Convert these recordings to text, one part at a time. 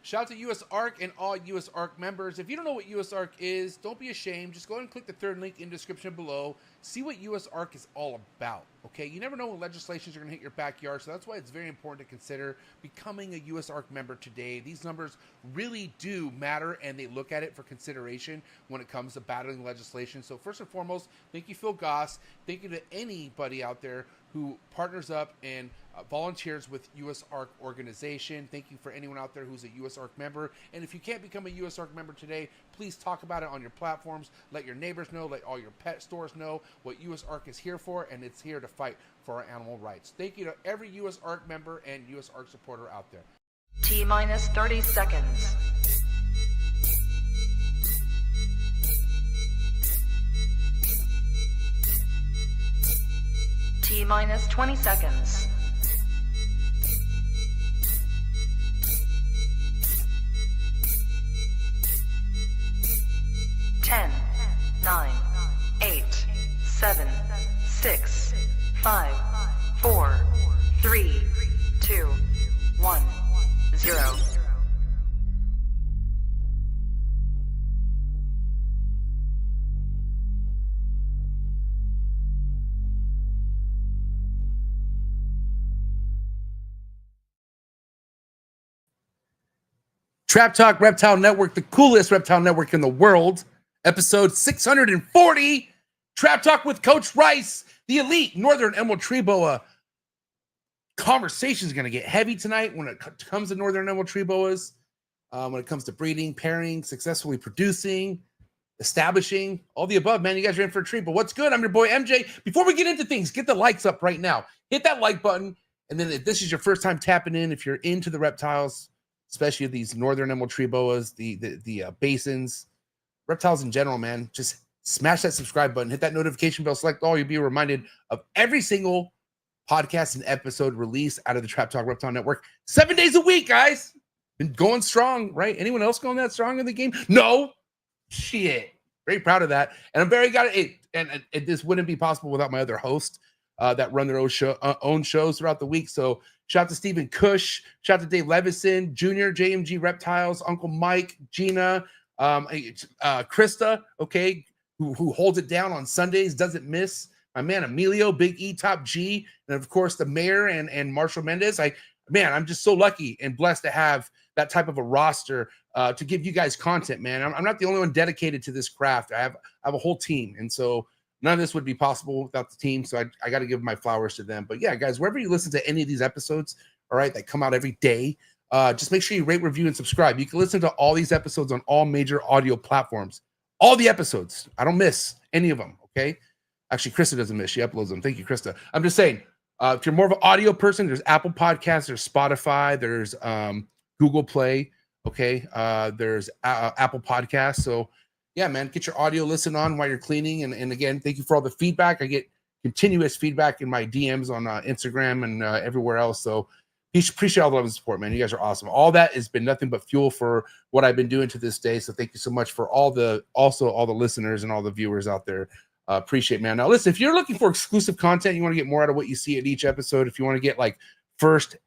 Shout out to US ARC and all US ARC members. If you don't know what US ARC is, don't be ashamed. Just go ahead and click the third link in the description below. See what US ARC is all about, okay? You never know when legislations are going to hit your backyard, so that's why it's very important to consider becoming a US ARC member today. These numbers really do matter, and they look at it for consideration when it comes to battling legislation. So first and foremost, thank you, Phil Goss. Thank you to anybody out there who partners up and volunteers with US ARC organization. Thank you for anyone out there who's a US ARC member. And if you can't become a US ARC member today, please talk about it on your platforms. Let your neighbors know, let all your pet stores know what US ARC is here for, and it's here to fight for our animal rights. Thank you to every US ARC member and US ARC supporter out there. T-minus 30 seconds. T-minus 20 seconds. 10, 9, 8, 7, 6, 5, 4, 3, 2, 1, 0. Trap Talk Reptile Network, the coolest reptile network in the world. Episode 640. Trap Talk with Coach Rice, the elite Northern Emerald Tree Boa. Conversation is going to get heavy tonight when it comes to Northern Emerald Tree Boas. When it comes to breeding, pairing, successfully producing, establishing, all the above, man. You guys are in for a treat. But what's good? I'm your boy MJ. Before we get into things, get the likes up right now. Hit that like button. And then if this is your first time tapping in, if you're into the reptiles, especially these Northern Emerald Tree Boas, the basins, reptiles in general, man, just smash that subscribe button, hit that notification bell, select all. You'll be reminded of every single podcast and episode released out of the Trap Talk Reptile Network 7 days a week, guys. Been going strong, right? Anyone else going that strong in the game? No. Shit. Very proud of that. And I'm very and this wouldn't be possible without my other hosts that run their own shows throughout the week. So shout out to Stephen Cush, shout out to Dave Levison, Jr., JMG Reptiles, Uncle Mike, Gina, Krista, okay, who holds it down on Sundays, doesn't miss. My man Emilio, Big E, Top G, and of course the mayor and Marshall Mendez. I'm just so lucky and blessed to have that type of a roster to give you guys content, man. I'm not the only one dedicated to this craft. I have a whole team, and so none of this would be possible without the team. So I got to give my flowers to them. But yeah, guys, wherever you listen to any of these episodes, all right, that come out every day, just make sure you rate, review, and subscribe. You can listen to all these episodes on all major audio platforms. All the episodes. I don't miss any of them, okay? Actually, Krista doesn't miss. She uploads them. Thank you, Krista. I'm just saying, if you're more of an audio person, there's Apple Podcasts, there's Spotify, there's Google Play, okay? There's Apple Podcasts. So, yeah, man, get your audio listen on while you're cleaning. And again, thank you for all the feedback. I get continuous feedback in my DMs on Instagram and everywhere else. So, appreciate all the love and support, man. You guys are awesome. All that has been nothing but fuel for what I've been doing to this day. So thank you so much for all the listeners and all the viewers out there. Appreciate, man. Now, listen, if you're looking for exclusive content, you want to get more out of what you see at each episode, if you want to get like first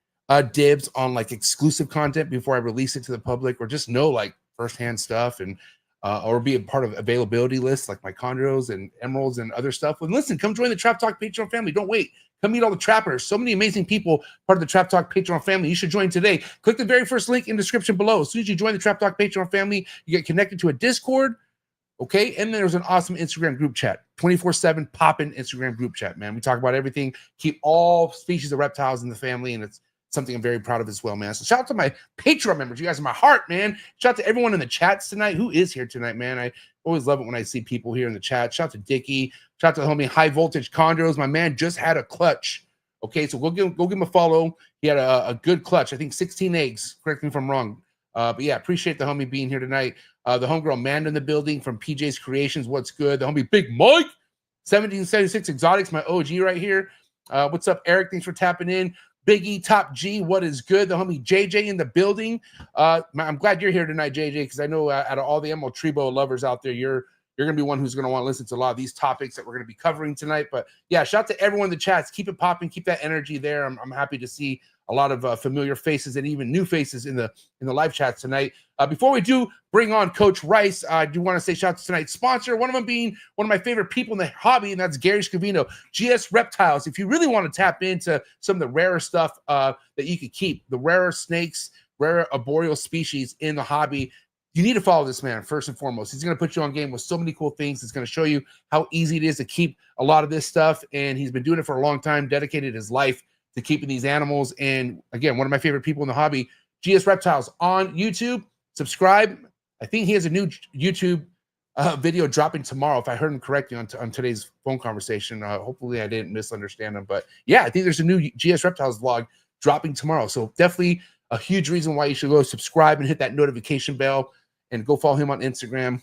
dibs on like exclusive content before I release it to the public, or just know like firsthand stuff and or be a part of availability lists like my chondros and emeralds and other stuff, well, listen, come join the Trap Talk Patreon family. Don't wait. Come meet all the trappers. So many amazing people part of the Trap Talk Patreon family. You should join today. Click the very first link in the description below. As soon as you join the Trap Talk Patreon family, you get connected to a Discord, okay? And there's an awesome Instagram group chat, 24/7 poppin' Instagram group chat, man. We talk about everything, keep all species of reptiles in the family, and it's something I'm very proud of as well, man. So shout out to my Patreon members. You guys are my heart, man. Shout out to everyone in the chats tonight. Who is here tonight, man? I always love it when I see people here in the chat. Shout out to Dickie. Shout out to the homie High Voltage Chondros. My man just had a clutch. Okay, so go give him a follow. He had a good clutch. I think 16 eggs. Correct me if I'm wrong. But yeah, appreciate the homie being here tonight. The homegirl Amanda in the building from PJ's Creations. What's good? The homie Big Mike, 1776 Exotics, my OG right here. What's up, Eric? Thanks for tapping in. Big E, Top G, what is good? The homie JJ in the building. I'm glad you're here tonight, JJ, because I know out of all the Emerald Tree Boa lovers out there, you're going to be one who's going to want to listen to a lot of these topics that we're going to be covering tonight. But yeah, shout out to everyone in the chats. Keep it popping. Keep that energy there. I'm happy to see a lot of familiar faces and even new faces in the live chat tonight. Before we do bring on Coach Rice, I do want to say shout out to tonight's sponsor, one of them being one of my favorite people in the hobby, and that's Gary Scavino, GS Reptiles. If you really want to tap into some of the rarer stuff that you could keep, the rarer snakes, rare arboreal species in the hobby, you need to follow this man first and foremost. He's going to put you on game with so many cool things. He's going to show you how easy it is to keep a lot of this stuff, and he's been doing it for a long time, dedicated his life to keeping these animals. And again, one of my favorite people in the hobby, GS Reptiles on YouTube. Subscribe. I think he has a new YouTube video dropping tomorrow, if I heard him correctly on today's phone conversation. Hopefully I didn't misunderstand him, but yeah, I think there's a new GS Reptiles vlog dropping tomorrow. So definitely a huge reason why you should go subscribe and hit that notification bell and go follow him on Instagram.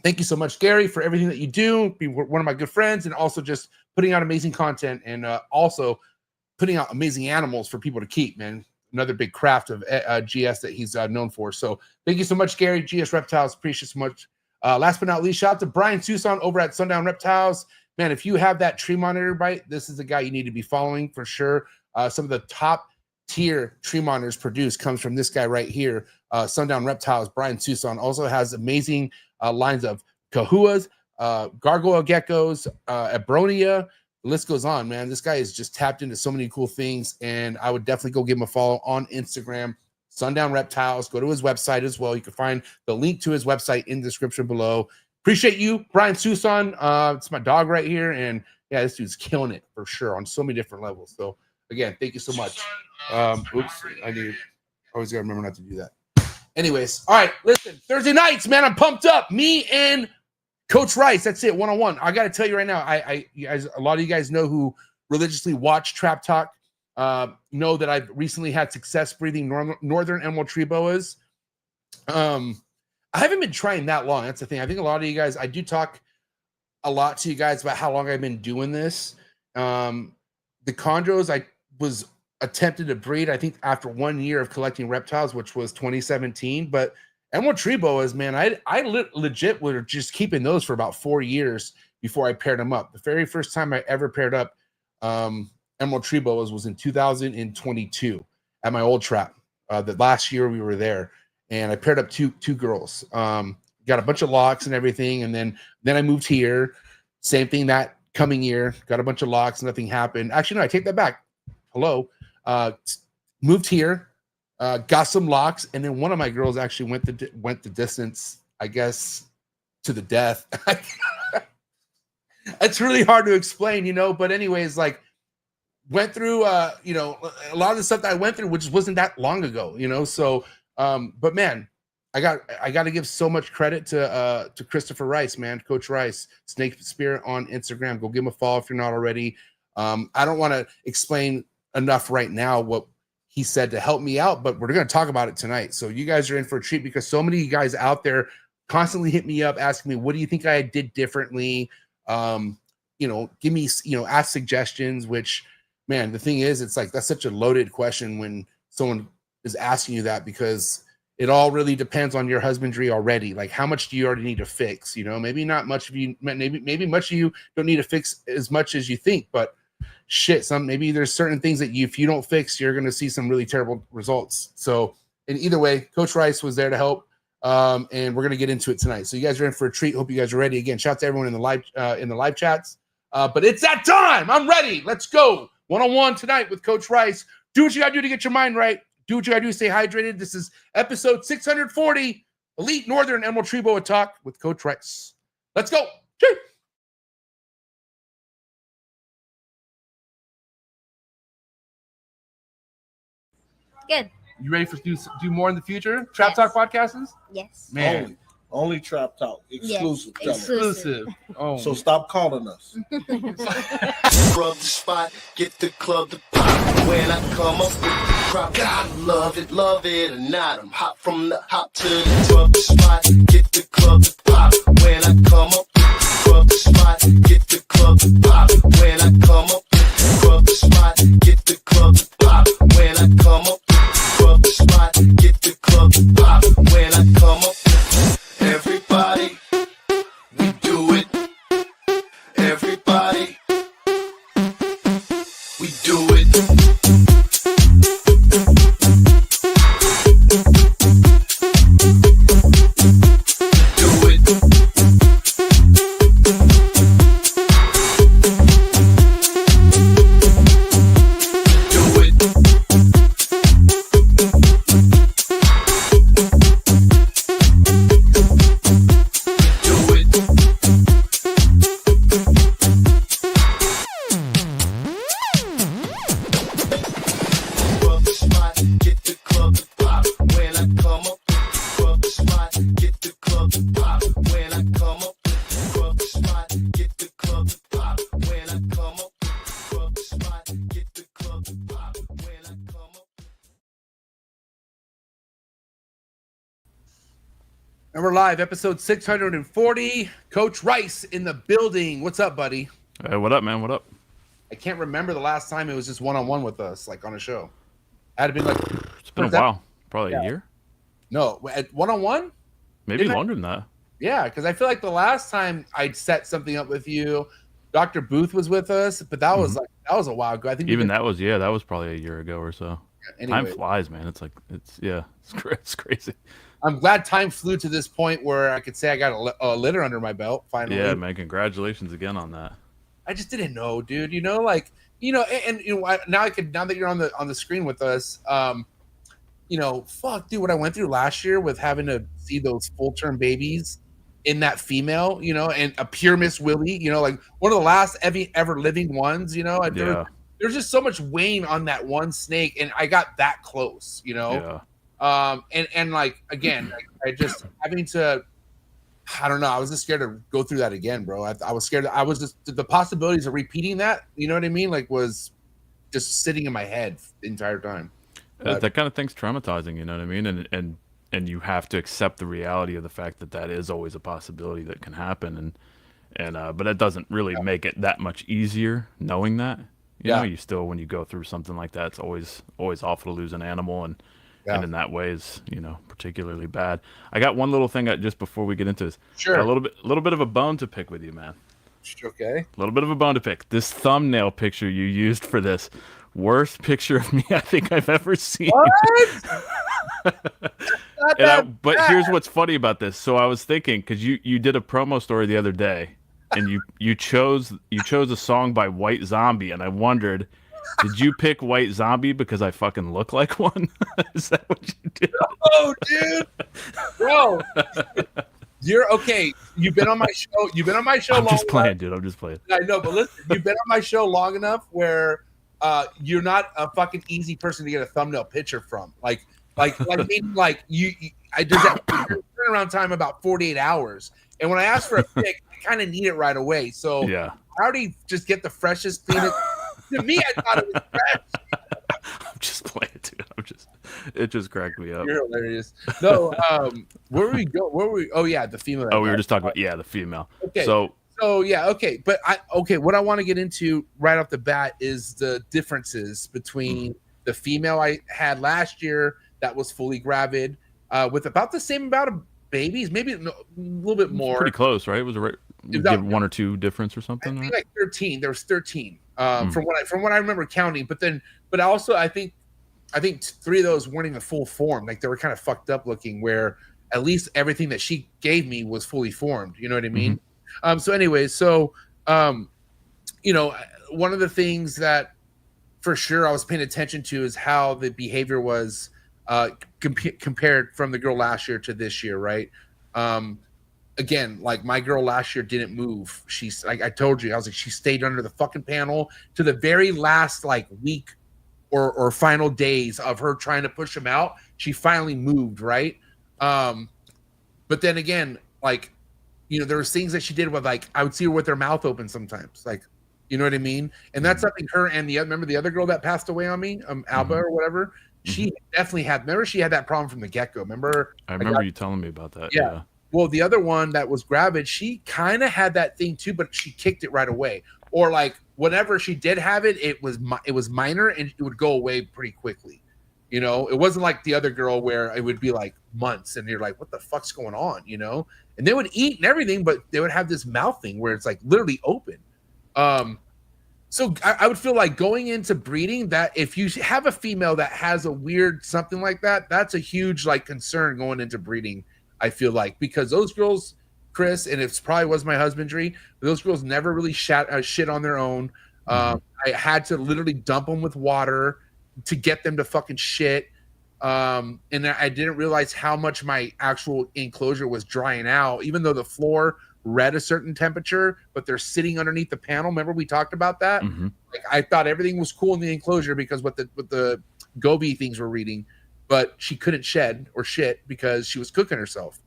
Thank you so much, Gary, for everything that you do. Be one of my good friends, and also just putting out amazing content, and also putting out amazing animals for people to keep, man. Another big craft of GS that he's known for. So thank you so much, Gary. GS Reptiles, appreciate so much. Last but not least, shout out to Brian Tucson over at SUNDOWN Reptiles. Man, if you have that tree monitor bite, this is the guy you need to be following for sure. Some of the top tier tree monitors produced comes from this guy right here, SUNDOWN Reptiles. Brian Tucson also has amazing lines of kahuas, gargoyle geckos, abronia. The list goes on, man. This guy is just tapped into so many cool things, and I would definitely go give him a follow on Instagram, SUNDOWN Reptiles. Go to his website as well. You can find the link to his website in the description below. Appreciate you, Brian Tucson. It's my dog right here, and yeah, this dude's killing it for sure on so many different levels. So again, thank you so much. Oops, I always gotta remember not to do that. Anyways, all right, listen, Thursday nights, man, I'm pumped up. Me and Coach Rice, that's it, one-on-one. I got to tell you right now, you guys, a lot of you guys know who religiously watch Trap Talk, know that I've recently had success breeding northern emerald tree boas. I haven't been trying that long. That's the thing. I think a lot of you guys, I do talk a lot to you guys about how long I've been doing this. The chondros, I was attempted to breed, I think, after 1 year of collecting reptiles, which was 2017. But emerald tree boas, man, I legit were just keeping those for about 4 years before I paired them up. The very first time I ever paired up emerald tree boas was in 2022 at my old trap. The last year we were there, and I paired up two girls. Got a bunch of locks and everything, and then I moved here. Same thing that coming year, got a bunch of locks, nothing happened. Actually, no, I take that back. Hello. Moved here, got some locks, and then one of my girls actually went the distance, I guess, to the death. It's really hard to explain, you know, but anyways, like, went through you know, a lot of the stuff that I went through, which wasn't that long ago, you know. So but man, I got to give so much credit to Christopher Rice, man, Coach Rice, Snake Spirit on Instagram. Go give him a follow if you're not already. I don't want to explain enough right now what he said to help me out, but we're going to talk about it tonight. So you guys are in for a treat, because so many of you guys out there constantly hit me up asking me, what do you think I did differently? You know, give me, you know, ask suggestions, which, man, the thing is, it's like, that's such a loaded question when someone is asking you that, because it all really depends on your husbandry already. Like, how much do you already need to fix? You know, maybe not much of you, maybe much of you don't need to fix as much as you think, but shit, maybe there's certain things that if you don't fix, you're going to see some really terrible results. So, in either way, Coach Rice was there to help, and we're going to get into it tonight. So you guys are in for a treat. Hope you guys are ready. Again, shout out to everyone in the live chats. But it's that time. I'm ready. Let's go. One-on-one tonight with Coach Rice. Do what you got to do to get your mind right. Do what you got to do to stay hydrated. This is episode 640, Elite Northern Emerald Tree Boa Talk with Coach Rice. Let's go. Cheers. Good. You ready for do more in the future? Trap Talk podcasts? Yes. Man. Only Trap Talk. Exclusive. Yes, Exclusive. Oh. So stop calling us. Rub the spot, get the club to pop. When I come up with the crop, God love it or not. I'm hot from the hop to the rub the spot, get the club to pop. When I come up with the rub the spot, get the club to pop. When I come up with the rub the spot, get the club to pop. When I come up with the rub the spot, get the club to pop. When I come up with everybody, we do it. Everybody, we do it. And we're live, episode 640. Coach Rice in the building. What's up, buddy? Hey, what up, man? What up? I can't remember the last time it was just one-on-one with us, like on a show. Had to be like It's been a while. Probably a year. No, at one-on-one? Maybe longer than that. Yeah, because I feel like the last time I'd set something up with you, Dr. Booth was with us, but that was a while ago. I think even that was probably a year ago or so. Anyway. Time flies, man. It's crazy. I'm glad time flew to this point where I could say I got a litter under my belt finally. Yeah, man. Congratulations again on that. I just didn't know, dude. And now that you're on the screen with us, fuck, dude, what I went through last year with having to see those full-term babies in that female, and a pure Miss Willie, like one of the last ever living ones, there's just so much weighing on that one snake, and I got that close, Yeah. And like again, like, I just having to, I don't know, I was just scared to go through that again, bro. I was scared. I was just the possibilities of repeating that, you know what I mean? Like was just sitting in my head the entire time. That kind of thing's traumatizing, you know what I mean? And you have to accept the reality of the fact that is always a possibility that can happen, but it doesn't really make it that much easier knowing that. You know, you still, when you go through something like that, it's always awful to lose an animal, and in that way is particularly bad. I got one little thing just before we get into this. Sure. Got a little bit of a bone to pick with you, man. Okay. A little bit of a bone to pick. This thumbnail picture you used for this, worst picture of me I think I've ever seen. But here's what's funny about this. So I was thinking, because you did a promo story the other day, and you chose a song by White Zombie, and I wondered, did you pick White Zombie because I fucking look like one? Is that what you did? Oh, dude, bro, you're okay. You've been on my show. I'm just playing, dude. I'm just playing. I know, but listen, you've been on my show long enough where you're not a fucking easy person to get a thumbnail picture from. Like meaning like I did that turnaround time about 48 hours, and when I asked for a pic, I kind of need it right away. So yeah, I already just get the freshest, cleanest. To me, I thought it was fresh. I'm just playing, dude. It just cracked me up. You're hilarious. No, where were we go? Where were we? Oh yeah, the female. Oh, we were just talking about the female. Okay. So yeah, okay, but what I want to get into right off the bat is the differences between the female I had last year that was fully gravid, with about the same amount of babies, maybe a little bit more. Pretty close, right? Was it right? Give one or two difference or something? I think like 13. There was 13 from what I remember counting. But also I think 3 of those weren't even full form. Like they were kind of fucked up looking. Where at least everything that she gave me was fully formed. You know what I mean? So anyway, one of the things that for sure I was paying attention to is how the behavior was compared from the girl last year to this year, right? Again, like my girl last year didn't move. She's like I told you, I was like she stayed under the fucking panel to the very last like week or final days of her trying to push him out. She finally moved, right? But then again, like there was things that she did with like I would see her with her mouth open sometimes, like you know what I mean. And that's something her and remember the other girl that passed away on me, Alba or whatever. She definitely had. Remember, she had that problem from the get go. Remember? I remember you telling me about that. Yeah. Well, the other one that was gravid, she kind of had that thing too, but she kicked it right away. Or like whenever she did have it, it was minor and it would go away pretty quickly. It wasn't like the other girl where it would be like months and you're like, what the fuck's going on? And they would eat and everything, but they would have this mouth thing where it's like literally open. So I would feel like going into breeding that if you have a female that has a weird something like that, that's a huge like concern going into breeding. I feel like because those girls, Chris, and it probably was my husbandry, but those girls never really shit on their own. I had to literally dump them with water to get them to fucking shit. And I didn't realize how much my actual enclosure was drying out, even though the floor read a certain temperature, but they're sitting underneath the panel. Remember we talked about that? Like I thought everything was cool in the enclosure because what the Gobi things were reading, but she couldn't shed or shit because she was cooking herself.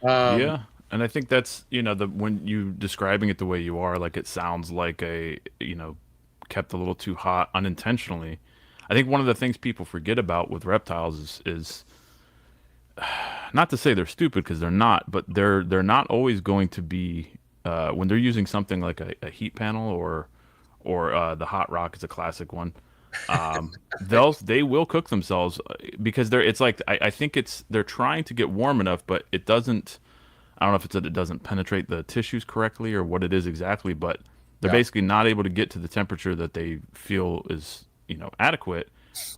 Yeah. And I think that's, when you describing it the way you are, like it sounds like kept a little too hot unintentionally. I think one of the things people forget about with reptiles is not to say they're stupid because they're not, but they're not always going to be when they're using something like a heat panel or the hot rock is a classic one. They will cook themselves because it's like I think they're trying to get warm enough, but it doesn't. I don't know if it's that it doesn't penetrate the tissues correctly or what it is exactly, but they're basically not able to get to the temperature that they feel is adequate.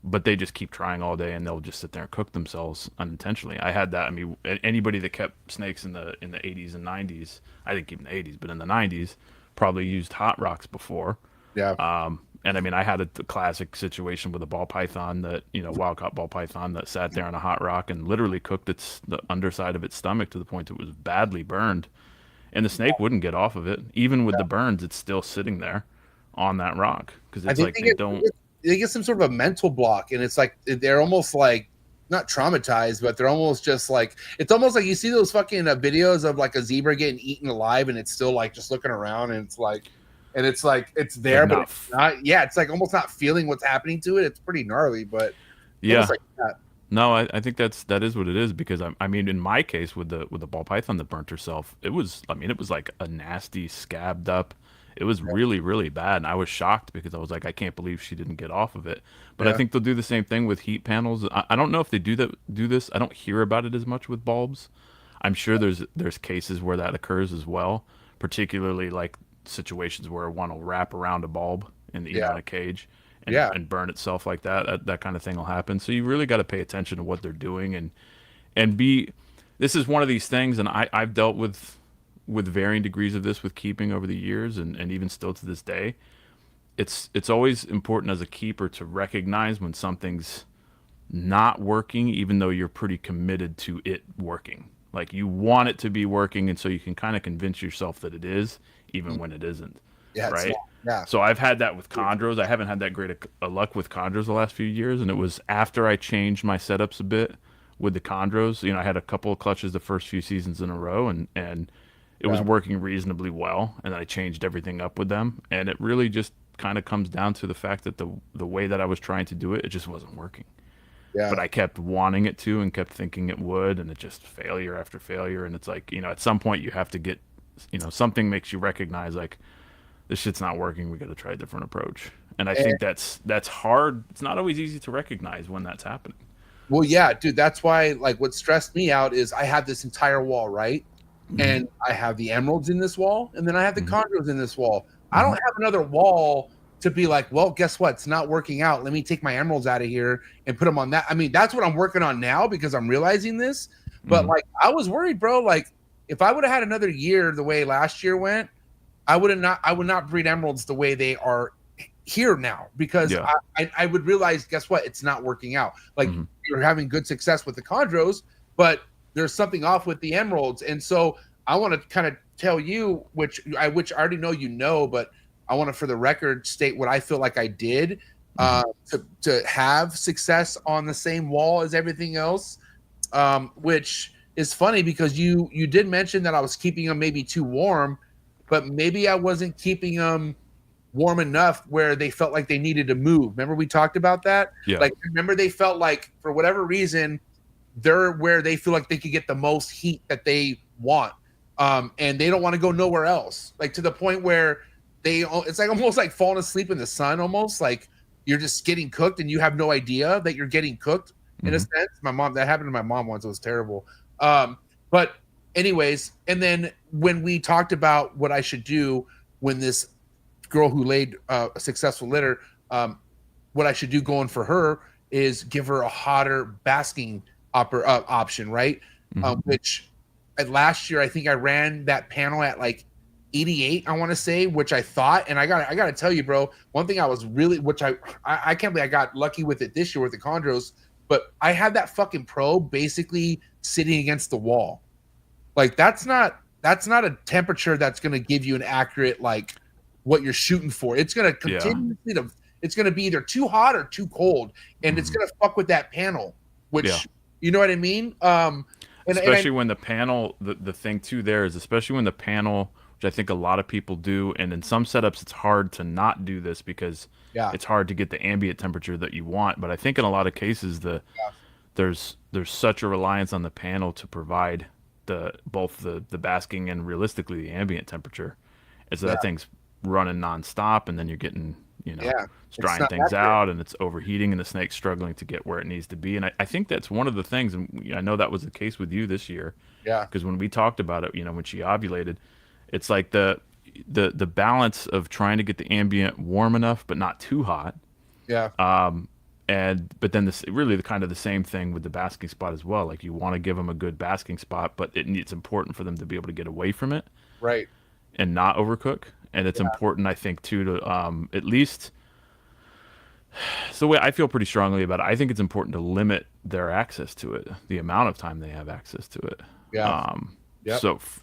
But they just keep trying all day, and they'll just sit there and cook themselves unintentionally. I had that. I mean, anybody that kept snakes in the 80s and 90s, I didn't keep in the 80s, but in the 90s, probably used hot rocks before. Yeah. And I mean, I had a classic situation with a ball python that, wild caught ball python that sat there on a hot rock and literally cooked the underside of its stomach to the point it was badly burned. And the snake wouldn't get off of it. Even with the burns, it's still sitting there on that rock because it's like they get some sort of a mental block, and it's like they're almost like not traumatized, but they're almost just like it's almost like you see those fucking videos of like a zebra getting eaten alive, and it's still like just looking around, and it's like it's there, but it's not. Yeah, it's like almost not feeling what's happening to it. It's pretty gnarly, but yeah. Like that. No, I think that is what it is because I mean in my case with the ball python that burnt herself, it was like a nasty scabbed up. It was really, really bad, and I was shocked because I was like, I can't believe she didn't get off of it. But I think they'll do the same thing with heat panels. I don't know if they do this. I don't hear about it as much with bulbs. I'm sure there's cases where that occurs as well, particularly like situations where one will wrap around a bulb in a cage and burn itself like that. That kind of thing will happen. So you really got to pay attention to what they're doing and be. This is one of these things, and I've dealt with varying degrees of this with keeping over the years and even still to this day. It's always important as a keeper to recognize when something's not working, even though you're pretty committed to it working. Like you want it to be working, and so you can kind of convince yourself that it is, even when it isn't. Yeah, right? Yeah. So I've had that with chondros. I haven't had that great a luck with chondros the last few years, and it was after I changed my setups a bit with the chondros. I had a couple of clutches the first few seasons in a row, and it was working reasonably well, and I changed everything up with them, and it really just kind of comes down to the fact that the way that I was trying to do it, it just wasn't working. Yeah. But I kept wanting it to and kept thinking it would, and it just failure after failure, and it's like, at some point you have to get, something makes you recognize like this shit's not working, we got to try a different approach. And I think that's hard. It's not always easy to recognize when that's happening. Well, yeah, dude, that's why like what stressed me out is I have this entire wall, right? And I have the emeralds in this wall, and then I have the chondros in this wall. I don't have another wall to be like, well, guess what? It's not working out. Let me take my emeralds out of here and put them on that. I mean, that's what I'm working on now because I'm realizing this. But like, I was worried, bro. Like, if I would have had another year the way last year went, I would not breed emeralds the way they are here now because I would realize, guess what? It's not working out. Like, you're having good success with the chondros, but there's something off with the emeralds. And so I want to kind of tell you, which I already know, but I want to, for the record, state what I feel like I did to have success on the same wall as everything else, which is funny because you did mention that I was keeping them maybe too warm, but maybe I wasn't keeping them warm enough where they felt like they needed to move. Remember we talked about that? Yeah. Like, remember they felt like for whatever reason, they're where they feel like they could get the most heat that they want. And they don't want to go nowhere else. Like to the point where it's like almost like falling asleep in the sun, almost like you're just getting cooked and you have no idea that you're getting cooked in a sense. That happened to my mom once. It was terrible. But anyways, and then when we talked about what I should do when this girl who laid a successful litter, what I should do going for her is give her a hotter basking option, right? Which last year I think I ran that panel at like 88, I want to say, which I thought, and I gotta tell you, bro, one thing I was really, which I can't believe I got lucky with it this year with the chondros, but I had that fucking probe basically sitting against the wall. Like that's not a temperature that's gonna give you an accurate like what you're shooting for. It's gonna continuously it's gonna be either too hot or too cold, and it's gonna fuck with that panel, which you know what I mean? Especially when the panel, the thing too there is, especially when the panel, which I think a lot of people do, and in some setups it's hard to not do this because it's hard to get the ambient temperature that you want. But I think in a lot of cases the there's such a reliance on the panel to provide both the basking and realistically the ambient temperature. And so that thing's running nonstop, and then you're getting, drying things out, and it's overheating, and the snake's struggling to get where it needs to be. And I think that's one of the things, and I know that was the case with you this year. Yeah. Because when we talked about it, when she ovulated, it's like the balance of trying to get the ambient warm enough but not too hot. Yeah. But then this really the same thing with the basking spot as well. Like, you want to give them a good basking spot, but it's important for them to be able to get away from it, right, and not overcook. And it's important, I think, too, to at least. So the way I feel pretty strongly about it, I think it's important to limit their access to it, the amount of time they have access to it. Yeah.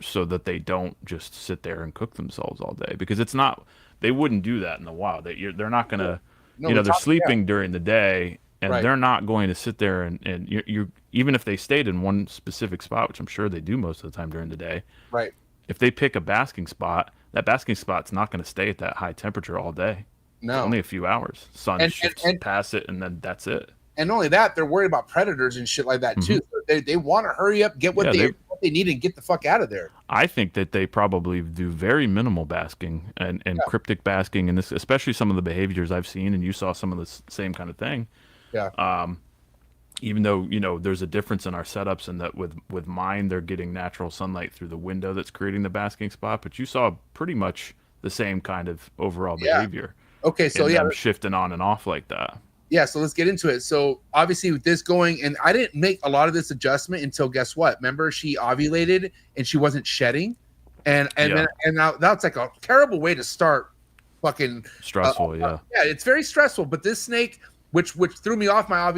So that they don't just sit there and cook themselves all day, because it's not. They wouldn't do that in the wild. They're not gonna. They're sleeping during the day, and they're not going to sit there and you even if they stayed in one specific spot, which I'm sure they do most of the time during the day. Right. If they pick a basking spot, that basking spot's not going to stay at that high temperature all day. No. It's only a few hours. Sun shifts past it, and then that's it. And not only that, they're worried about predators and shit like that too. So they want to hurry up, get what they need, and get the fuck out of there. I think that they probably do very minimal basking and cryptic basking, and this, especially some of the behaviors I've seen, and you saw some of the same kind of thing. Yeah. Even though there's a difference in our setups, and that with mine they're getting natural sunlight through the window that's creating the basking spot, but you saw pretty much the same kind of overall behavior. Okay, so them shifting on and off like that. Yeah, so let's get into it. So obviously with this going, and I didn't make a lot of this adjustment until, guess what? Remember, she ovulated and she wasn't shedding, and now that's like a terrible way to start. Fucking stressful, yeah, it's very stressful. But this snake, which threw me off my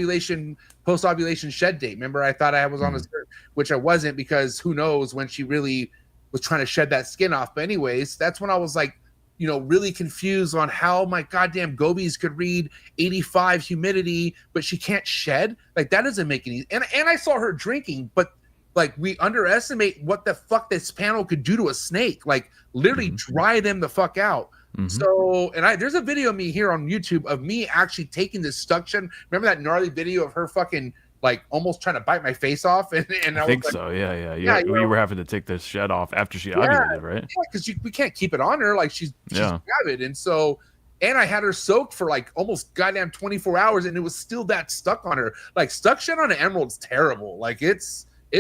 post ovulation shed date. Remember, I thought I was on a skirt, which I wasn't, because who knows when she really was trying to shed that skin off. But anyways, that's when I was like, really confused on how my goddamn gobies could read 85 humidity, but she can't shed. Like, that doesn't make any. And I saw her drinking, but like, we underestimate what the fuck this panel could do to a snake. Like, literally dry them the fuck out. So, and there's a video of me here on YouTube of me actually taking this suction. Remember that gnarly video of her fucking like almost trying to bite my face off? And I think was like, so. Yeah. We were having to take the shed off after she ovulated, right? Yeah, because we can't keep it on her. Like, she's gravid. And so, and I had her soaked for like almost goddamn 24 hours, and it was still that stuck on her. Like, suction on an emerald's terrible. Like, it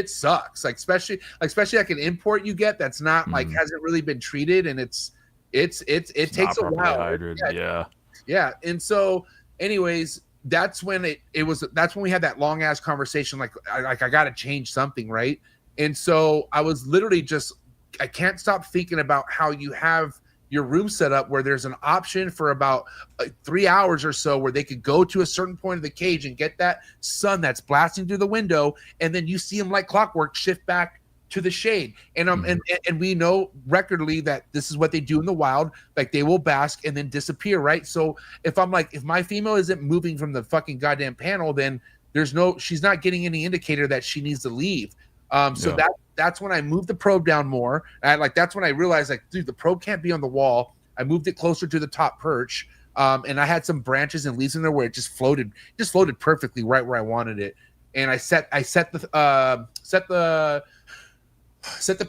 sucks. Like, especially like an import you get that's not like hasn't really been treated, and it takes a while. Yeah. And so, anyways, that's when that's when we had that long ass conversation. Like I got to change something, right? And so I was literally I can't stop thinking about how you have your room set up where there's an option for about 3 hours or so where they could go to a certain point of the cage and get that sun that's blasting through the window, and then you see them like clockwork shift back to the shade. And and we know recordly that this is what they do in the wild. Like, they will bask and then disappear, right? So if my female isn't moving from the fucking goddamn panel, then she's not getting any indicator that she needs to leave. So that's when I moved the probe down more. And that's when I realized, like, dude, the probe can't be on the wall. I moved it closer to the top perch. And I had some branches and leaves in there where it just floated perfectly right where I wanted it. And I set the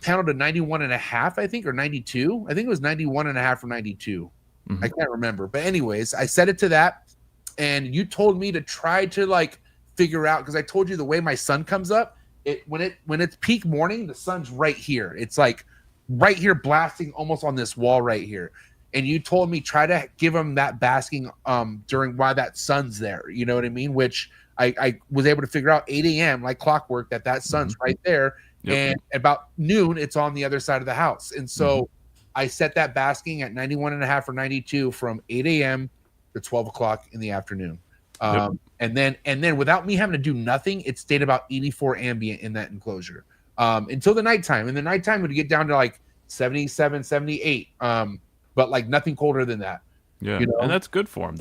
panel to 91.5, I think, or 92. I think it was 91.5 or 92. I can't remember. But anyways, I set it to that. And you told me to try to like figure out, because I told you the way my sun comes up, when it's peak morning, the sun's right here. It's like right here blasting almost on this wall right here. And you told me try to give them that basking during while that sun's there. You know what I mean? Which I was able to figure out 8 a.m. like clockwork that sun's right there. Yep. And about noon, it's on the other side of the house. And so I set that basking at 91.5 or 92 from 8 a.m. to 12 o'clock in the afternoon. And then without me having to do nothing, it stayed about 84 ambient in that enclosure until the nighttime. In the nighttime, it would get down to like 77, 78, but like nothing colder than that. Yeah, and that's good for them.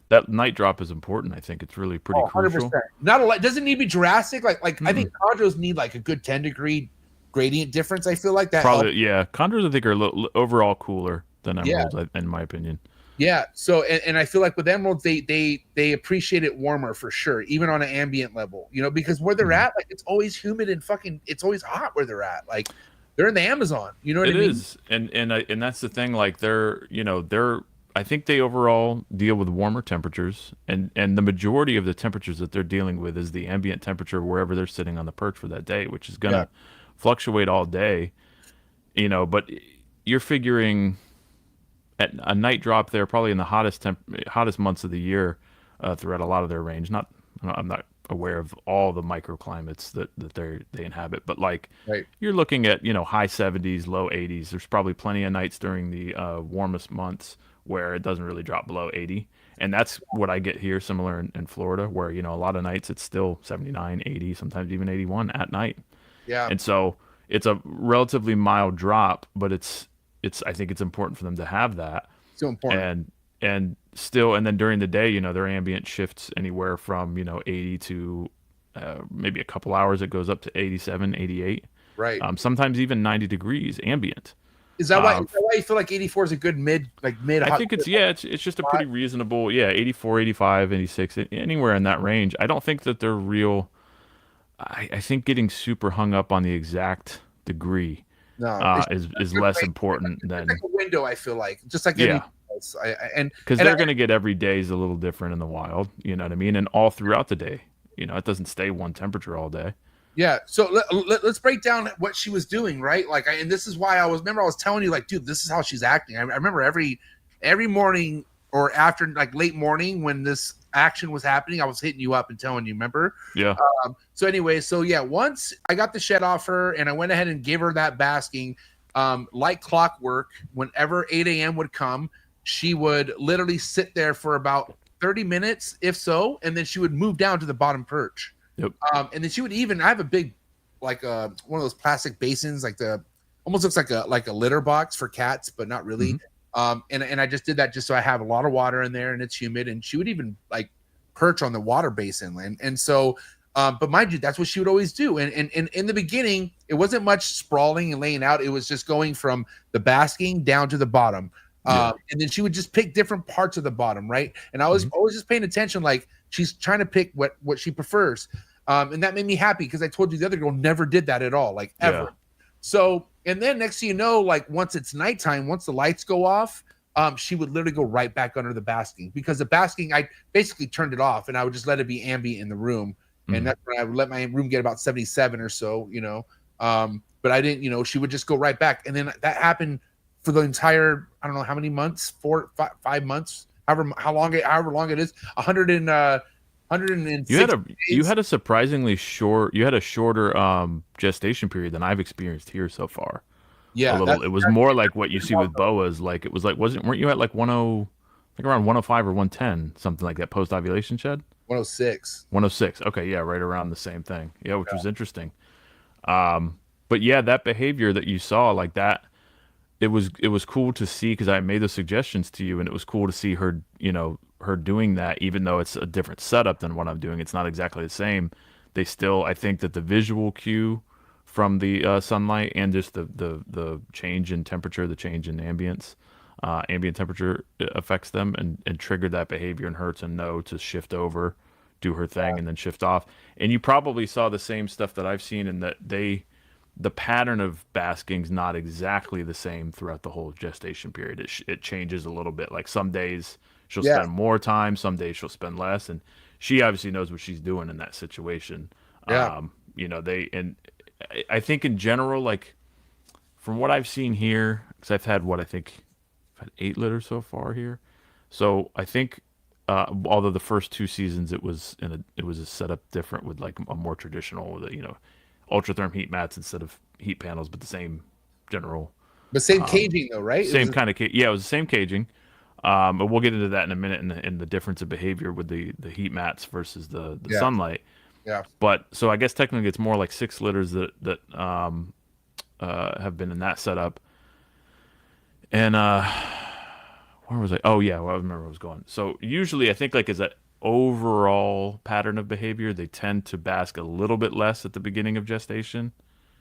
That night drop is important. I think it's really pretty crucial. 100%. Not a lot. Doesn't need to be drastic. Like I think chondros need like a good 10-degree gradient difference. I feel like that. Probably, yeah. Chondros, I think, are overall cooler than emeralds, in my opinion. Yeah. So, and I feel like with emeralds, they appreciate it warmer for sure, even on an ambient level, because where they're at, like it's always humid and it's always hot where they're at. Like they're in the Amazon, you know what I mean? It is, and that's the thing. Like I think they overall deal with warmer temperatures, and the majority of the temperatures that they're dealing with is the ambient temperature wherever they're sitting on the perch for that day, which is gonna fluctuate all day, But you're figuring at a night drop there, probably in the hottest months of the year, throughout a lot of their range. I'm not aware of all the microclimates that they inhabit, but like you're looking at high 70s, low 80s. There's probably plenty of nights during the warmest months where it doesn't really drop below 80, and that's what I get here, similar in Florida, where a lot of nights it's still 79, 80, sometimes even 81 at night. Yeah, and so it's a relatively mild drop, but I think it's important for them to have that. So important. And then during the day, their ambient shifts anywhere from 80 to maybe a couple hours. It goes up to 87, 88. Right. Sometimes even 90 degrees ambient. Is that why you feel like 84 is a good mid? I think it's just a pretty reasonable 84, 85, 86, anywhere in that range. I don't think that they're real. I think getting super hung up on the exact degree is less important than like a window. I feel like just like anything else. Because they're going to get every day is a little different in the wild. You know what I mean? And all throughout the day, it doesn't stay one temperature all day. Yeah. So let's break down what she was doing, right? Like, and this is why I was telling you, like, dude, this is how she's acting. I remember every morning or after, like, late morning when this action was happening, I was hitting you up and telling you, remember? Yeah. So anyway, once I got the shed off her and I went ahead and gave her that basking, like clockwork, whenever 8 a.m. would come, she would literally sit there for about 30 minutes, if so, and then she would move down to the bottom perch. Yep. And then she would I have a big, like one of those plastic basins, like almost looks like a litter box for cats, but not really. Mm-hmm. And I just did that just so I have a lot of water in there and it's humid, and she would even like perch on the water basin. And so, but mind you, that's what she would always do. And in the beginning, it wasn't much sprawling and laying out. It was just going from the basking down to the bottom. And then she would just pick different parts of the bottom, right? And I was always just paying attention, like she's trying to pick what she prefers. And that made me happy because I told you the other girl never did that at all, like ever. Yeah. So, and then next thing you know, like once it's nighttime, once the lights go off, she would literally go right back under the basking, because the basking, I basically turned it off and I would just let it be ambient in the room. And that's when I would let my room get about 77 or so, but I didn't, she would just go right back. And then that happened for the entire, I don't know how many months, 4, 5 months, however long it is, 106 you had a surprisingly shorter gestation period than I've experienced here so far. Yeah, it was more like what you see with boas. Like it was like, weren't you at like 10, like around 105 or 110, something like that, post ovulation shed? 106. 106. Okay, yeah, right around the same thing. Yeah, which was interesting. But yeah, that behavior that you saw, like that, it was cool to see, because I made those suggestions to you, and it was cool to see her, her doing that, even though it's a different setup than what I'm doing. It's not exactly the same. They still, I think that the visual cue from the sunlight and just the change in temperature, the change in ambient temperature affects them and triggered that behavior in her to know to shift over, do her thing, and then shift off. And you probably saw the same stuff that I've seen, in that the pattern of basking's not exactly the same throughout the whole gestation period. It changes a little bit. Like some days she'll spend more time, some days she'll spend less, and she obviously knows what she's doing in that situation. Yeah. I think in general, like from what I've seen here, because I've had 8 litters so far here. So I think, although the first 2 seasons it was a setup different with like a more traditional, ultratherm heat mats instead of heat panels, but the same general. The same caging though, right? Same kind of yeah, it was the same caging. But we'll get into that in a minute, in the difference of behavior with the heat mats versus the sunlight. Yeah. But so I guess technically it's more like 6 litters that have been in that setup. And where was I? Oh yeah, well, I remember where I was going. So usually I think like as an overall pattern of behavior, they tend to bask a little bit less at the beginning of gestation.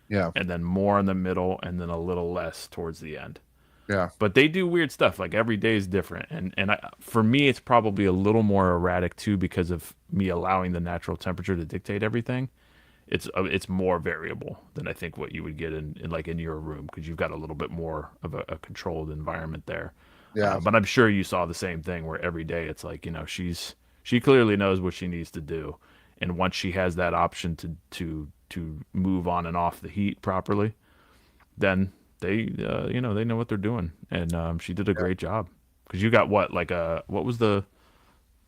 Yeah. And then more in the middle, and then a little less towards the end. Yeah. But they do weird stuff. Like every day is different, and for me, it's probably a little more erratic too because of me allowing the natural temperature to dictate everything. It's more variable than I think what you would get in like in your room because you've got a little bit more of a controlled environment there. Yeah. But I'm sure you saw the same thing where every day it's like, she clearly knows what she needs to do, and once she has that option to move on and off the heat properly, then they know what they're doing, and she did a great job. Because you got what was the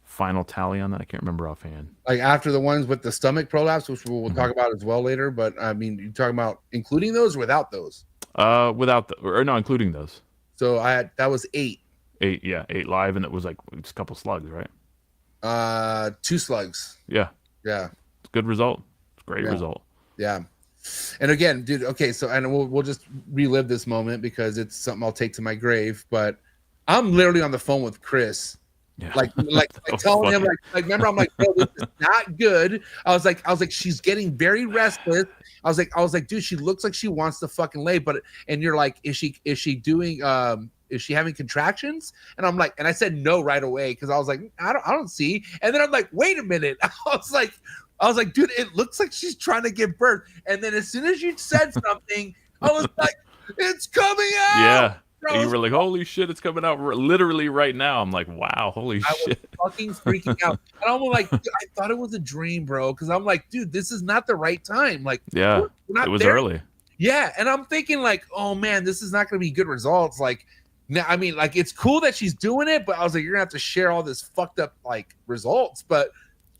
final tally on that? I can't remember offhand. Like after the ones with the stomach prolapse, which we'll talk about as well later. But I mean, you're talking about including those or without those? Including those. So that was 8. 8, yeah, 8 live, and it was like it's a couple slugs, right? 2 slugs. Yeah. Yeah. It's a good result. It's a great result. Yeah. And again, dude, okay, so and we'll just relive this moment because it's something I'll take to my grave. But I'm literally on the phone with Chris. Yeah. Like telling him, like remember, I'm like, bro, this is not good. I was like, she's getting very restless. I was like, dude, she looks like she wants to fucking lay, and you're like, is she doing is she having contractions? And I'm like, and I said no right away because I was like, I don't see. And then I'm like, wait a minute. I was like, dude, it looks like she's trying to give birth. And then as soon as you said something, I was like, it's coming out. Yeah. And you were like, holy shit, it's coming out literally right now. I'm like, wow, holy shit. I was fucking freaking out. And I'm like, dude, I thought it was a dream, bro. Because I'm like, dude, this is not the right time. Like, yeah, we're not it was there. early. Yeah. And I'm thinking like, oh man, this is not going to be good results. Like, now, I mean, like, it's cool that she's doing it, but I was like, you're going to have to share all this fucked up like results. But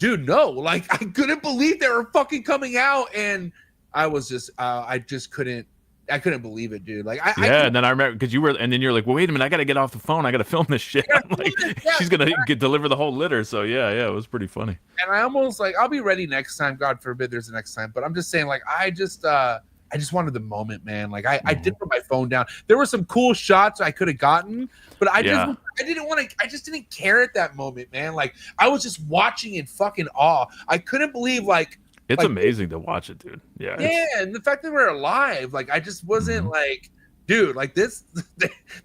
dude, no, like, I couldn't believe they were fucking coming out. And I was just, I couldn't believe it, dude. Like, and then I remember because and then you're like, well, wait a minute, I got to get off the phone. I got to film this shit. I'm like, she's going to deliver the whole litter. So yeah, it was pretty funny. And I almost like, I'll be ready next time. God forbid there's a next time. But I'm just saying, like, I just wanted the moment, man. Like, I did put my phone down. There were some cool shots I could have gotten, but I just didn't care at that moment, man. Like, I was just watching in fucking awe. I couldn't believe, like, it's amazing to watch it, dude. Yeah. And the fact that we're alive, like, I just wasn't like, dude, like this,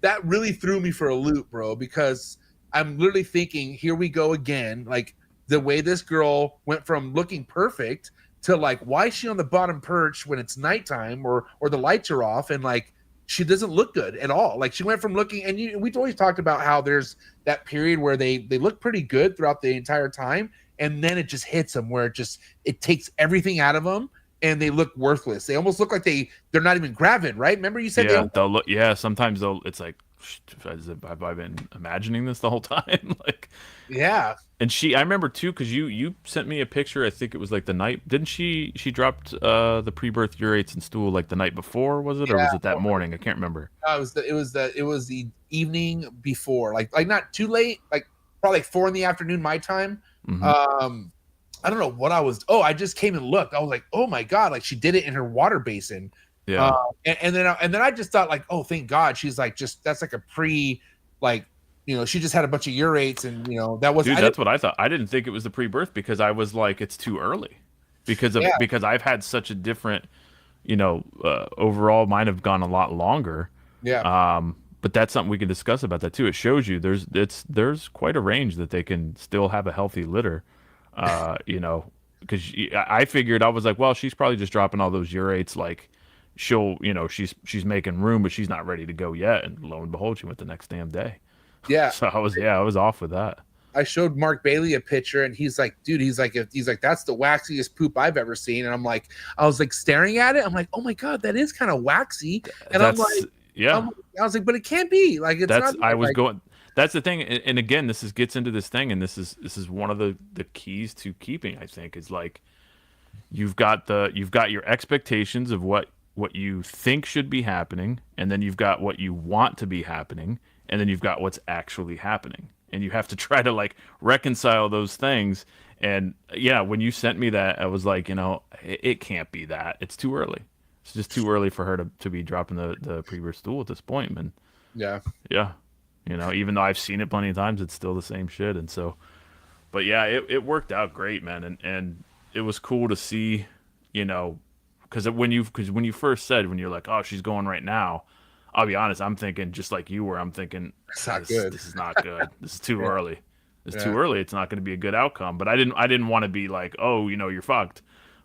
that really threw me for a loop, bro, because I'm literally thinking, here we go again. Like, the way this girl went from looking perfect to like, why is she on the bottom perch when it's nighttime or the lights are off? And like, she doesn't look good at all. Like, she went from looking, and we've always talked about how there's that period where they look pretty good throughout the entire time. And then it just hits them where it takes everything out of them and they look worthless. They almost look like they're not even gravid, right? Remember you said they'll look. Yeah, sometimes it's like, have I been imagining this the whole time? Like, yeah. And I remember too, because you sent me a picture. I think it was like the night. Didn't she dropped the pre-birth urates and stool like the night before? Was it or was it that morning? I can't remember. It was the evening before, like not too late, like probably like 4 p.m. my time. I don't know what I just came and looked. I was like, oh my God, like she did it in her water basin. Yeah. And then I just thought like, oh, thank God, she's like, that's like a pre, like, she just had a bunch of urates and that was. Dude, that's what I thought. I didn't think it was the pre-birth because I was like, it's too early because I've had such a different, overall mine have gone a lot longer. Yeah. But that's something we can discuss about that too. It shows you there's quite a range that they can still have a healthy litter, because I figured, I was like, well, she's probably just dropping all those urates. Like she'll, she's making room, but she's not ready to go yet. And lo and behold, she went the next damn day. Yeah. So I was off with that. I showed Mark Bailey a picture and he's like, dude, he's like, that's the waxiest poop I've ever seen. And I was like staring at it. I'm like, oh my God, that is kind of waxy. And I'm like, yeah, I was like, but it can't be like it's not. That's the thing, and again, gets into this thing, and this is one of the keys to keeping. I think is like you've got your expectations of what you think should be happening, and then you've got what you want to be happening, and then you've got what's actually happening, and you have to try to like reconcile those things. And yeah, when you sent me that, I was like, it can't be that. It's too early. It's just too early for her to be dropping the pre-birth stool at this point, man. Yeah. Yeah. Even though I've seen it plenty of times, it's still the same shit. And so, but yeah, it worked out great, man. And it was cool to see, because when you first said, when you're like, oh, she's going right now, I'll be honest, I'm thinking just like you were. I'm thinking It's not good. This is not good. This is too Yeah. early. It's Yeah. too early. It's not going to be a good outcome. But I didn't want to be like, oh, you're fucked.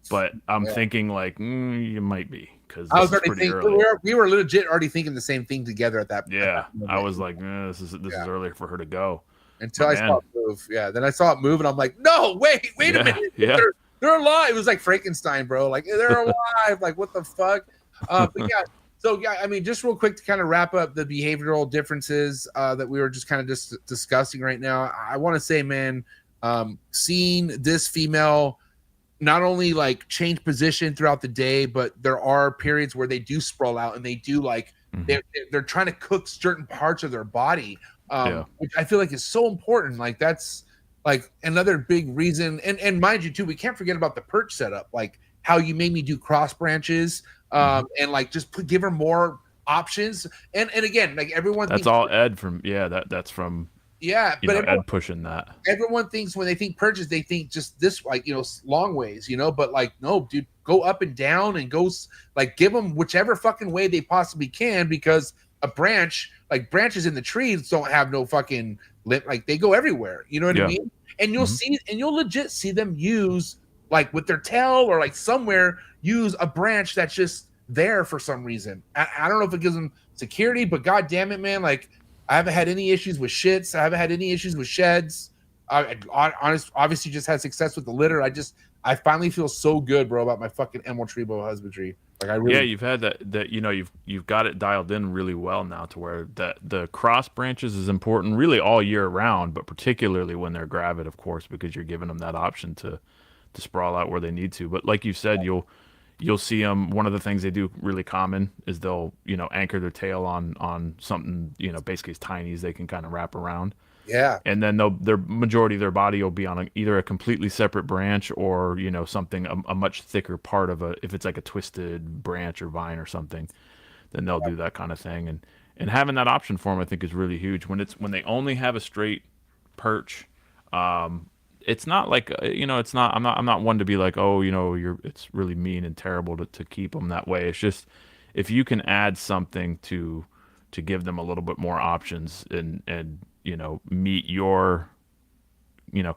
But I'm thinking like, you might be, because I was this is already pretty thinking early. we were legit already thinking the same thing together at that. Yeah, at that I moment. was like, this is early for her to go. Until But I saw it move. Yeah, then I saw it move, and I'm like, no, wait a Yeah, minute. yeah. They're alive. It was like Frankenstein, bro. Like they're alive. Like what the fuck? But yeah. So yeah, I mean, just real quick to kind of wrap up the behavioral differences that we were just kind of just discussing right now. I want to say, man, seeing this female not only like change position throughout the day, but there are periods where they do sprawl out and they do like they're trying to cook certain parts of their body, which I feel like is so important. Like that's like another big reason. And mind you, too, we can't forget about the perch setup, like how you made me do cross branches, and like just give her more options. And again, like everyone, That's all Ed from that's from but Ed pushing that. Everyone thinks when they think perches, they think just this, like, long ways, but like, no, dude, go up and down and go, like, give them whichever fucking way they possibly can, because a branch, like branches in the trees don't have no fucking lip, like they go everywhere. You know what I mean? And you'll see, and you'll legit see them use, like with their tail or like somewhere, use a branch that's just there for some reason. I don't know if it gives them security, but god damn it, man, like, I haven't had any issues with shits. I haven't had any issues with sheds. Obviously just had success with the litter. I finally feel so good, bro, about my fucking emerald tree boa husbandry. Like I really, you've had that you've got it dialed in really well now to where the cross branches is important really all year round, but particularly when they're gravid, of course, because you're giving them that option to sprawl out where they need to. But like you said, you'll see them. One of the things they do really common is they'll anchor their tail on something basically as tiny as they can kind of wrap around. Yeah. And then their majority of their body will be on either a completely separate branch or something a much thicker part of if it's like a twisted branch or vine or something, then they'll do that kind of thing. And having that option for them, I think, is really huge. When they only have a straight perch, it's not like it's not. I'm not one to be like, oh, it's really mean and terrible to keep them that way. It's just if you can add something to give them a little bit more options and meet your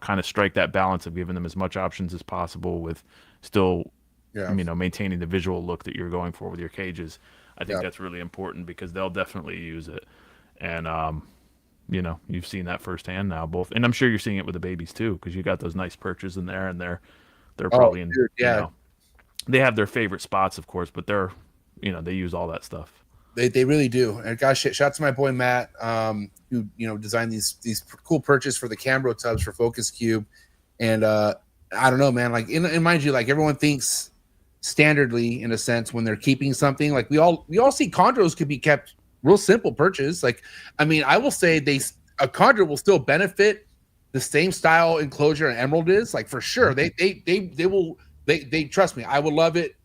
kind of strike that balance of giving them as much options as possible with still maintaining the visual look that you're going for with your cages. I think that's really important because they'll definitely use it. And you've seen that firsthand now, both, and I'm sure you're seeing it with the babies too, because you got those nice perches in there, and they're probably they have their favorite spots, of course, but they're they use all that stuff. They really do. And gosh, shout out to my boy Matt, who designed these cool perches for the Cambro tubs for Focus Cube. And I don't know, man. Like, and mind you, like everyone thinks standardly in a sense when they're keeping something. Like we all see chondros could be kept real simple perches. Like, I mean, I will say a chondro will still benefit the same style enclosure an emerald is. Like for sure, they will trust me. I would love it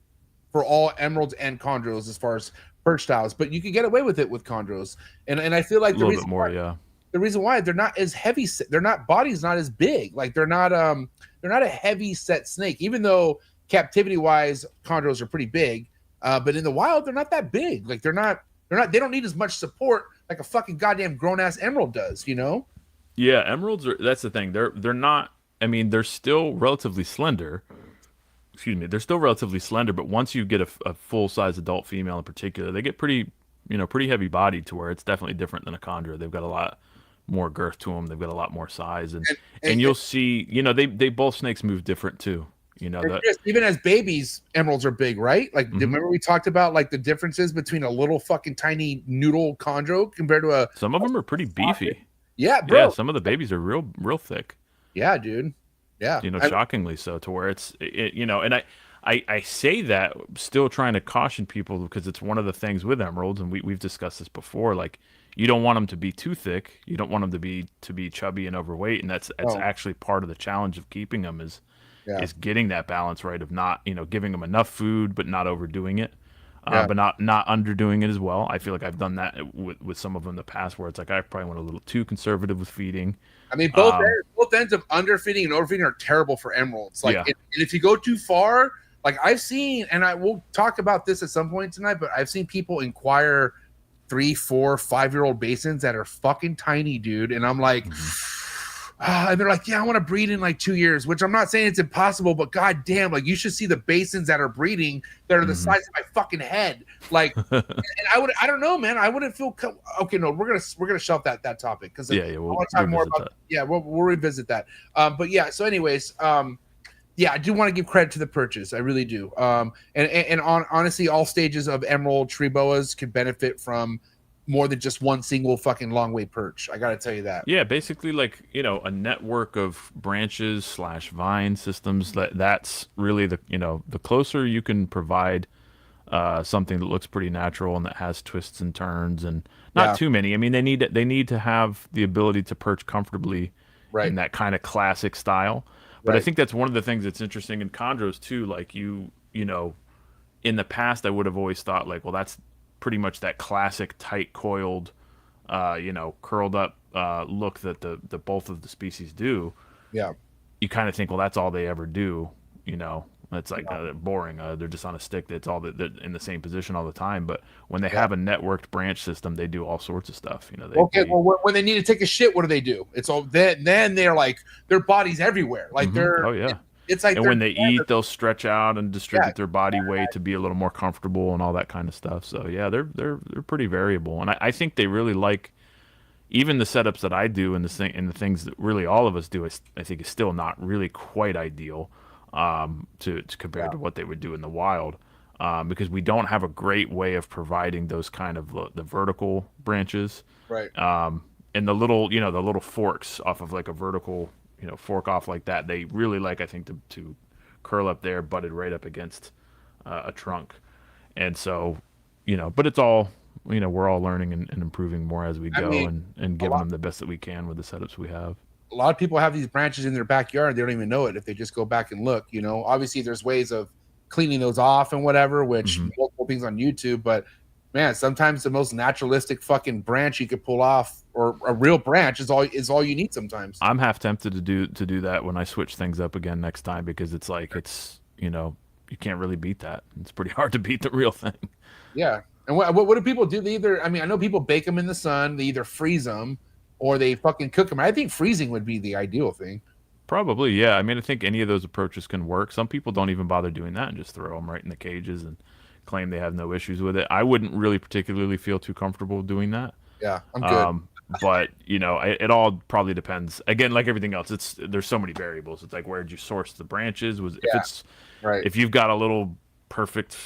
for all emeralds and chondros as far as perch styles, but you can get away with it with chondros, and I feel like the reason why they're not as heavy, body's not as big, like they're not a heavy set snake, even though captivity wise chondros are pretty big, but in the wild they're not that big. Like they don't need as much support like a fucking goddamn grown ass emerald does. Yeah, emeralds that's the thing. They're not. I mean, they're still relatively slender. Excuse me, they're still relatively slender, but once you get a full-size adult female in particular, they get pretty heavy bodied to where it's definitely different than a chondro. They've got a lot more girth to them. They've got a lot more size, and you'll see, they both snakes move different too. Even as babies, emeralds are big, right? Like, remember we talked about like the differences between a little fucking tiny noodle chondro compared to some of them are pretty beefy. Yeah, bro. Yeah, some of the babies are real thick. Yeah, dude. Yeah, shockingly so, to where and I say that still trying to caution people, because it's one of the things with emeralds, and we've discussed this before. Like, you don't want them to be too thick, you don't want them to be chubby and overweight, and that's actually part of the challenge of keeping them is getting that balance right of not giving them enough food but not overdoing it, but not underdoing it as well. I feel like I've done that with some of them in the past, where it's like I probably went a little too conservative with feeding. I mean, both ends of underfeeding and overfeeding are terrible for emeralds. Like, and if you go too far, like I've seen, and I will talk about this at some point tonight, but I've seen people inquire 3, 4, 5-year-old basins that are fucking tiny, dude. And I'm like, and they're like, yeah, I want to breed in like 2 years, which I'm not saying it's impossible, but goddamn, like you should see the basins that are breeding that are the size of my fucking head. Like, and I don't know, man. I wouldn't feel okay. No, we're gonna shelf that topic because we'll I want to talk more about that. Yeah, we'll revisit that. But yeah, so anyways, yeah, I do want to give credit to the purchase. I really do. Honestly, all stages of emerald tree boas can benefit from more than just one single fucking long way perch. I got to tell you that. Yeah, basically like, a network of branches / vine systems. That's really the closer you can provide something that looks pretty natural and that has twists and turns and not too many. I mean, they need to have the ability to perch comfortably in that kind of classic style. But I think that's one of the things that's interesting in chondros too. Like in the past, I would have always thought like, well, that's pretty much that classic tight coiled, curled up look that the both of the species do. Yeah. You kind of think, well, that's all they ever do. It's like boring. They're just on a stick. That's all they're in the same position all the time. But when they have a networked branch system, they do all sorts of stuff. Well, when they need to take a shit, what do? It's all then they're like their body's everywhere. Like they're it's like and when they eat, they'll stretch out and distribute their body weight to be a little more comfortable and all that kind of stuff. So yeah, they're pretty variable, and I think they really like even the setups that I do and the things that really all of us do. I think is still not really quite ideal. To compare to what they would do in the wild, because we don't have a great way of providing those kind of the vertical branches, right? And the little forks off of like a vertical, fork off like that. They really like, I think, to curl up there, butted right up against a trunk, and so but it's all we're all learning and improving more as we go, and giving them the best that we can with the setups we have. A lot of people have these branches in their backyard. They don't even know it if they just go back and look. Obviously there's ways of cleaning those off and whatever, which multiple things on YouTube. But man, sometimes the most naturalistic fucking branch you could pull off, or a real branch, is all you need. Sometimes I'm half tempted to do that when I switch things up again next time, because it's like you can't really beat that. It's pretty hard to beat the real thing. Yeah. And what do people do? They either, I know people bake them in the sun. They either freeze them or they fucking cook them. I think freezing would be the ideal thing. Probably, yeah. I think any of those approaches can work. Some people don't even bother doing that and just throw them right in the cages and claim they have no issues with it. I wouldn't really particularly feel too comfortable doing that. Yeah, I'm good. But it all probably depends. Again, like everything else, there's so many variables. It's like, where did you source the branches? If you've got a little perfect,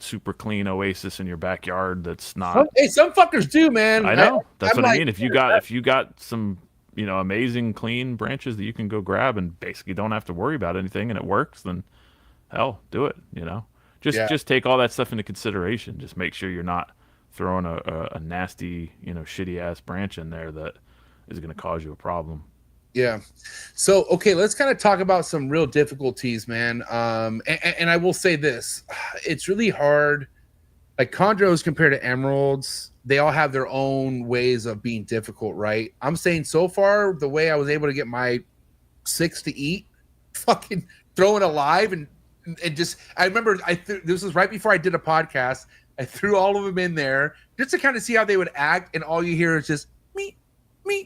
super clean oasis in your backyard that's not. Some fuckers do, man. I know. That's what I mean. If you got some amazing clean branches that you can go grab and basically don't have to worry about anything, and it works, then hell, do it. Just take all that stuff into consideration. Just make sure you're not throwing a nasty, shitty ass branch in there that is going to cause you a problem. Yeah. So, okay, let's kind of talk about some real difficulties, man. And I will say this, it's really hard. Like chondros compared to emeralds, they all have their own ways of being difficult, right? I'm saying so far, the way I was able to get my 6 to eat, fucking throwing alive and just, I remember this was right before I did a podcast. I threw all of them in there just to kind of see how they would act. And all you hear is just meat,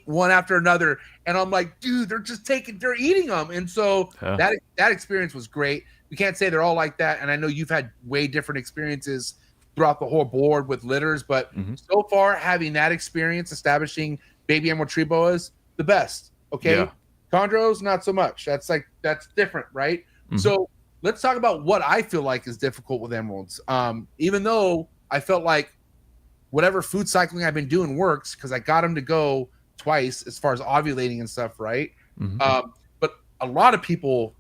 one after another. And I'm like, dude, they're eating them. And so that experience was great. We can't say they're all like that. And I know you've had way different experiences throughout the whole board with litters, but so far having that experience establishing baby emerald tree boas, the best. Okay. Yeah. Chondros, not so much. That's different, right? So let's talk about what I feel like is difficult with emeralds. Even though I felt like whatever food cycling I've been doing works, because I got them to go twice as far as ovulating and stuff, right? But a lot of people,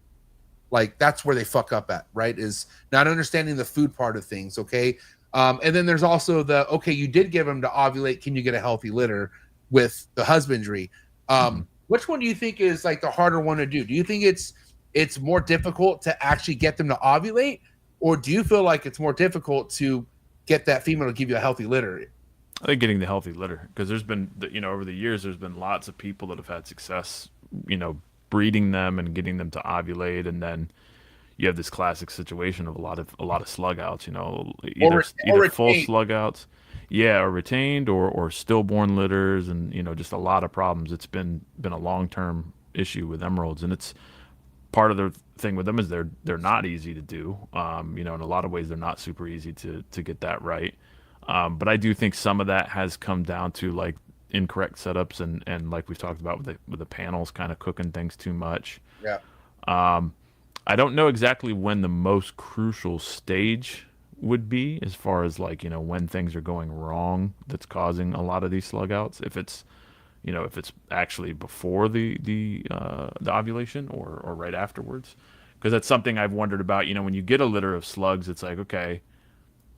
like, that's where they fuck up at, right? Is not understanding the food part of things, okay? And then there's also you did give them to ovulate, can you get a healthy litter with the husbandry? Which one do you think is like the harder one to do? Do you think it's more difficult to actually get them to ovulate, or do you feel like it's more difficult to get that female to give you a healthy litter? I think getting the healthy litter, because there's been, over the years, there's been lots of people that have had success, breeding them and getting them to ovulate, and then you have this classic situation of a lot of slug outs, either full slug outs. Yeah, or retained or stillborn litters, and just a lot of problems. It's been a long-term issue with emeralds, and it's part of the thing with them is they're not easy to do. In a lot of ways they're not super easy to get that right. But I do think some of that has come down to like incorrect setups and like we've talked about with the panels kind of cooking things too much. Yeah. I don't know exactly when the most crucial stage would be as far as like, when things are going wrong that's causing a lot of these slug outs. If it's, if it's actually before the ovulation or right afterwards. Because that's something I've wondered about, when you get a litter of slugs, it's like, okay,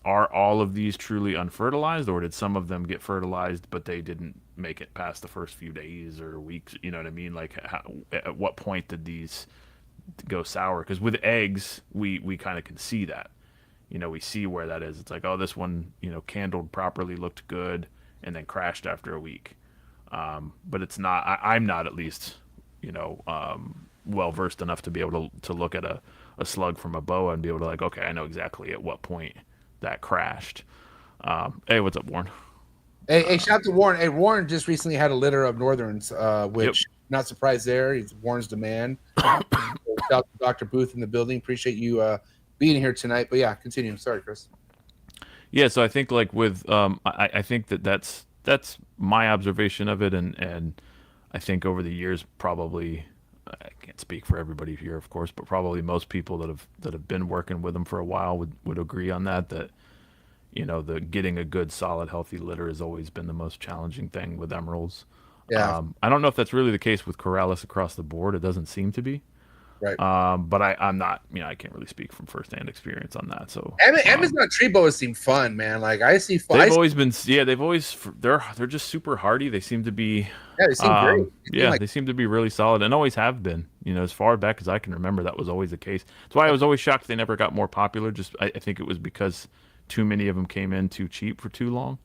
are all of these truly unfertilized, or did some of them get fertilized but they didn't make it past the first few days or weeks? You know what I mean? Like at what point did these go sour? Because with eggs, we kind of can see that. We see where that is. It's like, oh, this one, candled properly, looked good, and then crashed after a week. But it's not. I'm not at least, well versed enough to be able to look at a slug from a boa and be able to like, okay, I know exactly at what point that crashed. Hey, what's up, Warren? Hey, shout out to Warren. Hey, Warren just recently had a litter of Northerns, which not surprised there. He's Warren's demand. Shout out to Dr. Booth in the building. Appreciate you being here tonight. But yeah, continue. Sorry, Chris. Yeah, so I think like with I think that's my observation of it, and I think over the years probably, I can't speak for everybody here, of course, but probably most people that have been working with them for a while would agree on that the getting a good, solid, healthy litter has always been the most challenging thing with emeralds. Yeah. I don't know if that's really the case with Corrales across the board. It doesn't seem to be. Right. But I'm not, I can't really speak from firsthand experience on that. So Amazon tree boas seem fun, man. Like I see fun. They've always been, they're just super hardy. They seem to be, they seem great. They seem to be really solid and always have been, as far back as I can remember, that was always the case. That's why I was always shocked they never got more popular. I think it was because too many of them came in too cheap for too long.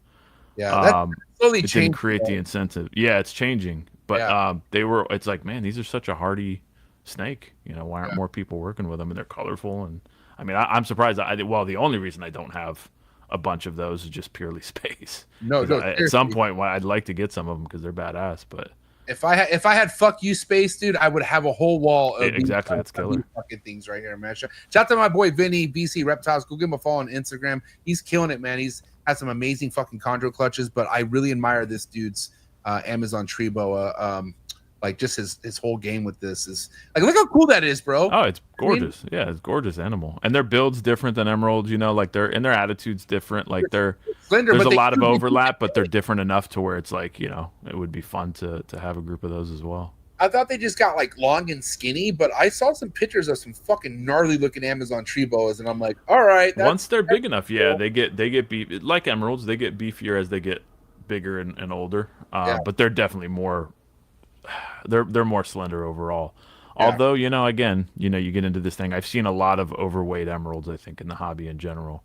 Yeah. That's slowly it changing, didn't create the incentive. Yeah, it's changing. But it's like, man, these are such a hardy snake. Why aren't more people working with them? And they're colorful. And I mean, I'm surprised. The only reason I don't have a bunch of those is just purely space. At some point, I'd like to get some of them because they're badass. But if I had fuck you space, dude, I would have a whole wall of exactly. That's killer. Fucking things right here, man. Shout out to my boy Vinny, BC Reptiles. Go give him a follow on Instagram. He's killing it, man. He's had some amazing fucking chondro clutches, but I really admire this dude's Amazon tree boa. Like just his whole game with this is like, look how cool that is, bro. Oh, it's gorgeous. Yeah, it's a gorgeous animal. And their build's different than emeralds, like their attitude's different. Like there's a lot of overlap, but they're different enough to where it's like, it would be fun to have a group of those as well. I thought they just got like long and skinny, but I saw some pictures of some fucking gnarly looking Amazon tree boas, and I'm like, all right. Once they're big enough, cool. they get beef like emeralds. They get beefier as they get bigger and older. But they're definitely more. They're more slender overall. Yeah. Although, again, you get into this thing. I've seen a lot of overweight emeralds, I think, in the hobby in general.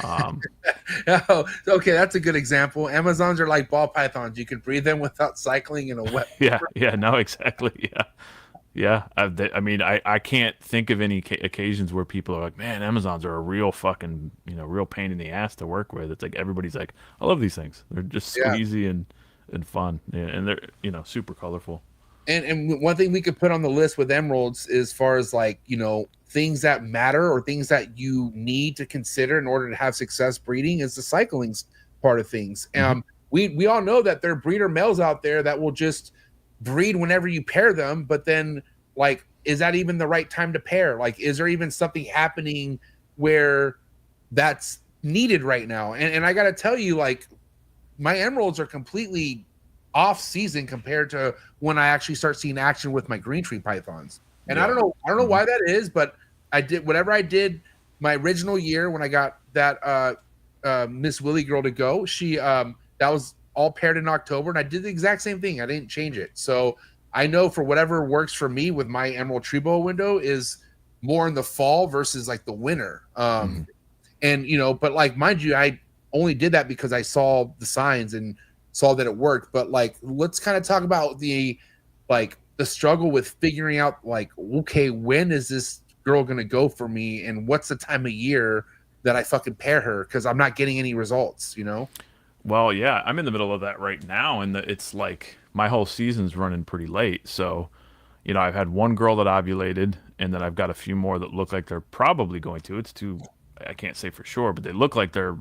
Okay, that's a good example. Amazons are like ball pythons. You can breed them without cycling in a wet. Yeah, no, exactly. Yeah. I can't think of any occasions where people are like, man, Amazons are a real fucking, real pain in the ass to work with. It's like everybody's like, I love these things. They're just so easy and fun. Yeah, and they're, super colorful. And one thing we could put on the list with emeralds as far as like, things that matter or things that you need to consider in order to have success breeding is the cycling part of things. Mm-hmm. We all know that there are breeder males out there that will just breed whenever you pair them, but then like, is that even the right time to pair? Like, is there even something happening where that's needed right now? And I got to tell you, like, my emeralds are completely off season compared to when I actually start seeing action with my green tree pythons. And I don't know why that is, but I did whatever I did my original year when I got that Miss Willie girl to go. She that was all paired in October, and I did the exact same thing. I didn't change it. So I know for whatever works for me with my emerald tree boa window is more in the fall versus like the winter. And but like mind you, I only did that because I saw the signs and saw that it worked. But like, let's kind of talk about the struggle with figuring out like, okay, when is this girl gonna go for me, and what's the time of year that I fucking pair her, because I'm not getting any results. Well, yeah, I'm in the middle of that right now, and it's like my whole season's running pretty late. So, I've had one girl that ovulated, and then I've got a few more that look like they're probably going to. I can't say for sure, but they look like they're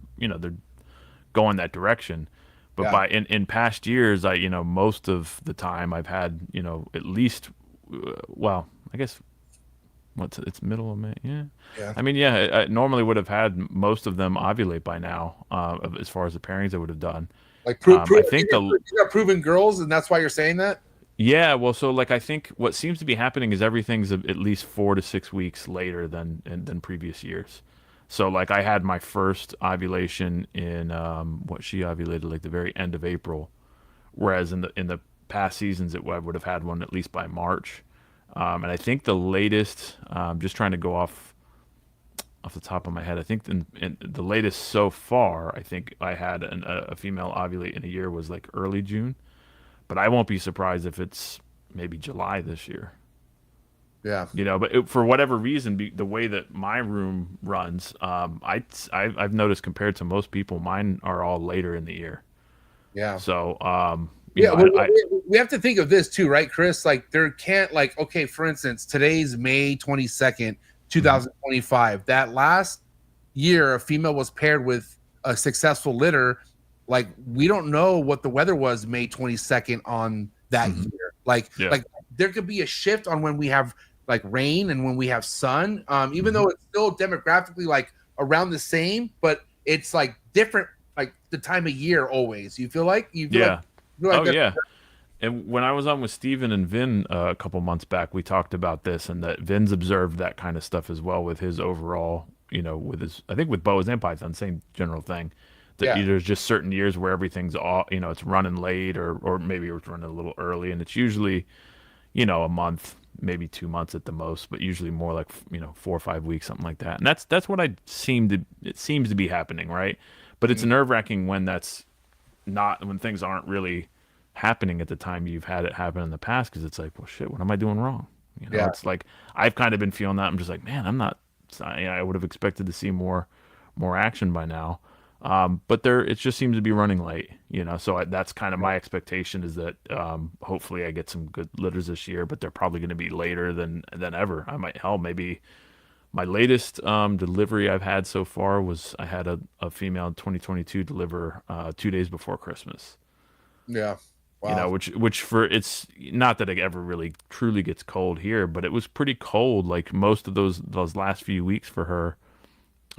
going that direction. But Yeah. in past years, most of the time I've had, at least, well, I guess it's middle of May, yeah. Yeah. I mean, yeah, I normally would have had most of them ovulate by now, as far as the pairings I would have done. Like I think you got proven girls, and that's why you're saying that. Yeah, well, so like I think what seems to be happening is everything's at least 4 to 6 weeks later than previous years. So like I had my first ovulation in what she ovulated like the very end of April, whereas in the past seasons I would have had one at least by March. And I think the latest, just trying to go off the top of my head, I think in the latest so far, I think I had a female ovulate in a year was like early June. But I won't be surprised if it's maybe July this year. Yeah. But for whatever reason, the way that my room runs, I've noticed compared to most people, mine are all later in the year. Yeah. So, yeah, we have to think of this too, right, Chris? Like there can't okay, for instance, today's May 22nd, 2025. That last year a female was paired with a successful litter. Like we don't know what the weather was May 22nd on that year. Like there could be a shift on when we have like rain and when we have sun. Even though it's still demographically like around the same, but it's like different, like the time of year always. You feel like yeah. And when I was on with Steven and Vin a couple months back, we talked about this, and that Vin's observed that kind of stuff as well with his overall, with his, I think with Boas and Python, same general thing. That there's just certain years where everything's all, it's running late or maybe it's running a little early, and it's usually, a month, maybe 2 months at the most, but usually more like 4 or 5 weeks, something like that. And that's what it seems to be happening, right? But it's nerve-wracking when when things aren't really happening at the time you've had it happen in the past, because it's like, well, shit, what am I doing wrong? It's like I've kind of been feeling that. I'm just like, man, I would have expected to see more action by now. But it just seems to be running late, so that's kind of my expectation, is that hopefully I get some good litters this year, but they're probably going to be later than ever. Maybe my latest delivery I've had so far was I had a female in 2022 deliver 2 days before Christmas. Yeah. Wow. Which for, it's not that it ever really truly gets cold here, but it was pretty cold. Like most of those last few weeks for her,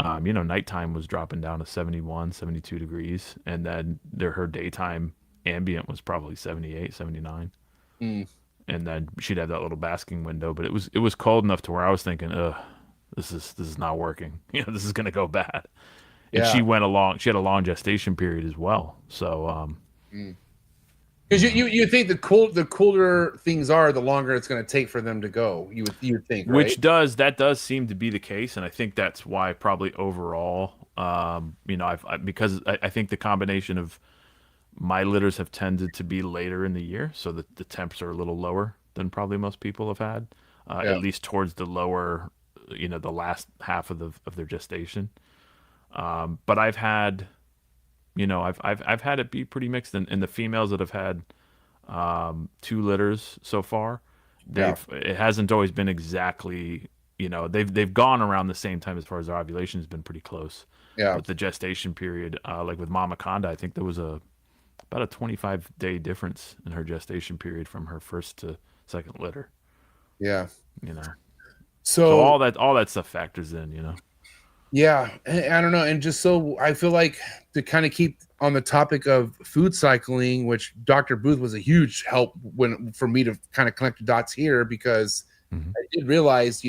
nighttime was dropping down to 71, 72 degrees. And then her daytime ambient was probably 78, 79. And then she'd have that little basking window, but it was cold enough to where I was thinking, this is not working. This is going to go bad. And she had a long gestation period as well. So, because you think the cooler things are, the longer it's going to take for them to go. You would think, right? That does seem to be the case, and I think that's why probably overall, because I think the combination of my litters have tended to be later in the year, so that the temps are a little lower than probably most people have had, at least towards the lower, the last half of their gestation. But I've had. I've had it be pretty mixed, and the females that have had 2 litters so far, it hasn't always been exactly, they've gone around the same time as far as their ovulation has been pretty close. Yeah. But the gestation period, like with Anaconda, I think there was about a 25-day difference in her gestation period from her first to second litter. Yeah. So all that stuff factors in, Yeah, I don't know. And just so I feel like to kind of keep on the topic of food cycling, which Dr. Booth was a huge help for me to kind of connect the dots here, because I did realize,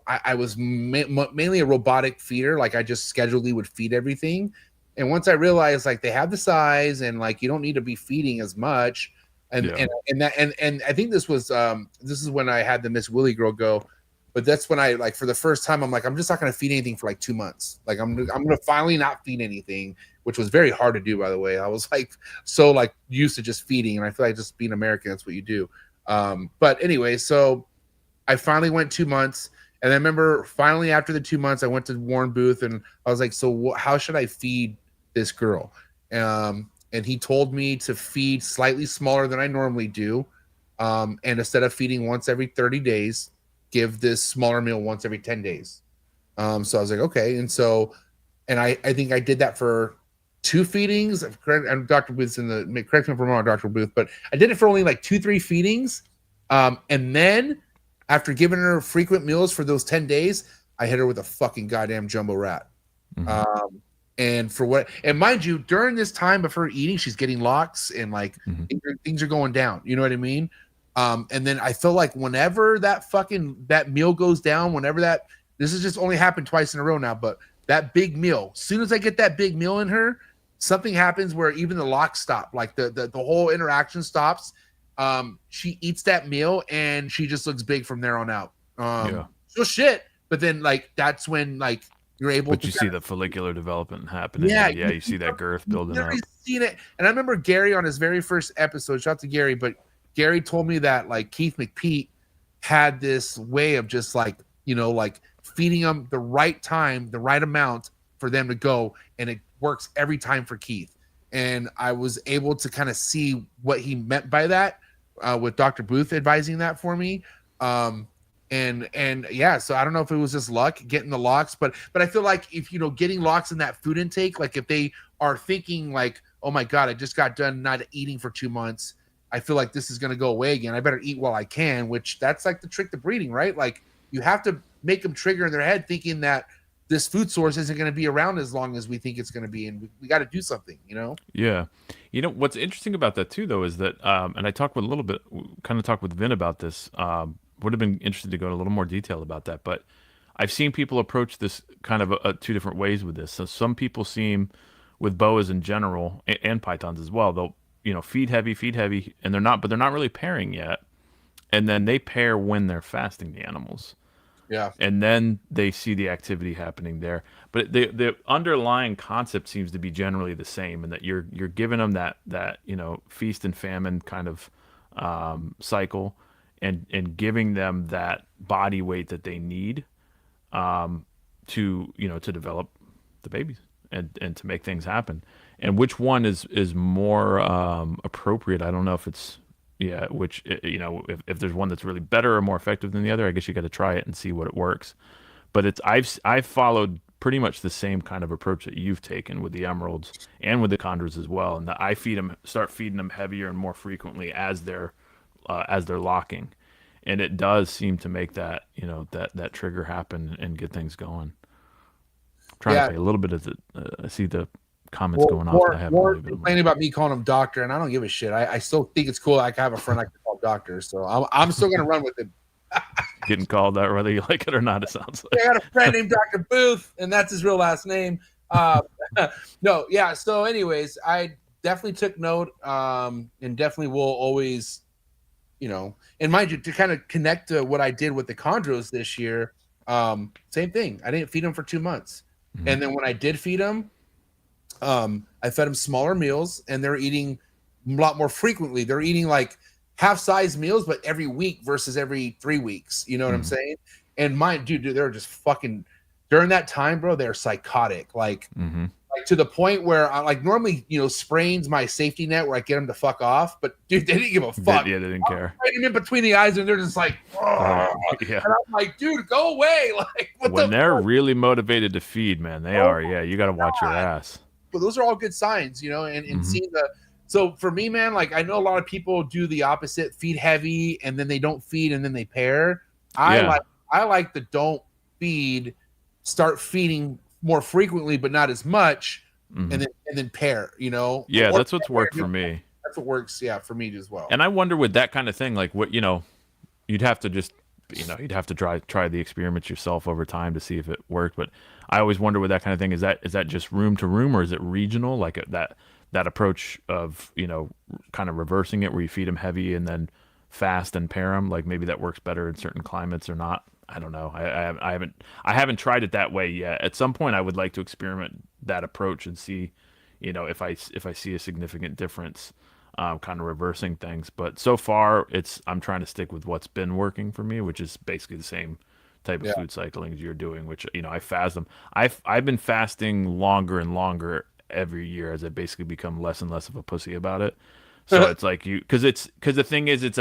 I was mainly a robotic feeder. Like I just schedulely would feed everything. And once I realized like they have the size and like you don't need to be feeding as much. And I think this is when I had the Miss Willie girl go. But that's when I, like, for the first time, I'm like, I'm just not going to feed anything for like 2 months. Like, I'm going to finally not feed anything, which was very hard to do, by the way. I was like, so like used to just feeding. And I feel like just being American, that's what you do. But anyway, so I finally went 2 months. And I remember finally after the 2 months, I went to Warren Booth and I was like, so how should I feed this girl? And and he told me to feed slightly smaller than I normally do. And instead of feeding once every 30 days, give this smaller meal once every 10 days. So I was like, okay. And I think I did that for 2 feedings. And Dr. Booth's correct me if I'm wrong, Dr. Booth, but I did it for only like 2-3 feedings. And then after giving her frequent meals for those 10 days, I hit her with a fucking goddamn jumbo rat. And mind you, during this time of her eating, she's getting locks and like things are going down. You know what I mean? And then I feel like whenever that meal goes down, this has just only happened twice in a row now, but that big meal, as soon as I get that big meal in her, something happens where even the locks stop, like the whole interaction stops. She eats that meal and she just looks big from there on out. So shit. But then like that's when like you're able but to you see the follicular development happening. Yeah, you see that girth building up. Seen it. And I remember Gary on his very first episode, shout out to Gary, but Gary told me that like Keith McPete had this way of just like, you know, like feeding them the right time, the right amount for them to go, and it works every time for Keith. And I was able to kind of see what he meant by that with Dr. Booth advising that for me. And yeah, so I don't know if it was just luck getting the locks, but I feel like if, you know, getting locks in that food intake, like if they are thinking like, oh my God, I just got done not eating for 2 months, I feel like this is going to go away again. I better eat while I can, which that's like the trick to breeding, right? Like you have to make them trigger in their head thinking that this food source isn't going to be around as long as we think it's going to be. And we got to do something, you know? Yeah. You know, what's interesting about that too, though, is that, and I talked with with Vin about this, would have been interested to go into a little more detail about that, but I've seen people approach this kind of 2 different ways with this. So some people seem, with boas in general and pythons as well, they'll, you know, feed heavy, and they're not really pairing yet. And then they pair when they're fasting the animals. Yeah. And then they see the activity happening there. But the underlying concept seems to be generally the same, and that you're giving them that you know, feast and famine kind of cycle, and giving them that body weight that they need to, you know, to develop the babies and to make things happen. And which one is more appropriate? I don't know if it's which, you know, if there's one that's really better or more effective than the other, I guess you got to try it and see what it works. But I've followed pretty much the same kind of approach that you've taken with the emeralds and with the chondros as well. And I start feeding them heavier and more frequently as they're locking, and it does seem to make that, you know, that trigger happen and get things going. I'm trying to pay a little bit of I see the comments going off. I have more complaining about me calling him doctor, and I don't give a shit. I still think it's cool. I can have a friend I can call doctor, so I'm still gonna run with it. Getting called that whether you like it or not, it sounds like. I got a friend named Dr. Booth, and that's his real last name. No, yeah. So, anyways, I definitely took note, and definitely will always, you know, and mind you, to kind of connect to what I did with the chondros this year, same thing. I didn't feed them for 2 months, and then when I did feed them, I fed them smaller meals, and they're eating a lot more frequently. They're eating like half-size meals, but every week versus every 3 weeks. You know what I'm saying? And mine, dude, they're just fucking during that time, bro. They're psychotic, like to the point where I like normally, you know, sprains my safety net where I get them to fuck off. But dude, they didn't give a fuck. Yeah, they didn't care. Right in between the eyes, and they're just like, oh. Yeah. And I'm like, dude, go away. Like, when they're really motivated to feed, man, they are. Yeah, you got to watch your ass. But those are all good signs, you know, and seeing the. So for me, man, like I know a lot of people do the opposite, feed heavy and then they don't feed and then they pair. I like the don't feed, start feeding more frequently but not as much, and then pair, you know. Yeah, that's what's worked for me. That's what works, yeah, for me as well. And I wonder with that kind of thing, like what, you know, you'd have to just, you know, you'd have to try the experiments yourself over time to see if it worked. But I always wonder with that kind of thing, is that just room to room, or is it regional, like that approach of, you know, kind of reversing it where you feed them heavy and then fast and pair them, like maybe that works better in certain climates or not. I don't know. I haven't tried it that way yet. At some point I would like to experiment that approach and see, you know, if I see a significant difference, kind of reversing things. But so far I'm trying to stick with what's been working for me, which is basically the same type of food cycling as you're doing, which, you know, I fast them. I've been fasting longer and longer every year as I basically become less and less of a pussy about it. So it's like because the thing is it's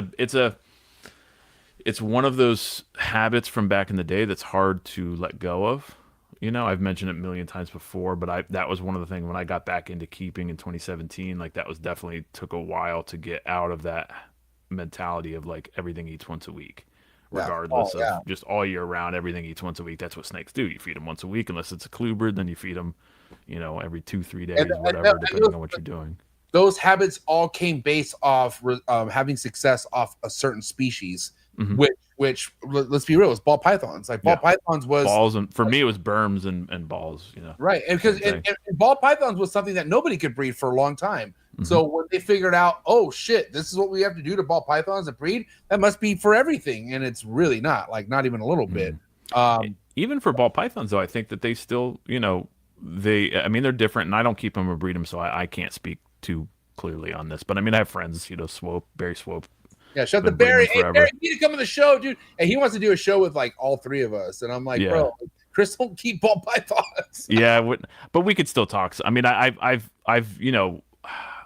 one of those habits from back in the day that's hard to let go of. I've mentioned it a million times before, but that was one of the things when I got back into keeping in 2017. Like that was definitely took a while to get out of that mentality of like everything eats once a week, regardless of just all year round. Everything eats once a week. That's what snakes do. You feed them once a week, unless it's a colubrid. Then you feed them, every 2-3 days, whatever, depending on what you're doing. Those habits all came based off having success off a certain species, which let's be real, was ball pythons. Like ball pythons was balls, and for me it was berms and balls. Right, and because and ball pythons was something that nobody could breed for a long time. So when they figured out, oh shit, this is what we have to do to ball pythons to breed, that must be for everything, and it's really not. Like not even a little bit. Even for ball pythons, though, I think that they still, they're different, and I don't keep them or breed them, so I can't speak too clearly on this. But I mean, I have friends, Barry Swope. Yeah, shut the Barry. Hey, Barry, you need to come on the show, dude. And he wants to do a show with like all three of us. And I'm like, bro, Chris don't keep ball pythons. But we could still talk. I mean, I've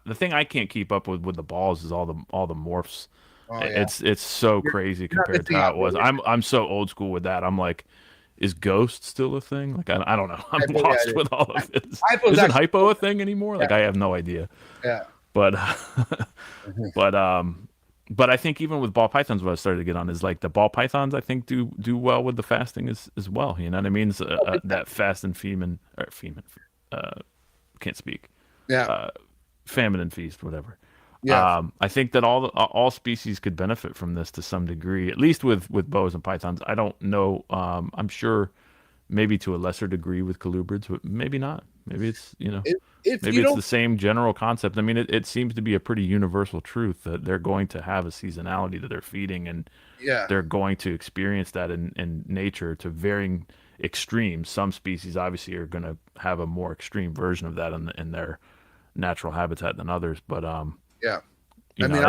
the thing I can't keep up with the balls is all the morphs. It's so crazy compared to how it was. I'm so old school with that. I'm like, is Ghost still a thing? Like I don't know. I'm lost with all of this. Isn't hypo a thing anymore? Like I have no idea. Yeah. But but I think even with ball pythons, what I started to get on is like the ball pythons. I think do well with the fasting as well. You know what I mean? That fast and famine, can't speak. Yeah. Famine and feast, whatever. Yeah. I think that all species could benefit from this to some degree, at least with boas and pythons. I don't know. I'm sure maybe to a lesser degree with colubrids, but maybe not. Maybe it's maybe it's the same general concept. I mean, it seems to be a pretty universal truth that they're going to have a seasonality that they're feeding, and they're going to experience that in nature to varying extremes. Some species obviously are going to have a more extreme version of that in their natural habitat than others, but I mean,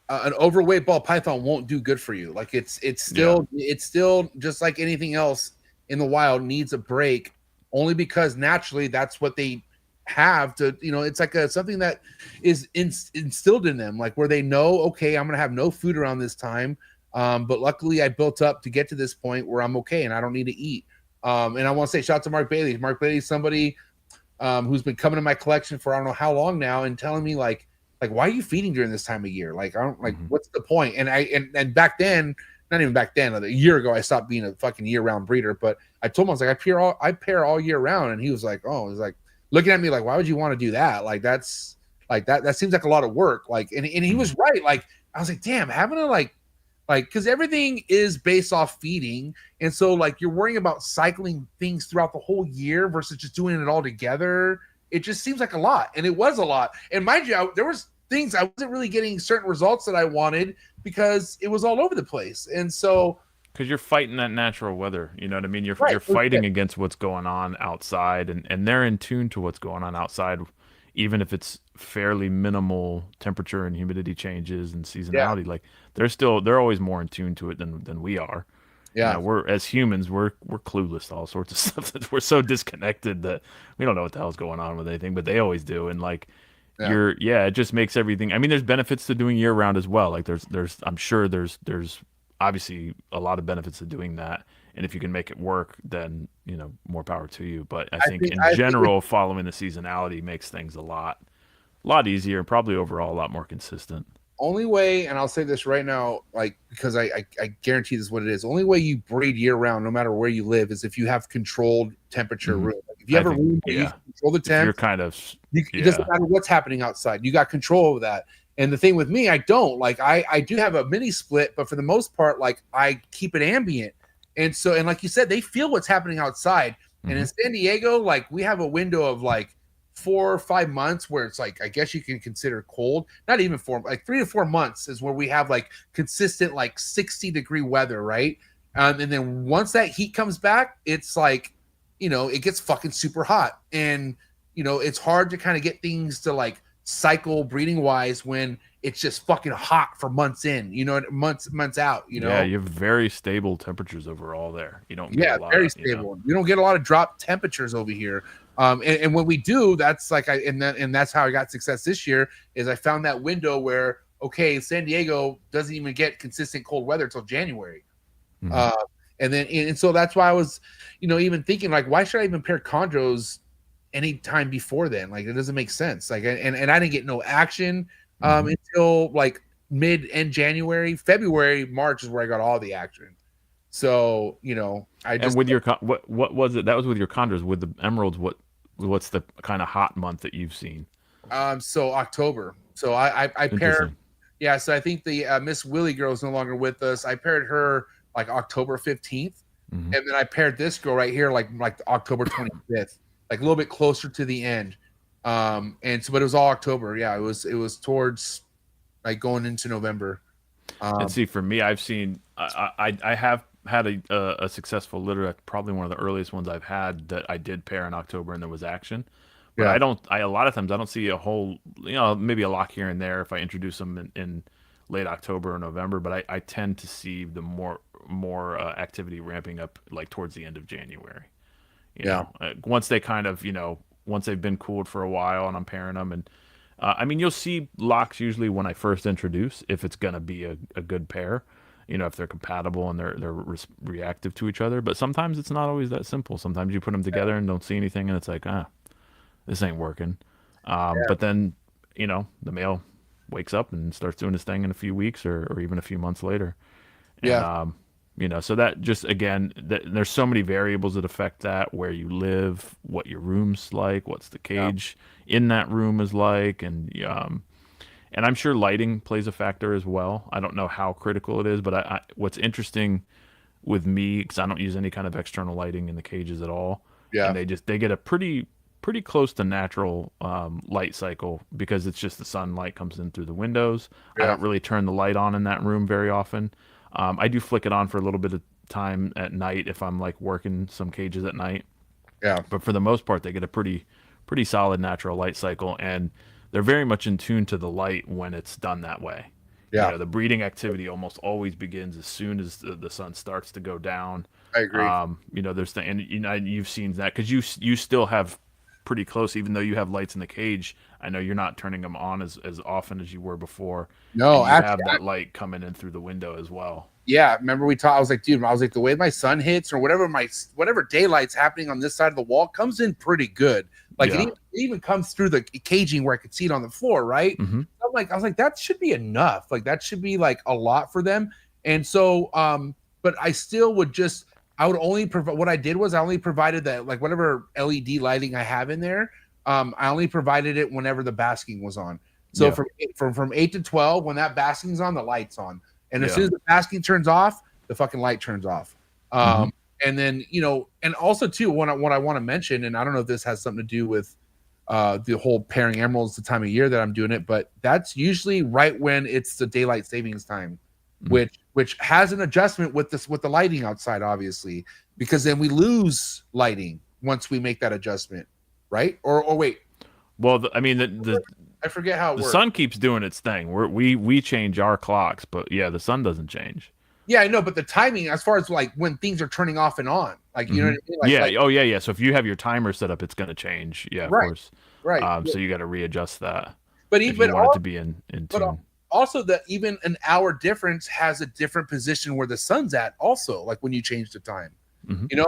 an overweight ball python won't do good for you. Like it's still just like anything else in the wild needs a break, only because naturally that's what they have to. It's like something that is instilled in them, like where they know, okay, I'm gonna have no food around this time, but luckily I built up to get to this point where I'm okay and I don't need to eat. And I want to say shout out to Mark Bailey. Mark Bailey is somebody who's been coming to my collection for I don't know how long now and telling me like why are you feeding during this time of year? Like I don't what's the point? And back then, not even back then, a year ago, I stopped being a fucking year-round breeder. But I told him, I was like, I pair all year round, and he was like, he's like looking at me like, why would you want to do that? Like that's like that seems like a lot of work. Like and he was right. Like I was like, damn, having to like because everything is based off feeding, and so like you're worrying about cycling things throughout the whole year versus just doing it all together. It just seems like a lot, and it was a lot. And mind you, there was things I wasn't really getting certain results that I wanted because it was all over the place. And so, because you're fighting that natural weather, you know what I mean? You're fighting against what's going on outside, and they're in tune to what's going on outside, even if it's fairly minimal temperature and humidity changes and seasonality. Like they're always more in tune to it than we are. Yeah, we're as humans, we're clueless to all sorts of stuff. That we're so disconnected that we don't know what the hell's going on with anything, but they always do. And like it just makes everything. I mean, there's benefits to doing year round as well. Like there's I'm sure there's obviously a lot of benefits to doing that. And if you can make it work, then more power to you. But I think in general, following the seasonality makes things a lot easier and probably overall a lot more consistent. Only way, and I'll say this right now, like because I guarantee this is what it is. Only way you breed year round, no matter where you live, is if you have controlled temperature room. Like if you have a room where you can control the temp, you're kind of it doesn't matter what's happening outside. You got control over that. And the thing with me, I don't like I do have a mini split, but for the most part, like I keep it ambient. And so, and like you said, they feel what's happening outside. And in San Diego, like we have a window of like 4 or 5 months where it's like, I guess you can consider cold, not even 4, like 3 to 4 months is where we have like consistent, like 60-degree weather. Right. And then once that heat comes back, it's like, it gets fucking super hot, and, it's hard to kind of get things to like cycle breeding wise when it's just fucking hot for months in, months out, Yeah, you have very stable temperatures overall there. You don't get a lot very stable. You don't get a lot of drop temperatures over here. And when we do, that's like and that's how I got success this year. Is I found that window where okay, San Diego doesn't even get consistent cold weather till January. Mhm. And so that's why I was, even thinking like, why should I even pair chondros any time before then? Like, it doesn't make sense. Like, and I didn't get no action until like end January. February, March is where I got all the action. So I just And with your what was it? That was with your chondros. With the emeralds, what's the kind of hot month that you've seen? So October. So I paired. Interesting. Yeah, so I think the Miss Willie girl is no longer with us. I paired her like October 15th, and then I paired this girl right here like October 25th, like a little bit closer to the end. And so, but it was all October. Yeah, it was towards like going into November. And see, for me, I've seen I have had a successful litter. Probably one of the earliest ones I've had that I did pair in October, and there was action. But Yeah. a lot of times I don't see a whole, maybe a lock here and there if I introduce them in late October or November. But I tend to see the more activity ramping up like towards the end of January. Once they kind of, once they've been cooled for a while and I'm pairing them. And I mean, you'll see locks usually when I first introduce if it's going to be a good pair, if they're compatible and they're reactive to each other. But sometimes it's not always that simple. Sometimes you put them together and don't see anything and it's like, this ain't working. But then, the male wakes up and starts doing his thing in a few weeks or even a few months later. And, so that just, again, there's so many variables that affect that, where you live, what your room's like, what's the cage in that room is like. And I'm sure lighting plays a factor as well. I don't know how critical it is, but what's interesting with me, because I don't use any kind of external lighting in the cages at all. Yeah. And they get a pretty close to natural light cycle, because it's just the sunlight comes in through the windows. I don't really turn the light on in that room very often. I do flick it on for a little bit of time at night if I'm like working some cages at night. Yeah. But for the most part, they get a pretty solid natural light cycle, and they're very much in tune to the light when it's done that way. Yeah. The breeding activity almost always begins as soon as the sun starts to go down. I agree. There's and you've seen that because you still have pretty close, even though you have lights in the cage. I know you're not turning them on as often as you were before. No, and you have that light coming in through the window as well. Yeah, remember we talked. I was like, dude, the way my sun hits or whatever daylight's happening on this side of the wall comes in pretty good. Like it even comes through the caging where I could see it on the floor, right? I was like, that should be enough. Like that should be like a lot for them. And so, but I still I would only provide. What I did was I only provided that like whatever LED lighting I have in there. I only provided it whenever the basking was on. So from 8 to 12, when that basking's on, the light's on. And as soon as the basking turns off, the fucking light turns off. And then, and also too, what I want to mention, and I don't know if this has something to do with the whole pairing emeralds, the time of year that I'm doing it, but that's usually right when it's the daylight savings time, which has an adjustment with the lighting outside, obviously, because then we lose lighting once we make that adjustment, right? Or wait. Well, I forget how it works. The sun keeps doing its thing. We change our clocks, but the sun doesn't change. Yeah, I know, but the timing, as far as like when things are turning off and on, like you know what I mean? Yeah. So if you have your timer set up, it's going to change. Yeah, of course. Right. So you got to readjust that. But if you want it to be in tune. Also, that even an hour difference has a different position where the sun's at. Also, like when you change the time,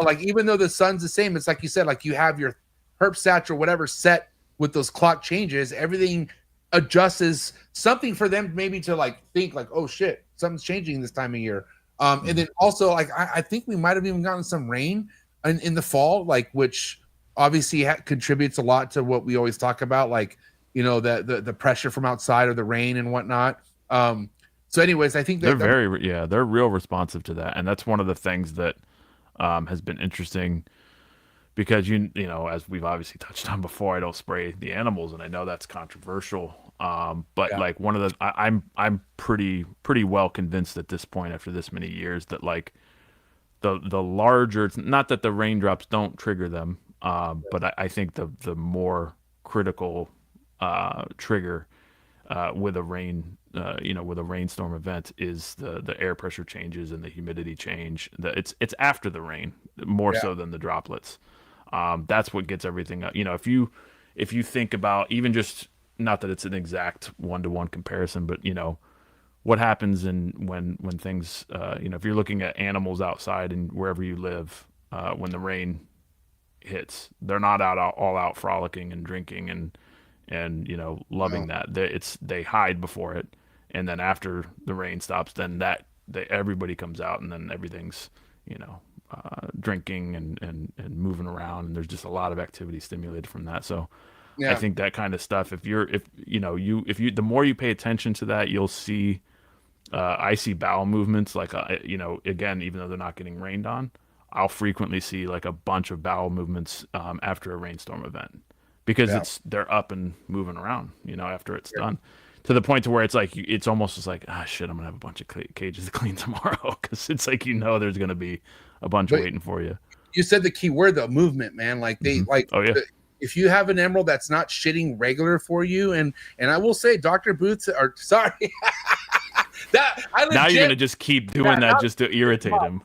like even though the sun's the same, it's like you said, like you have your herp stats or whatever set with those clock changes, everything adjusts something for them maybe to like think like, oh shit, something's changing this time of year. And then also like I think we might have even gotten some rain in the fall, like which obviously contributes a lot to what we always talk about, like the pressure from outside or the rain and whatnot. So anyways, I think they're they're real responsive to that, and that's one of the things that has been interesting. Because as we've obviously touched on before, I don't spray the animals, and I know that's controversial. But like one of the, I'm pretty well convinced at this point after this many years that like the larger, it's not that the raindrops don't trigger them, but I think the more critical trigger with a with a rainstorm event is the air pressure changes and the humidity change. It's after the rain more so than the droplets. That's what gets everything up. You know, if you think about even just, not that it's an exact one-to-one comparison, but you know what happens when things, you know, if you're looking at animals outside and wherever you live, when the rain hits, they're not all out frolicking and drinking and you know loving that. They hide before it, and then after the rain stops, then everybody comes out, and then everything's, you know, drinking and moving around, and there's just a lot of activity stimulated from that. So I think that kind of stuff, if you the more you pay attention to that, you'll see, I see bowel movements, like, you know, again, even though they're not getting rained on, I'll frequently see like a bunch of bowel movements after a rainstorm event, because they're up and moving around, you know, after it's done, to the point to where it's like, it's almost just like, shit, I'm gonna have a bunch of cages to clean tomorrow, because it's like, you know, there's gonna be a bunch waiting for you. You said the key word, though, movement, man. Like they if you have an emerald that's not shitting regular for you, and I will say, Dr. Boots, or sorry, now you're gonna just keep doing that just to irritate him.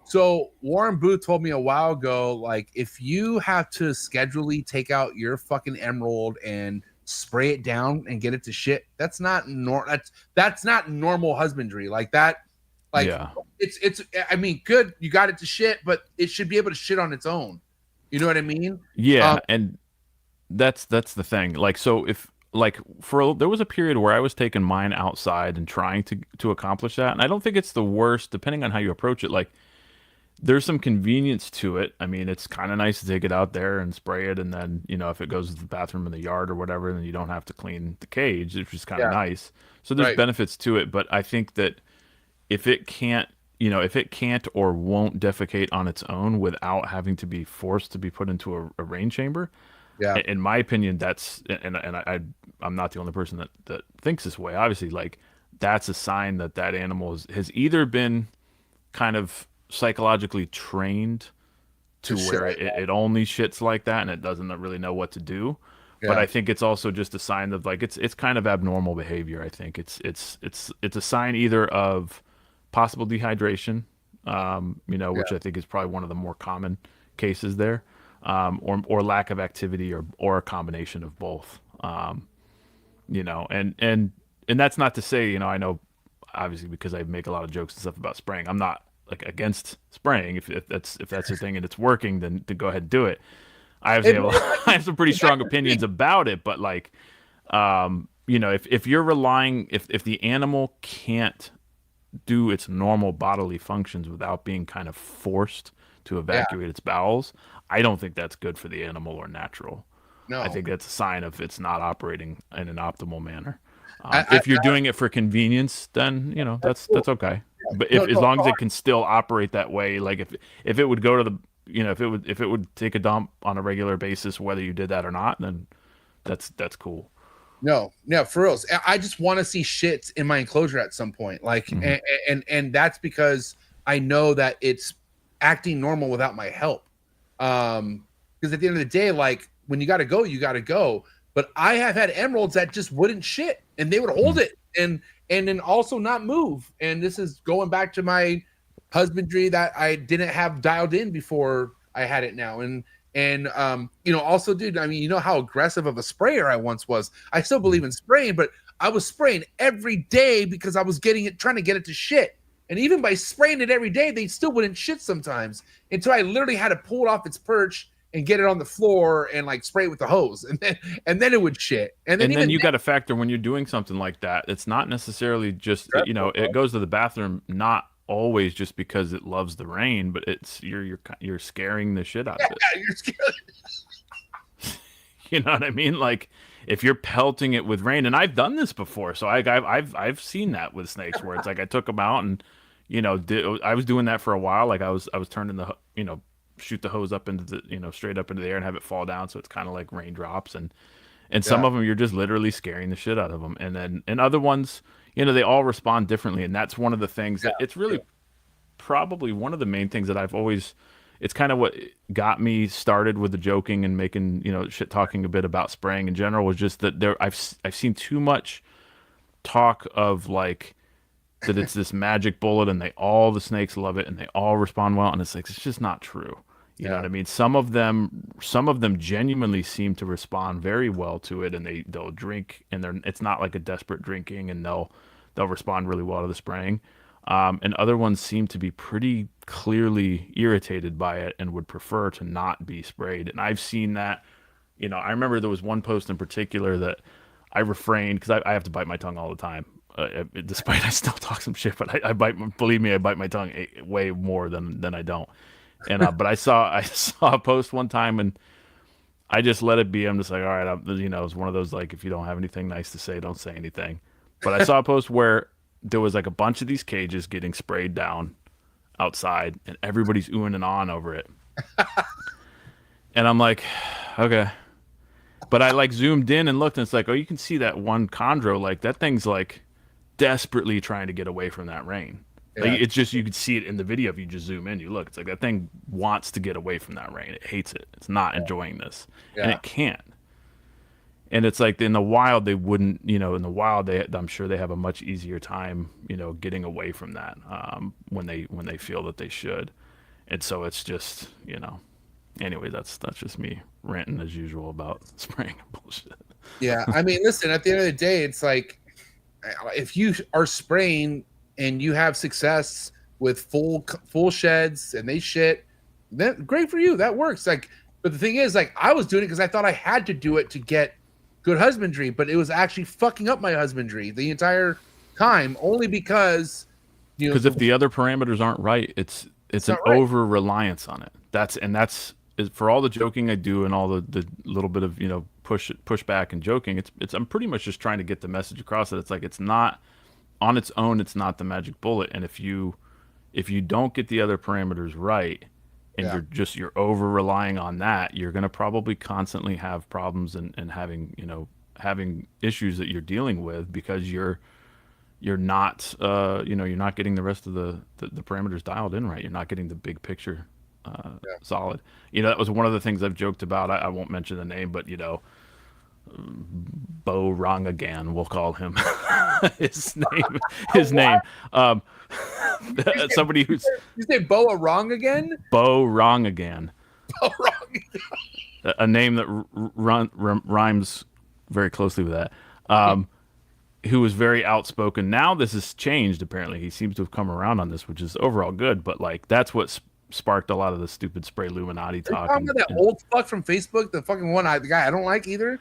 So Warren Booth told me a while ago, like, if you have to schedulely take out your fucking emerald and spray it down and get it to shit, that's not normal husbandry. Like that, like it's I mean, good, you got it to shit, but it should be able to shit on its own. You know what I mean? Yeah, and that's the thing. Like, so if like there was a period where I was taking mine outside and trying to accomplish that, and I don't think it's the worst, depending on how you approach it. Like, there's some convenience to it. I mean, it's kind of nice to take it out there and spray it, and then, you know, if it goes to the bathroom in the yard or whatever, then you don't have to clean the cage, which is kind of nice. So there's benefits to it, but I think that if it can't or won't defecate on its own without having to be forced to be put into a rain chamber, in my opinion, that's, and I'm not the only person that thinks this way. Obviously, like, that's a sign that animal has either been kind of psychologically trained to where it only shits like that and it doesn't really know what to do. But I think it's also just a sign of, like, it's kind of abnormal behavior. I think it's a sign either of possible dehydration, you know, which I think is probably one of the more common cases there, or lack of activity, or a combination of both. You know, and that's not to say, you know, I know, obviously, because I make a lot of jokes and stuff about spraying, I'm not like against spraying. If that's your thing and it's working, then to go ahead and do it. I have some pretty strong opinions about it, but like, you know, if you're relying, if the animal can't do its normal bodily functions without being kind of forced to evacuate its bowels, I don't think that's good for the animal or natural. No, I think that's a sign of it's not operating in an optiple manner. If you're doing it for convenience, then, you know, that's okay. But as long as it can still operate that way, like if it would go to the, you know, if it would take a dump on a regular basis, whether you did that or not, then that's cool. No, for real. I just want to see shits in my enclosure at some point. Like, and that's because I know that it's acting normal without my help. Because at the end of the day, like, when you got to go, you got to go. But I have had emeralds that just wouldn't shit, and they would hold it and then also not move. And this is going back to my husbandry that I didn't have dialed in before I had it now. And you know, also, dude, I mean, you know how aggressive of a sprayer I once was. I still believe in spraying, but I was spraying every day because I was trying to get it to shit. And even by spraying it every day, they still wouldn't shit sometimes, until I literally had to pull it off its perch and get it on the floor and like spray it with the hose, and then it would shit. And then you got to factor, when you're doing something like that, it's not necessarily just, you know, it goes to the bathroom not always just because it loves the rain, but it's you're scaring the shit out of it. Yeah, you're scaring. You know what I mean? Like, if you're pelting it with rain, and I've done this before, so I've seen that with snakes, where it's like I took them out and, you know, I was doing that for a while. Like I was turning the, you know, shoot the hose up into the, you know, straight up into the air and have it fall down, so it's kind of like raindrops, and some of them you're just literally scaring the shit out of them, and other ones, you know, they all respond differently, and that's one of the things that it's really probably one of the main things that I've always, it's kind of what got me started with the joking and making, you know, shit talking a bit about spraying in general, was just that I've seen too much talk of like that it's this magic bullet and all the snakes love it and they all respond well, and it's like, it's just not true. You know what I mean? Some of them genuinely seem to respond very well to it, and they'll drink, and it's not like a desperate drinking, and they'll respond really well to the spraying. And other ones seem to be pretty clearly irritated by it and would prefer to not be sprayed. And I've seen that. You know, I remember there was one post in particular that I refrained because I have to bite my tongue all the time. Despite I still talk some shit, but I bite. Believe me, I bite my tongue way more than I don't. And but I saw a post one time, and I just let it be. I'm just like, all right, it's one of those, like, if you don't have anything nice to say, don't say anything. But I saw a post where there was like a bunch of these cages getting sprayed down outside, and everybody's oohing and ahhing over it. And I'm like, okay. But I like zoomed in and looked, and it's like, oh, you can see that one chondro, like that thing's like desperately trying to get away from that rain. Like, it's just, you could see it in the video if you just zoom in. You look, it's like that thing wants to get away from that rain. It hates it. It's not enjoying this, and it can't. And it's like in the wild they wouldn't. In the wild I'm sure they have a much easier time, getting away from that when they feel that they should. And so it's just, Anyway, that's just me ranting as usual about spraying and bullshit. Yeah, I mean, listen. At the end of the day, it's like if you are spraying and you have success with full sheds and they shit, then great for you. That works. Like, but the thing is, like, I was doing it because I thought I had to do it to get good husbandry, but it was actually fucking up my husbandry the entire time, only because because if the other parameters aren't right, it's an over reliance on it. That's for all the joking I do and all the little bit of push back and joking. I'm pretty much just trying to get the message across that it's like, it's not on its own, it's not the magic bullet. And if you don't get the other parameters right, and you're over relying on that, you're going to probably constantly have problems and having issues that you're dealing with because you're not you're not getting the rest of the parameters dialed in right. You're not getting the big picture solid. That was one of the things I've joked about. I won't mention the name, but Bo Rongagan, we'll call him. his name. Somebody who's you say Boa wrong again? Bo Rongagan. Bo Rongagan. A name that rhymes very closely with that. Who was very outspoken. Now this has changed. Apparently, he seems to have come around on this, which is overall good. But like, that's what sparked a lot of the stupid spray Illuminati talk. Talking about that old fuck from Facebook, the fucking the guy I don't like either.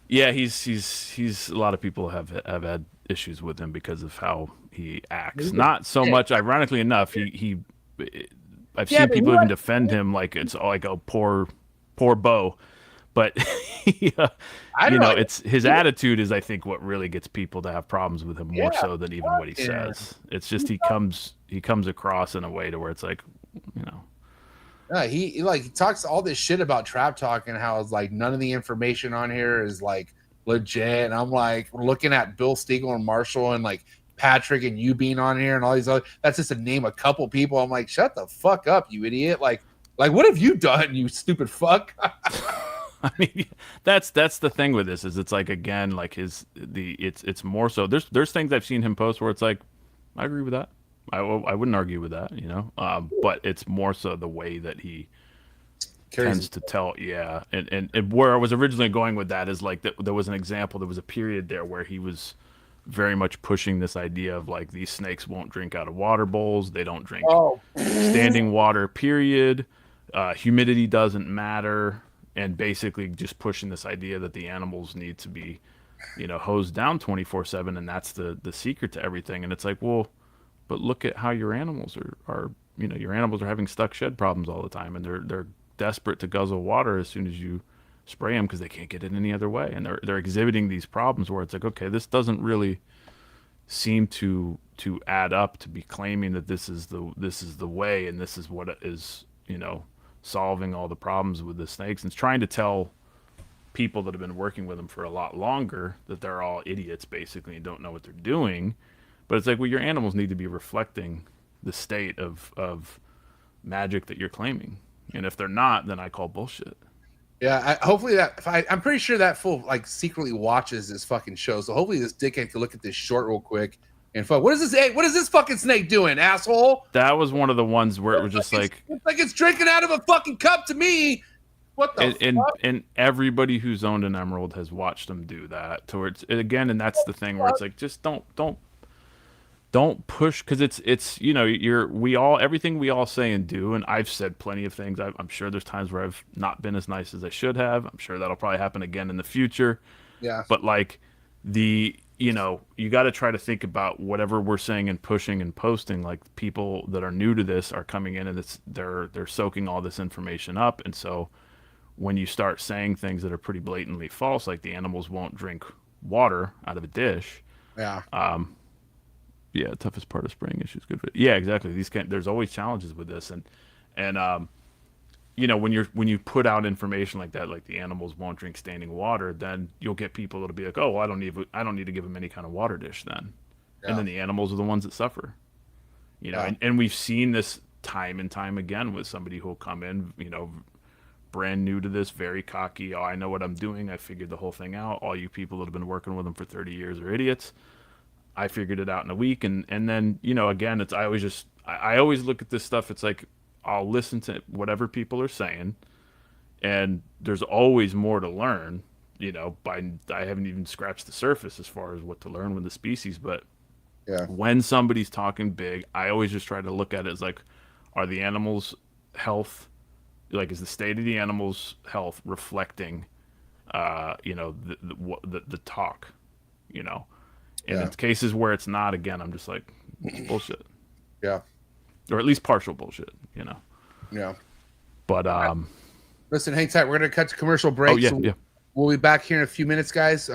Yeah, he's a lot of people have had issues with him because of how he acts. Not so much, ironically enough, I've seen people even defend him like it's like a poor Bo, but it's his attitude is, I think, what really gets people to have problems with him more so than even what he says. It's just he comes across in a way to where it's like, he talks all this shit about trap talk and how it's like none of the information on here is like legit. And I'm like, we're looking at Bill Stiegel and Marshall and like Patrick and you being on here and all these other. That's just to name a couple people. I'm like, shut the fuck up, you idiot! Like what have you done, you stupid fuck? I mean, that's the thing with this is it's like, again, like it's more so. There's things I've seen him post where it's like, I agree with that. I wouldn't argue with that, but it's more so the way that he tends to tell. Yeah. And where I was originally going with that is like, there was an example, there was a period there where he was very much pushing this idea of like, these snakes won't drink out of water bowls. They don't drink standing water, period. Humidity doesn't matter. And basically just pushing this idea that the animals need to be, hosed down 24/7. And that's the secret to everything. And it's like, well, but look at how your animals are your animals are having stuck shed problems all the time, and they're desperate to guzzle water as soon as you spray them because they can't get it any other way, and they're exhibiting these problems where it's like, okay, this doesn't really seem to add up to be claiming that this is the way and this is what is solving all the problems with the snakes. And it's trying to tell people that have been working with them for a lot longer that they're all idiots basically and don't know what they're doing. But it's like, well, your animals need to be reflecting the state of magic that you're claiming. And if they're not, then I call bullshit. Yeah, hopefully I'm pretty sure that fool like secretly watches this fucking show. So hopefully this dickhead can look at this short real quick And fuck, what is this? Hey, what is this fucking snake doing, asshole? That was one of the ones where it was just like it's drinking out of a fucking cup to me. What the fuck? And everybody who's owned an emerald has watched them do that towards it again, and that's the thing where it's like just don't push, because it's you know, everything we all say and do, and I've said plenty of things. I'm sure there's times where I've not been as nice as I should have. I'm sure that'll probably happen again in the future. Yeah. But like you know, you got to try to think about whatever we're saying and pushing and posting. Like people that are new to this are coming in and they're soaking all this information up, and so when you start saying things that are pretty blatantly false, like the animals won't drink water out of a dish. Yeah. Yeah, toughest part of spraying issues. Good. Yeah, exactly. There's always challenges with this, and you know, when you put out information like that, like the animals won't drink standing water, then you'll get people that'll be like, oh, well, I don't need to give them any kind of water dish then, and then the animals are the ones that suffer. You know, and we've seen this time and time again with somebody who'll come in, you know, brand new to this, very cocky. Oh, I know what I'm doing. I figured the whole thing out. All you people that have been working with them for 30 years are idiots. I figured it out in a week, and then, you know, again, I always look at this stuff. It's like I'll listen to whatever people are saying, and there's always more to learn. You know, I haven't even scratched the surface as far as what to learn with the species, but when somebody's talking big, I always just try to look at it as like, are the animals' health, like, is the state of the animals' health reflecting, you know, the talk, you know. And in cases where it's not, again, I'm just like, it's bullshit. Yeah. Or at least partial bullshit, you know. Yeah. But listen, hang tight. We're gonna cut to commercial break. Oh yeah, We'll be back here in a few minutes, guys.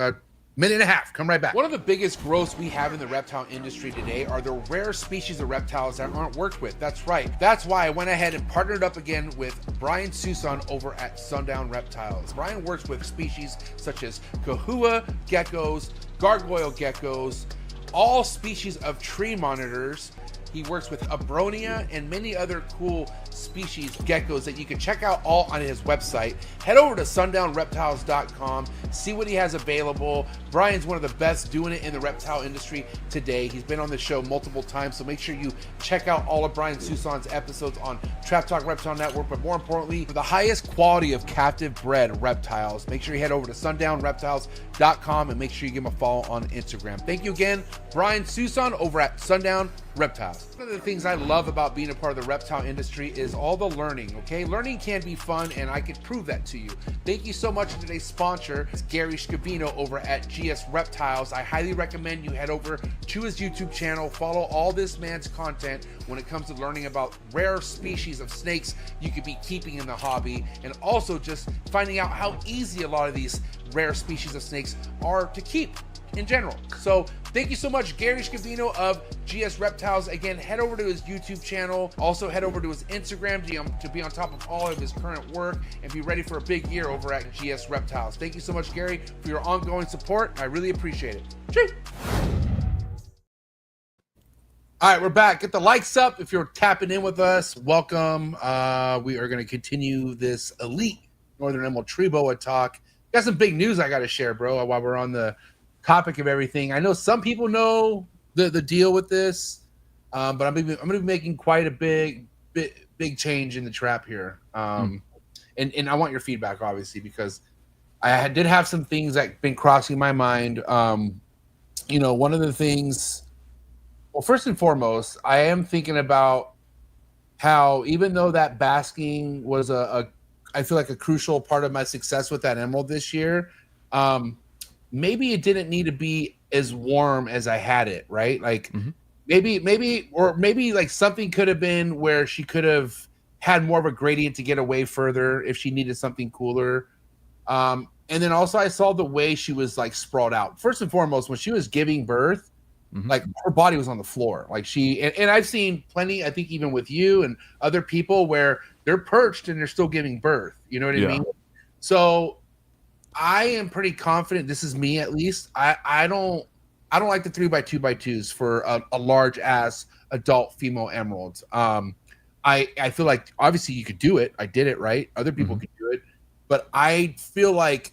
Minute and a half. Come right back. One of the biggest growths we have in the reptile industry today are the rare species of reptiles that aren't worked with. That's right. That's why I went ahead and partnered up again with Brian Susan over at SUNDOWN Reptiles. Brian works with species such as kahua geckos, gargoyle geckos, all species of tree monitors. He works with abronia and many other cool species geckos that you can check out all on his website. Head over to sundownreptiles.com, see what he has available. Brian's one of the best doing it in the reptile industry today. He's been on the show multiple times, so make sure you check out all of Brian Susan's episodes on Trap Talk Reptile Network. But more importantly, for the highest quality of captive bred reptiles, make sure you head over to sundownreptiles.com and make sure you give him a follow on Instagram. Thank you again, Brian Susan over at SUNDOWN Reptiles. One of the things I love about being a part of the reptile industry is all the learning, okay? Learning can be fun, and I can prove that to you. Thank you so much to today's sponsor. It's Gary Scavino over at GS Reptiles. I highly recommend you head over to his YouTube channel, follow all this man's content when it comes to learning about rare species of snakes you could be keeping in the hobby, and also just finding out how easy a lot of these rare species of snakes are to keep in general. So thank you so much, Gary Scavino of GS Reptiles. Again, head over to his YouTube channel. Also head over to his Instagram to be on top of all of his current work and be ready for a big year over at GS Reptiles. Thank you so much, Gary, for your ongoing support. I really appreciate it. Chee! All right, we're back. Get the likes up if you're tapping in with us. Welcome. We are going to continue this elite Northern Emerald Tree Boa talk. Got some big news I got to share, bro, while we're on the topic of everything. I know some people know the deal with this, but I'm going to be making quite a big change in the trap here. And I want your feedback, obviously, because I did have some things that been crossing my mind. You know, one of the things, well, first and foremost, I am thinking about how, even though that basking was I feel like a crucial part of my success with that emerald this year, maybe it didn't need to be as warm as I had it, right? Like maybe like something could have been where she could have had more of a gradient to get away further if she needed something cooler. And then also I saw the way she was like sprawled out. First and foremost, when she was giving birth, like her body was on the floor. Like and I've seen plenty, I think even with you and other people, where they're perched and they're still giving birth. You know what I mean? So I am pretty confident. This is me, at least. I don't like the 3x2x2s for a large ass adult female emerald. I feel like obviously you could do it. I did it, right? Other people could do it, but I feel like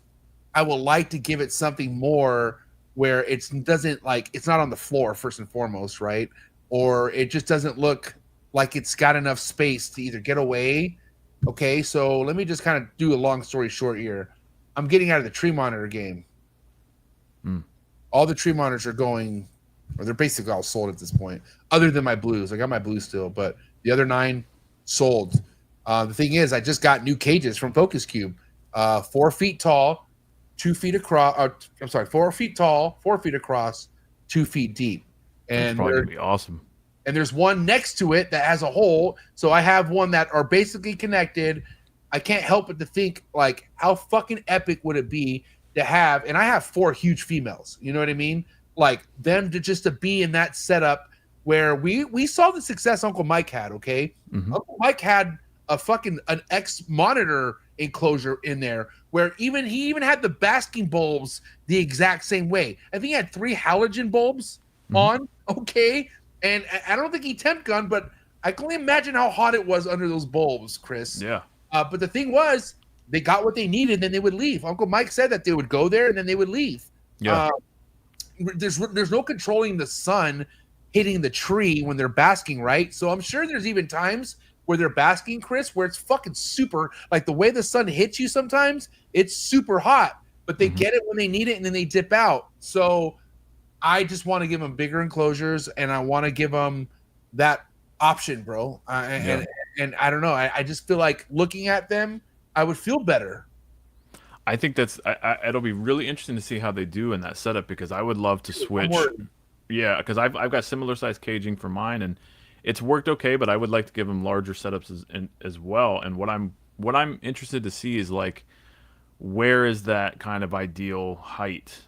I would like to give it something more where it's not on the floor first and foremost, right? Or it just doesn't look like it's got enough space to either get away. Okay, so let me just kind of do a long story short here. I'm getting out of the tree monitor game. All the tree monitors are going, or they're basically all sold at this point, other than my blues. I got my blues still, but the other 9 sold. The thing is, I just got new cages from Focus Cube, 4 feet tall, 2 feet across. 4 feet tall, 4 feet across, 2 feet deep. That's And probably gonna be awesome. And there's one next to it that has a hole. So I have one that are basically connected. I can't help but to think, like, how fucking epic would it be to have, and I have 4 huge females, you know what I mean? Like them to be in that setup where we saw the success Uncle Mike had, okay? Uncle Mike had an X monitor enclosure in there where he even had the basking bulbs the exact same way. I think he had 3 halogen bulbs on, okay? And I don't think he temp gunned, but I can only imagine how hot it was under those bulbs, Chris. Yeah. But the thing was, they got what they needed, then they would leave. Uncle Mike said that they would go there and then they would leave. Yeah. There's no controlling the sun hitting the tree when they're basking, right? So I'm sure there's even times where they're basking, Chris, where it's fucking super, like the way the sun hits you sometimes, it's super hot, but they get it when they need it and then they dip out. So I just want to give them bigger enclosures and I want to give them that option, bro. And I don't know. I just feel like looking at them, I would feel better. I think it'll be really interesting to see how they do in that setup because I would love to switch. Yeah, because I've got similar size caging for mine and it's worked okay, but I would like to give them larger setups as well. And what I'm interested to see is like where is that kind of ideal height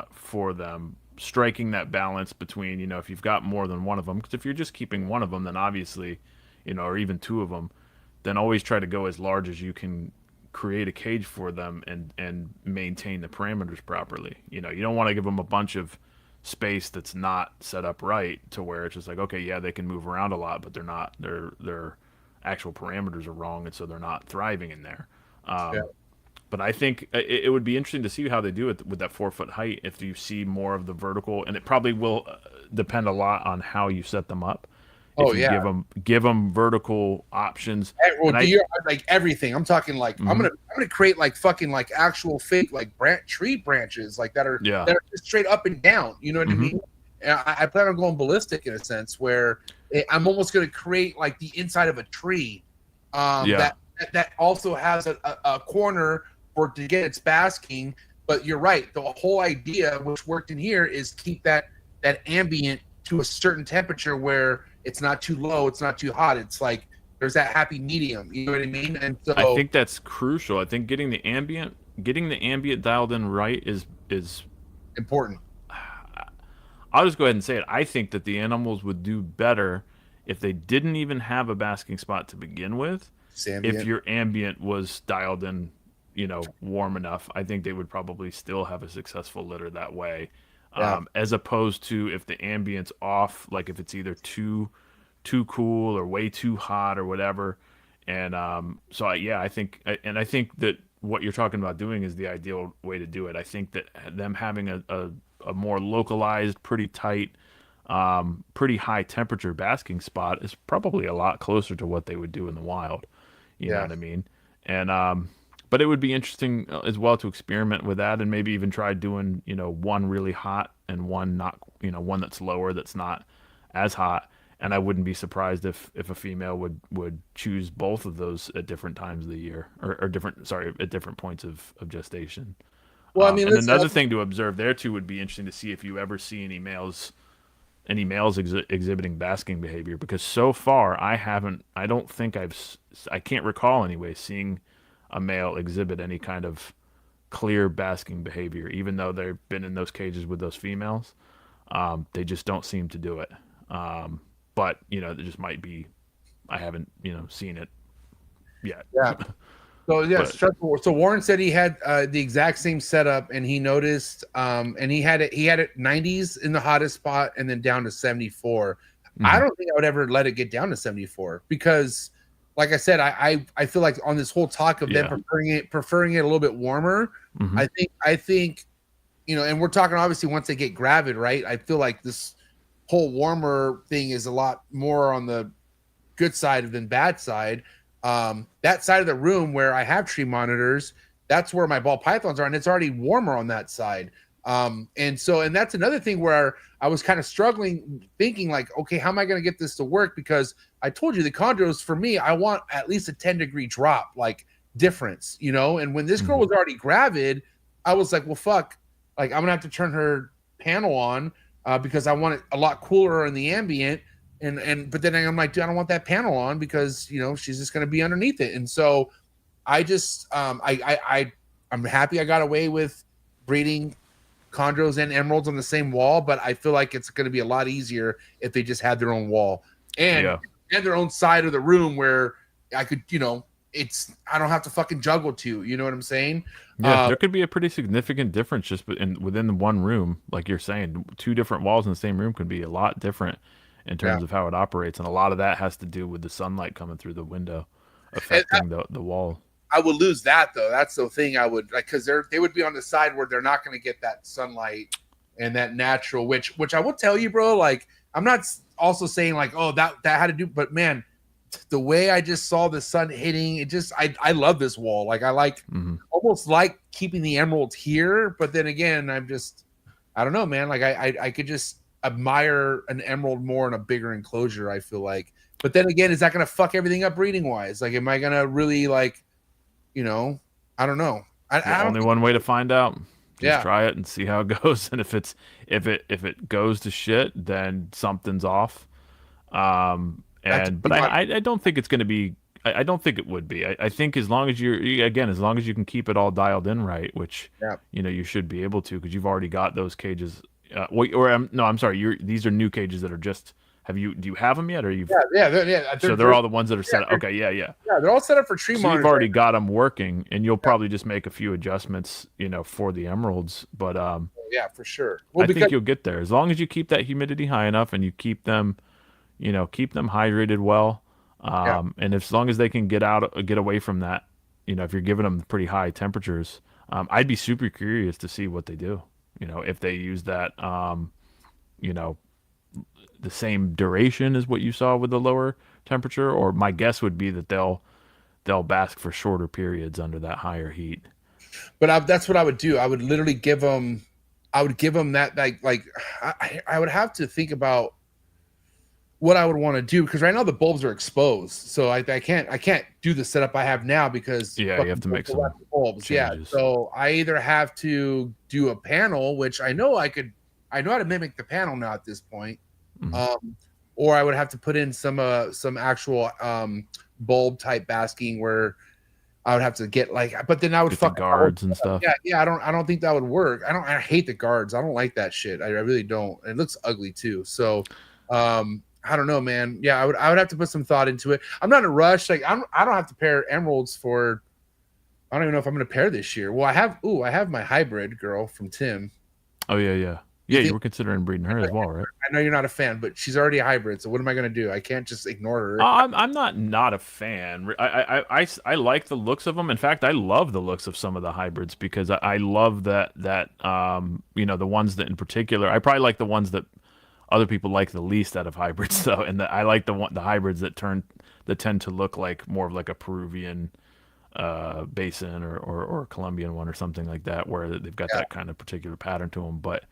for them, striking that balance between, if you've got more than one of them, because if you're just keeping one of them, then obviously, or even 2 of them, then always try to go as large as you can create a cage for them and maintain the parameters properly. You don't want to give them a bunch of space that's not set up right to where it's just like, okay, yeah, they can move around a lot, but their actual parameters are wrong, and so they're not thriving in there. But I think it would be interesting to see how they do it with that 4-foot height. If you see more of the vertical, and it probably will depend a lot on how you set them up. If you give them vertical options. Like everything. I'm talking like I'm gonna create like fucking like actual fake like tree branches like that are just straight up and down. You know what I mean? And I plan on going ballistic in a sense where I'm almost gonna create like the inside of a tree. That also has a corner to get its basking. But you're right. The whole idea, which worked in here, is keep that ambient to a certain temperature where it's not too low, it's not too hot. It's like there's that happy medium. You know what I mean? And so I think that's crucial. I think getting the ambient dialed in right is important. I'll just go ahead and say it. I think that the animals would do better if they didn't even have a basking spot to begin with. If your ambient was dialed in, warm enough, I think they would probably still have a successful litter that way. As opposed to if the ambient's off, like if it's either too cool or way too hot or whatever. And I think that what you're talking about doing is the ideal way to do it. I think that them having a more localized, pretty tight, pretty high temperature basking spot is probably a lot closer to what they would do in the wild. You know what I mean? And but it would be interesting as well to experiment with that and maybe even try doing, one really hot and one not, one that's lower, that's not as hot. And I wouldn't be surprised if a female would choose both of those at different times of the year or at different points of gestation. Well, I mean, and another thing to observe there too would be interesting to see if you ever see any males exhibiting basking behavior, because so far I can't recall anyway seeing a male exhibit any kind of clear basking behavior, even though they've been in those cages with those females. They just don't seem to do it. But it just might be, I haven't, seen it yet. Yeah. So yes, so Warren said he had the exact same setup, and he noticed, and he had it 90s in the hottest spot, and then down to 74. I don't think I would ever let it get down to 74 because, like I said, I feel like on this whole talk of them preferring it a little bit warmer. I think you know, and we're talking obviously once they get gravid, right? I feel like this whole warmer thing is a lot more on the good side than bad side. That side of the room where I have tree monitors, that's where my ball pythons are, and it's already warmer on that side. And that's another thing where I was kind of struggling, thinking like, okay, how am I going to get this to work? Because I told you the chondros for me, I want at least a 10-degree drop, like difference, you know. And when this girl was already gravid, I was like, well, fuck, like I'm gonna have to turn her panel on because I want it a lot cooler in the ambient. But then I'm like, dude, I don't want that panel on because, you know, she's just gonna be underneath it. And so I just I'm happy I got away with breeding chondros and emeralds on the same wall, but I feel like it's going to be a lot easier if they just had their own wall and their own side of the room where I could, you know, I don't have to fucking juggle two. You know what I'm saying? Yeah, there could be a pretty significant difference just within the one room, like you're saying. 2 different walls in the same room could be a lot different in terms of how it operates, and a lot of that has to do with the sunlight coming through the window affecting the wall. I would lose that though. That's the thing I would like, because they would be on the side where they're not going to get that sunlight and that natural. Which I will tell you, bro. Like I'm not also saying like, oh, that had to do, but man, the way I just saw the sun hitting, it just I love this wall. Like I like almost like keeping the emeralds here, but then again, I don't know, man. Like I could just admire an emerald more in a bigger enclosure. I feel like, but then again, is that going to fuck everything up breeding wise? Like, am I going to really like? You know, I don't know. Only one way to find out. Just try it and see how it goes. And if it goes to shit, then something's off. But I don't think it's going to be. I don't think it would be. I think as long as as long as you can keep it all dialed in right, which you know you should be able to, because you've already got those cages. I'm sorry. These are new cages that are just. Do you have them yet, or you've? Yeah. So they're all the ones that are set up. Okay, yeah. Yeah, they're all set up for tree monitors. You've already got them working, and you'll probably just make a few adjustments, you know, for the emeralds. But yeah, for sure. Well, I think you'll get there as long as you keep that humidity high enough and you keep them hydrated well. And as long as they can get away from that, you know, if you're giving them pretty high temperatures, I'd be super curious to see what they do. You know, if they use that, you know, the same duration as what you saw with the lower temperature, or my guess would be that they'll bask for shorter periods under that higher heat. But that's what I would do. I would literally give them. I would give them that like I would have to think about what I would want to do, because right now the bulbs are exposed, so I can't do the setup I have now because you have to make some bulbs. changes. So I either have to do a panel, which I know how to mimic the panel now at this point. Or I would have to put in some actual bulb type basking where I would have to get but then I would fuck guards and stuff. Yeah. I don't think that would work. I hate the guards. I don't like that shit. I really don't. It looks ugly too. So I don't know, man. Yeah, I would have to put some thought into it. I'm not in a rush. Like I don't have to pair emeralds for. I don't even know if I'm going to pair this year. Well, I have my hybrid girl from Tim. Oh yeah. Yeah, you were considering breeding her as well, right? I know you're not a fan, but she's already a hybrid. So what am I going to do? I can't just ignore her. I'm not a fan. I like the looks of them. In fact, I love the looks of some of the hybrids because I love that you know, the ones that in particular, I probably like the ones that other people like the least out of hybrids though, and I like the hybrids that tend to look like more of like a Peruvian basin or a Colombian one or something like that, where they've got that kind of particular pattern to them, but.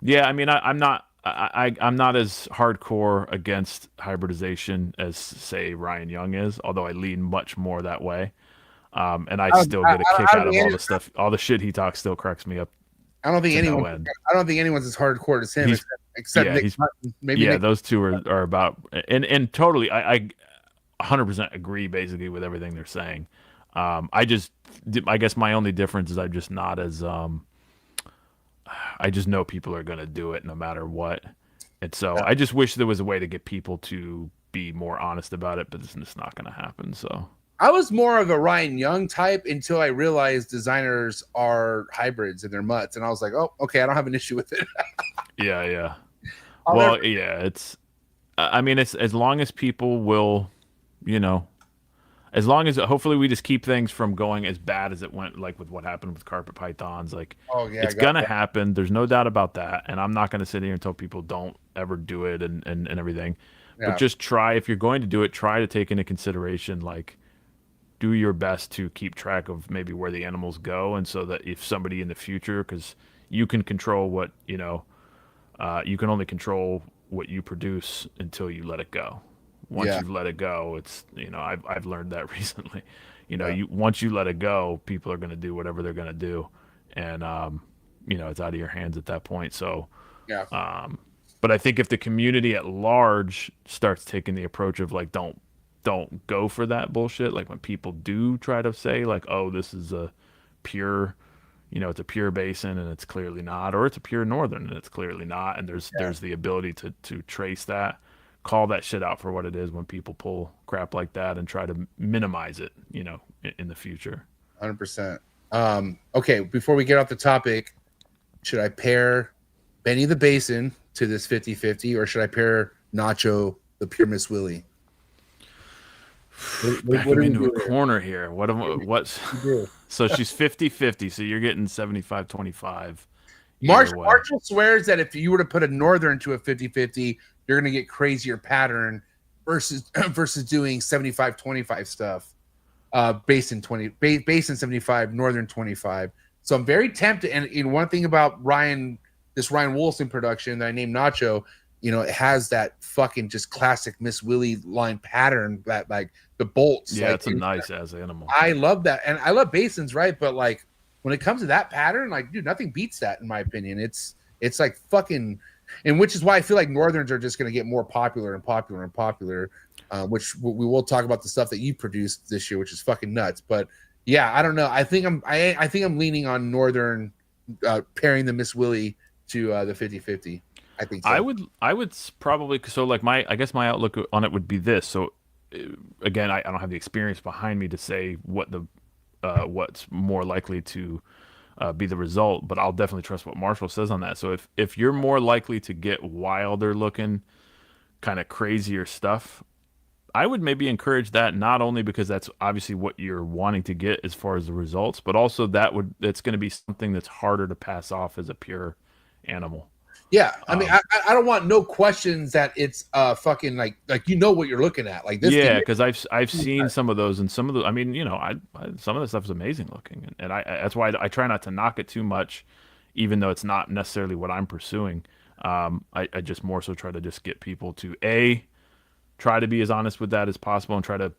Yeah, I mean, I'm not as hardcore against hybridization as say Ryan Young is, although I lean much more that way. And I still get a kick out of all the stuff, all the shit he talks still cracks me up. I don't think anyone's as hardcore as him, except Nick Mutton. Maybe Nick. Those two are about and totally. I 100% agree basically with everything they're saying. I guess my only difference is I'm just not as I just know people are going to do it no matter what. And so I just wish there was a way to get people to be more honest about it, but it's just not going to happen. So I was more of a Ryan Young type until I realized designers are hybrids and they're mutts. And I was like, oh, okay, I don't have an issue with it. Yeah. It's, I mean, it's as long as people will, you know, as long as hopefully we just keep things from going as bad as it went, like with what happened with carpet pythons. Like, Oh yeah, it's gonna happen. There's no doubt about that. And I'm not gonna sit here and tell people don't ever do it and everything. Yeah. But just try, if you're going to do it, try to take into consideration, like, do your best to keep track of maybe where the animals go, and so that if somebody in the future, because you can control what you can only control what you produce until you let it go. Once Yeah. you've let it go, it's I've learned that recently. Yeah. You once you let it go, people are going to do whatever they're going to do, and it's out of your hands at that point. So Yeah. but I think if the community at large starts taking the approach of like, don't go for that bullshit, like when people do try to say like, oh, this is a pure, it's a pure basin and it's clearly not, or it's a pure northern and it's clearly not, and there's the ability to trace that, call that shit out for what it is when people pull crap like that, and try to minimize it, in the future. 100%. Okay, before we get off the topic, should I pair Benny the Basin to this 50-50, or should I pair Nacho the pure Miss Willie? Backing me into a corner here. What's so she's 50-50, so you're getting 75-25. Marshall swears that if you were to put a northern to a 50-50, you're going to get crazier pattern versus doing 75-25 stuff. Basin 75, northern 25. So I'm very tempted. And one thing about Ryan Wolfson production that I named Nacho, it has that fucking just classic Miss Willie line pattern, that like the bolts. Yeah, like, it's a nice ass animal. I love that, and I love basins, right? But like when it comes to that pattern, like, dude, nothing beats that in my opinion. It's like fucking, and which is why I feel like northerns are just going to get more popular and popular and popular. Which we will talk about the stuff that you produced this year, which is fucking nuts. But yeah, I don't know. I think I'm leaning on northern, pairing the Miss Willie to the 50-50. I think so. I would probably, so like I guess my outlook on it would be this. So again, I don't have the experience behind me to say what's more likely to be the result, but I'll definitely trust what Marshall says on that. So if you're more likely to get wilder looking, kind of crazier stuff, I would maybe encourage that, not only because that's obviously what you're wanting to get as far as the results, but also it's going to be something that's harder to pass off as a pure animal. Yeah, I mean, I don't want no questions that it's fucking like what you're looking at, like this. Yeah, because I've seen some of those, and some of the, I mean, some of the stuff is amazing looking, and that's why I try not to knock it too much, even though it's not necessarily what I'm pursuing. I just more so try to just get people to try to be as honest with that as possible, and try to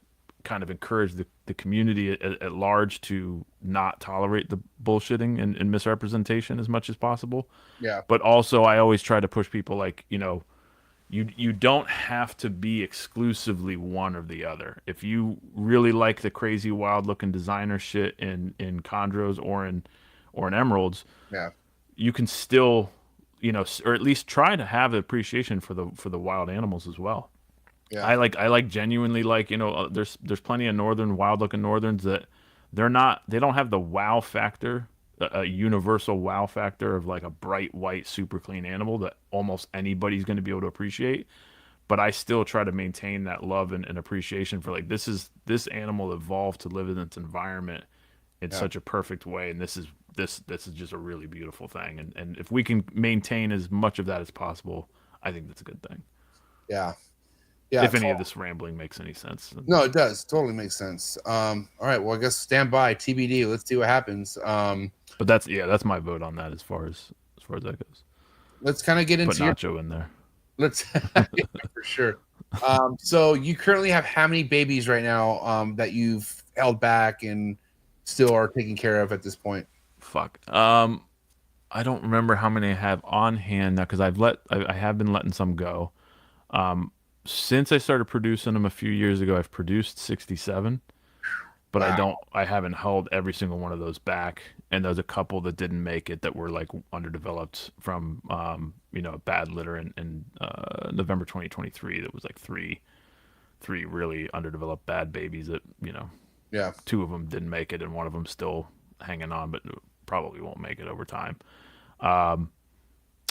kind of encourage the community at large to not tolerate the bullshitting and misrepresentation as much as possible. Yeah. But also, I always try to push people, like, you don't have to be exclusively one or the other. If you really like the crazy wild looking designer shit in chondros or in emeralds, yeah, you can still, or at least try to have appreciation for the wild animals as well. Yeah. I like genuinely like, there's plenty of northern wild looking northerns that they don't have the wow factor, a universal wow factor of like a bright white super clean animal that almost anybody's going to be able to appreciate. But I still try to maintain that love and appreciation for, like, this animal evolved to live in its environment in such a perfect way, and this is just a really beautiful thing. And if we can maintain as much of that as possible, I think that's a good thing. Yeah. Yeah, if any of this rambling makes any sense. No, it does. Totally makes sense. All right. Well, I guess stand by, TBD. Let's see what happens. But that's my vote on that as far as that goes. Let's kind of get into put Nacho in there. Let's yeah, for sure. So you currently have how many babies right now that you've held back and still are taking care of at this point? Fuck. I don't remember how many I have on hand now, because I have been letting some go. Since I started producing them a few years ago, I've produced 67, but wow. I haven't held every single one of those back. And there's a couple that didn't make it that were like underdeveloped from, bad litter in November 2023. That was like three really underdeveloped bad babies that, yeah, 2 of them didn't make it and one of them still hanging on, but probably won't make it over time.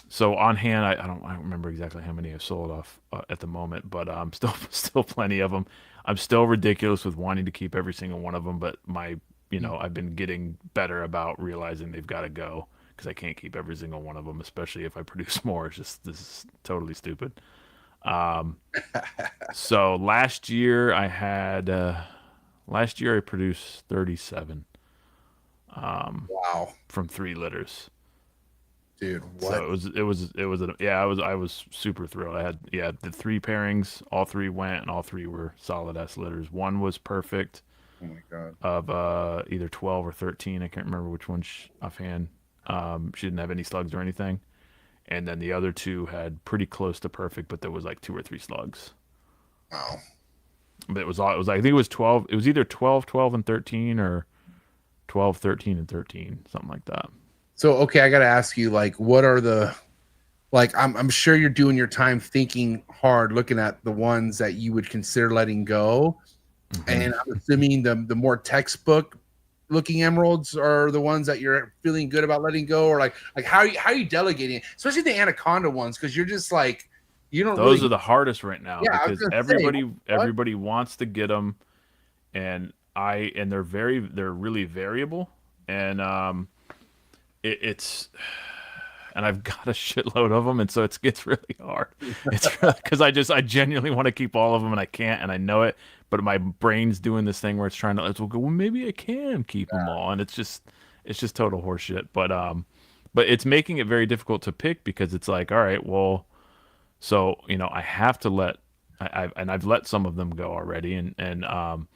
So on hand, I don't remember exactly how many I've sold off at the moment, but still plenty of them. I'm still ridiculous with wanting to keep every single one of them, but I've been getting better about realizing they've got to go because I can't keep every single one of them, especially if I produce more. This is totally stupid. So last year I produced 37 Wow, from 3 litters. dude, what? So I was super thrilled. I had the 3 pairings, all 3 went, and all 3 were solid S litters. One was perfect Oh my god. of either 12 or 13. I can't remember which one offhand. She didn't have any slugs or anything. And then the other 2 had pretty close to perfect, but there was like 2 or 3 slugs. Wow. But it was I think it was 12. It was either 12, 12 and 13 or 12, 13 and 13, something like that. So okay, I got to ask you, like, what are the, like, I'm sure you're doing your time thinking hard, looking at the ones that you would consider letting go, and I'm assuming the more textbook looking emeralds are the ones that you're feeling good about letting go, or like how are you delegating, especially the Anaconda ones, because you're just like, you don't. Those really, are the hardest right now Yeah, I was because gonna say, everybody wants to get them, and they're really variable, and it's and I've got a shitload of them, and so it gets really hard. It's because I genuinely want to keep all of them, and I can't, and I know it, but my brain's doing this thing where it's trying to go, well, maybe I can keep them all, and it's just total horseshit. But it's making it very difficult to pick because it's like, all right, well. So, I have to I've let some of them go already, and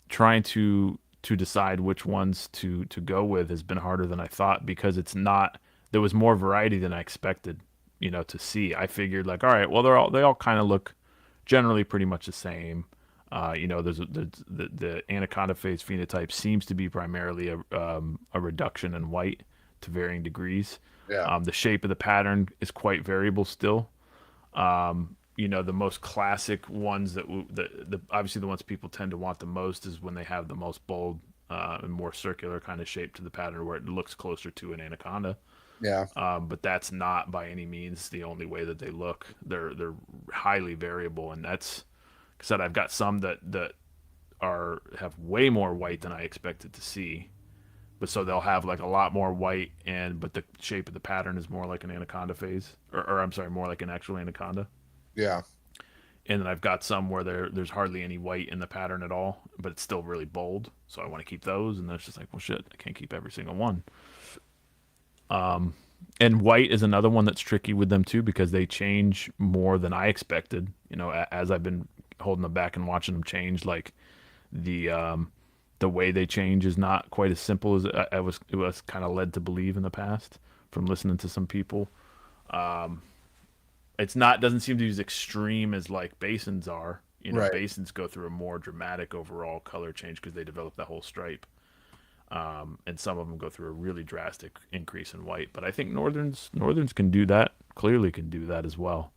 trying to decide which ones to go with has been harder than I thought because there was more variety than I expected, to see. I figured like, all right, well, they all kind of look generally pretty much the same. There's the Anaconda phase phenotype seems to be primarily a reduction in white to varying degrees. Yeah. The shape of the pattern is quite variable still. The most classic ones obviously the ones people tend to want the most is when they have the most bold and more circular kind of shape to the pattern where it looks closer to an anaconda. Yeah. But that's not by any means the only way that they look. They're highly variable, and that's, like I said, I've got some that have way more white than I expected to see. But so they'll have like a lot more white, but the shape of the pattern is more like an anaconda phase, or I'm sorry, more like an actual anaconda. Yeah. And then I've got some where there's hardly any white in the pattern at all, but it's still really bold. So I want to keep those, and then it's just like, well, shit, I can't keep every single one. And white is another one that's tricky with them too because they change more than I expected. As I've been holding them back and watching them change, like the way they change is not quite as simple as it was kind of led to believe in the past from listening to some people. Doesn't seem to be as extreme as like basins are. Right. Basins go through a more dramatic overall color change because they develop that whole stripe. And some of them go through a really drastic increase in white. But I think northerns can do that. Clearly can do that as well.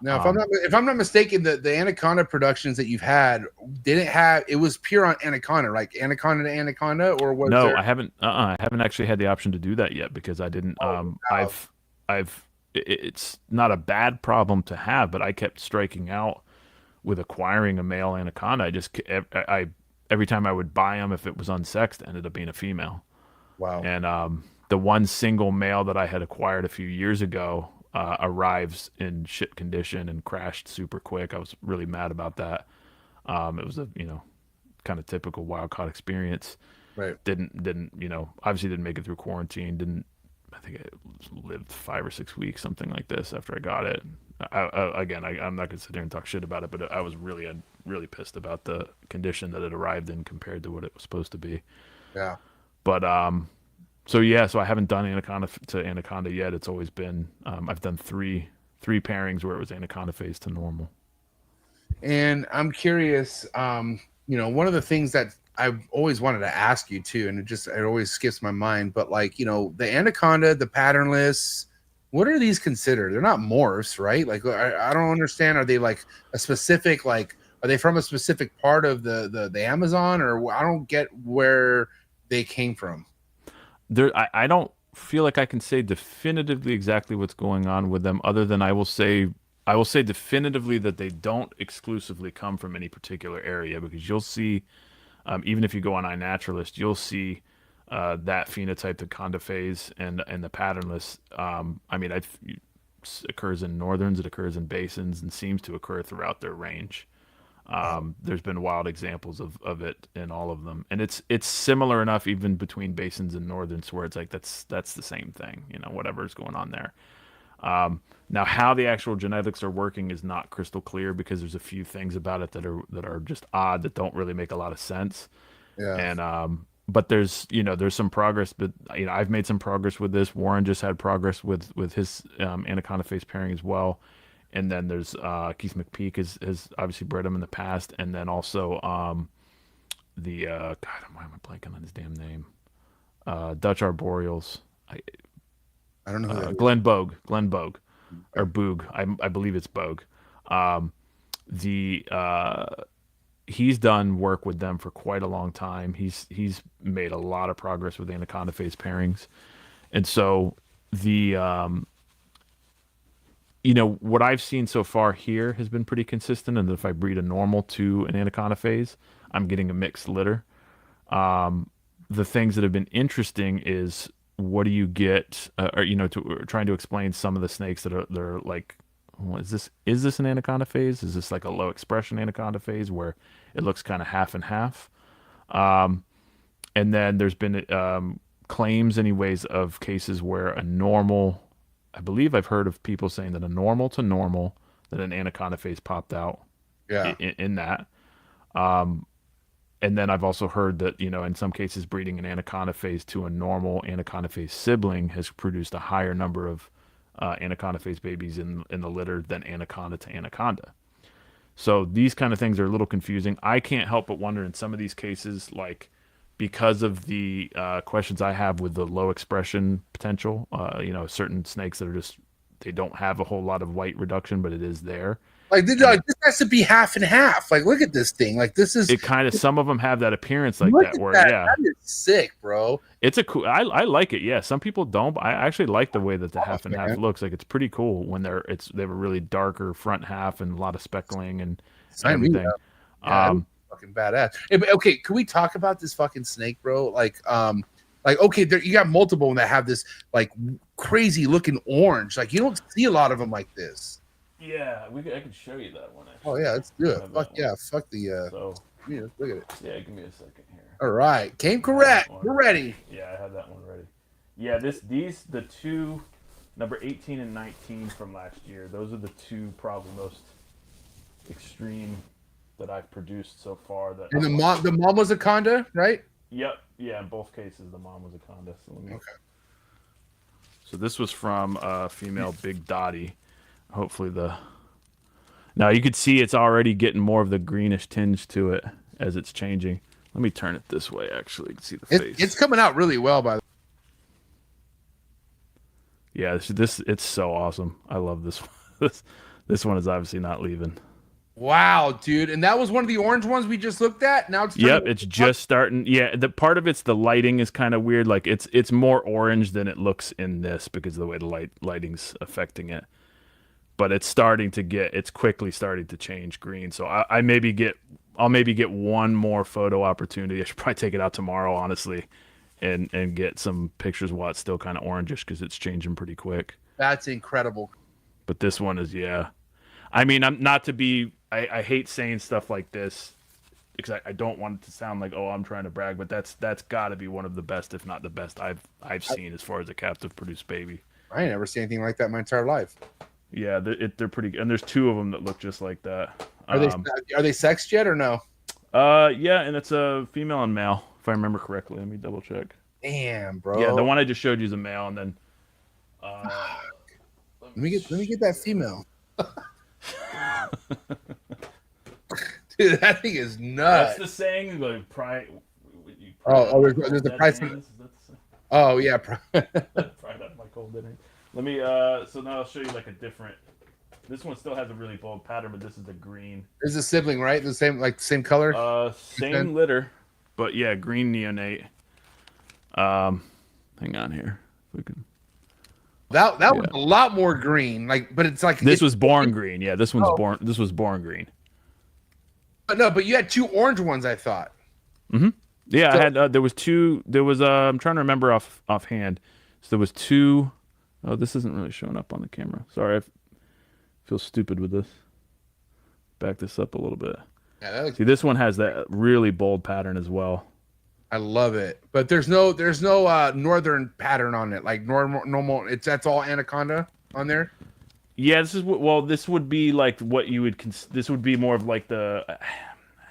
Now, if I'm not mistaken, the Anaconda productions that you've had it was pure on Anaconda, like Anaconda to Anaconda, or was no? there... I haven't. I haven't actually had the option to do that yet because I didn't. Wow. It's not a bad problem to have, but I kept striking out with acquiring a male Anaconda. I every time I would buy them, if it was unsexed, it ended up being a female. Wow. And the one single male that I had acquired a few years ago arrives in shit condition and crashed super quick. I was really mad about that. It was a kind of typical wild caught experience. Right. Didn't obviously didn't make it through quarantine. I think I lived 5 or 6 weeks, something like this, after I got it. I'm not gonna sit here and talk shit about it, but I was really pissed about the condition that it arrived in compared to what it was supposed to be. Yeah. But so I haven't done Anaconda to Anaconda yet. It's always been I've done three pairings where it was Anaconda phase to normal. And I'm curious, one of the things that I've always wanted to ask you too, and it always skips my mind, but like, the Anaconda, the patternless, what are these considered? They're not morphs, right? Like, I don't understand. Are they like a specific, like, are they from a specific part of the Amazon, or I don't get where they came from? I don't feel like I can say definitively exactly what's going on with them, other than I will say I will say definitively that they don't exclusively come from any particular area, because you'll see, even if you go on iNaturalist, you'll see that phenotype, the conda phase, and the patternless. I mean, it occurs in northerns, it occurs in basins, and seems to occur throughout their range. There's been wild examples of it in all of them, and it's similar enough even between basins and northerns where it's like that's the same thing, you know, whatever's going on there. Now, how the actual genetics are working is not crystal clear, because there's a few things about it that are just odd, that don't really make a lot of sense. Yeah. And but there's some progress. But I've made some progress with this. Warren just had progress with his Anaconda face pairing as well. And then there's Keith McPeak has obviously bred him in the past, and then also the God, why am I blanking on his damn name? Dutch Arboreals. I don't know who that is. Glenn Bogue, or Boog. I believe it's Bogue. He's done work with them for quite a long time. He's made a lot of progress with Anaconda face pairings, and so what I've seen so far here has been pretty consistent. And if I breed a normal to an Anaconda phase, I'm getting a mixed litter. The things that have been interesting is, what do you get, trying to explain some of the snakes that are like, is this an Anaconda phase? Is this like a low expression Anaconda phase where it looks kind of half and half? And then there's been claims anyways of cases where a normal, I believe I've heard of people saying that a normal to normal, that an Anaconda phase popped out in that. And then I've also heard that, in some cases, breeding an Anaconda phase to a normal Anaconda phase sibling has produced a higher number of Anaconda phase babies in the litter than Anaconda to Anaconda. So these kind of things are a little confusing. I can't help but wonder in some of these cases, like, because of the questions I have with the low expression potential, certain snakes that are just, they don't have a whole lot of white reduction, but it is there. Like, this has to be half and half. Like, look at this thing. Like, this is it. Kind of, some of them have that appearance like that. Where that is sick, bro. It's a cool. I like it. Yeah, some people don't. But I actually like the way that the half and half looks. Like, it's pretty cool when they have a really darker front half and a lot of speckling and everything. Fucking badass. Okay, can we talk about this fucking snake, bro? Like okay, you got multiple that have this like crazy looking orange. Like, you don't see a lot of them like this. Yeah, I can show you that one. Actually. Oh yeah, let's do it. Fuck yeah, fuck the. So yeah, look at it. Yeah, give me a second here. All right, came correct. We're ready. Yeah, I have that one ready. Yeah, the two, number 18 and 19 from last year. Those are the two probably most extreme that I've produced so far. That and the mom was a conda, right? Yep. Yeah, in both cases the mom was a conda. So okay. So this was from female Big Dottie. Hopefully now you could see it's already getting more of the greenish tinge to it as it's changing. Let me turn it this way. Actually, you can see the face. It's coming out really well, by the way. Yeah, it's so awesome. I love this one. This one is obviously not leaving. Wow, dude. And that was one of the orange ones we just looked at. Now it's it's just starting. Yeah, the part of it's the lighting is kind of weird. Like, it's more orange than it looks in this because of the way the lighting's affecting it. But it's quickly starting to change green. So I'll maybe get one more photo opportunity. I should probably take it out tomorrow, honestly, and get some pictures while it's still kind of orangish, because it's changing pretty quick. That's incredible. But this one is, yeah. I mean, I hate saying stuff like this because I don't want it to sound like, oh, I'm trying to brag, but that's got to be one of the best, if not the best I've seen as far as a captive produced baby. I ain't never seen anything like that in my entire life. Yeah, they're pretty, and there's two of them that look just like that. Are they sexed yet or no? Yeah, and it's a female and male, if I remember correctly. Let me double check. Damn, bro. Yeah, the one I just showed you is a male, and then let me get that female. Dude, that thing is nuts. That's the saying, like, there's the price. Oh yeah, pride out my cold dinner. Let me so now I'll show you like a different. This one still has a really bold pattern, but this is the green. This is a sibling, right? The same color. Same litter, but yeah, green neonate. Hang on here, if we can. That was a lot more green. Like, but it's like This was born green. Yeah, this one's born. This was born green. But no, but you had 2 orange ones, I thought. Mm-hmm. Yeah, So- I had. There was 2. There was. I'm trying to remember offhand. So there was 2. Oh, this isn't really showing up on the camera. Sorry, I feel stupid with this. Back this up a little bit. Yeah, that looks, See, this one has that really bold pattern as well. I love it. But there's no northern pattern on it. Like normal. That's all Anaconda on there. Yeah, this is this would be like what you would. This would be more of like the.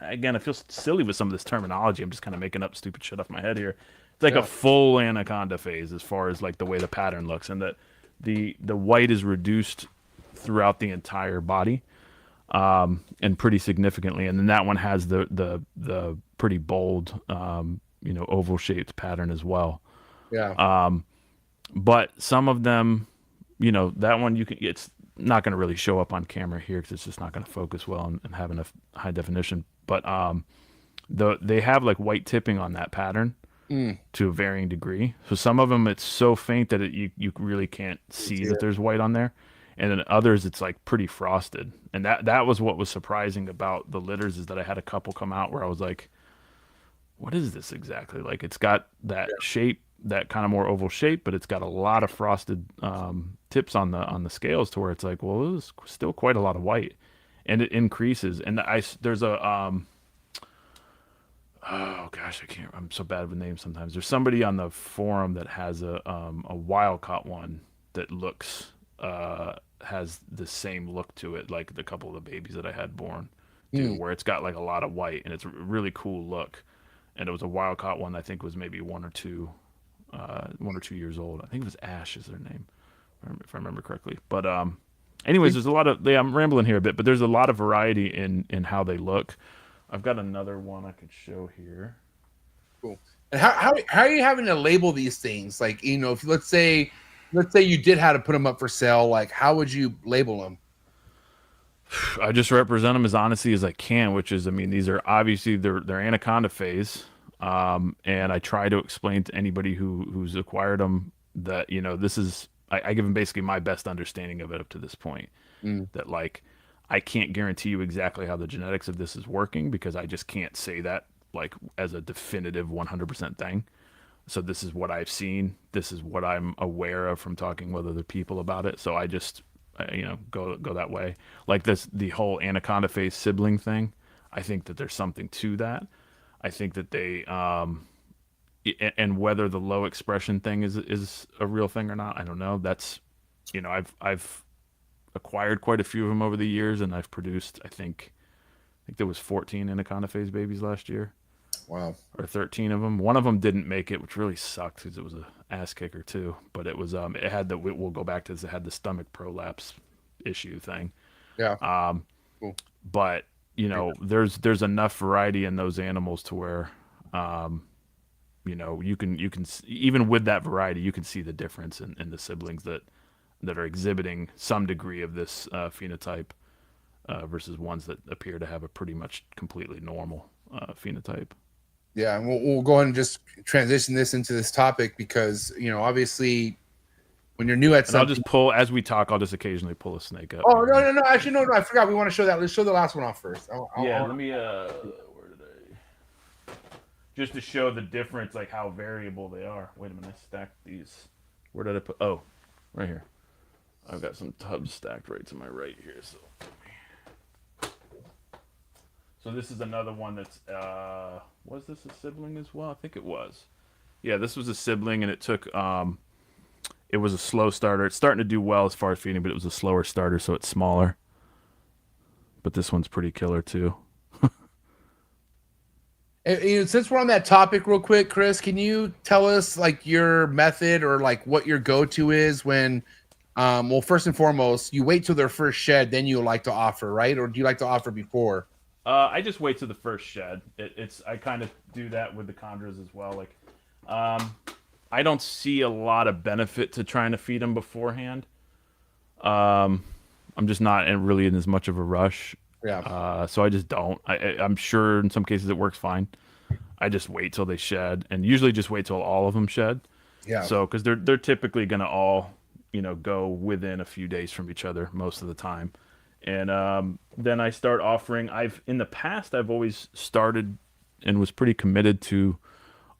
Again, I feel silly with some of this terminology. I'm just kind of making up stupid shit off my head here. It's like a full Anaconda phase as far as like the way the pattern looks, and that the white is reduced throughout the entire body, and pretty significantly. And then that one has the pretty bold, oval shaped pattern as well. Yeah. But some of them, that one it's not going to really show up on camera here because it's just not going to focus well and have enough high definition. But they have like white tipping on that pattern to a varying degree. So some of them it's so faint that you really can't see that there's white on there, and then others it's like pretty frosted. And that was what was surprising about the litters, is that I had a couple come out where I was like, what is this exactly? Like it's got that shape, that kind of more oval shape, but it's got a lot of frosted tips on the scales to where it's like, well, it was still quite a lot of white, and it increases. And there's a oh gosh, I'm so bad with names sometimes. There's somebody on the forum that has a wild caught one that looks has the same look to it, like the couple of the babies that I had born, too, where it's got like a lot of white, and it's a really cool look. And it was a wild caught one. I think was maybe 1 or 2 years old. I think it was Ash is their name, if I remember correctly. But anyways, there's a lot of. I'm rambling here a bit, but there's a lot of variety in how they look. I've got another one I could show here. Cool. And how are you having to label these things? Like, if let's say you did have to put them up for sale, like how would you label them? I just represent them as honestly as I can, which is, these are obviously they're Anaconda phase, and I try to explain to anybody who's acquired them that this is I give them basically my best understanding of it up to this point. That like I can't guarantee you exactly how the genetics of this is working because I just can't say that like as a definitive 100% thing. So this is what I've seen. This is what I'm aware of from talking with other people about it. So I just go that way. Like the whole Anaconda phase sibling thing, I think that there's something to that. I think that they and whether the low expression thing is a real thing or not, I don't know. That's I've acquired quite a few of them over the years, and I've produced I think there was 14 Anaconda phase babies last year. Wow. Or 13 of them. One of them didn't make it, which really sucked because it was a ass kicker too. But it was it had we'll go back to this. It had the stomach prolapse issue thing. Yeah. Cool. But there's enough variety in those animals to where you can even with that variety you can see the difference in the siblings that are exhibiting some degree of this phenotype versus ones that appear to have a pretty much completely normal phenotype. Yeah, and we'll go ahead and just transition this into this topic because obviously when you're new at something, I'll just pull as we talk. I'll just occasionally pull a snake up. Oh no! Actually, no! I forgot. We want to show that. Let's show the last one off first. Let me. Where did I? Just to show the difference, like how variable they are. Wait a minute, I stacked these. Where did I put? Oh, right here. I've got some tubs stacked right to my right here. So this is another one that's, was this a sibling as well? I think it was. Yeah, this was a sibling, and it took, it was a slow starter. It's starting to do well as far as feeding, but it was a slower starter, so it's smaller. But this one's pretty killer, too. And, since we're on that topic real quick, Chris, can you tell us, like, your method or, like, what your go-to is when, well, first and foremost, you wait till their first shed, then you like to offer, right? Or do you like to offer before? I just wait till the first shed. I kind of do that with the chondros as well. Like, I don't see a lot of benefit to trying to feed them beforehand. I'm just not really in as much of a rush. Yeah. So I just don't. I'm sure in some cases it works fine. I just wait till they shed, and usually just wait till all of them shed. Yeah. So because they're typically gonna all go within a few days from each other most of the time. And then I start offering. In the past I've always started and was pretty committed to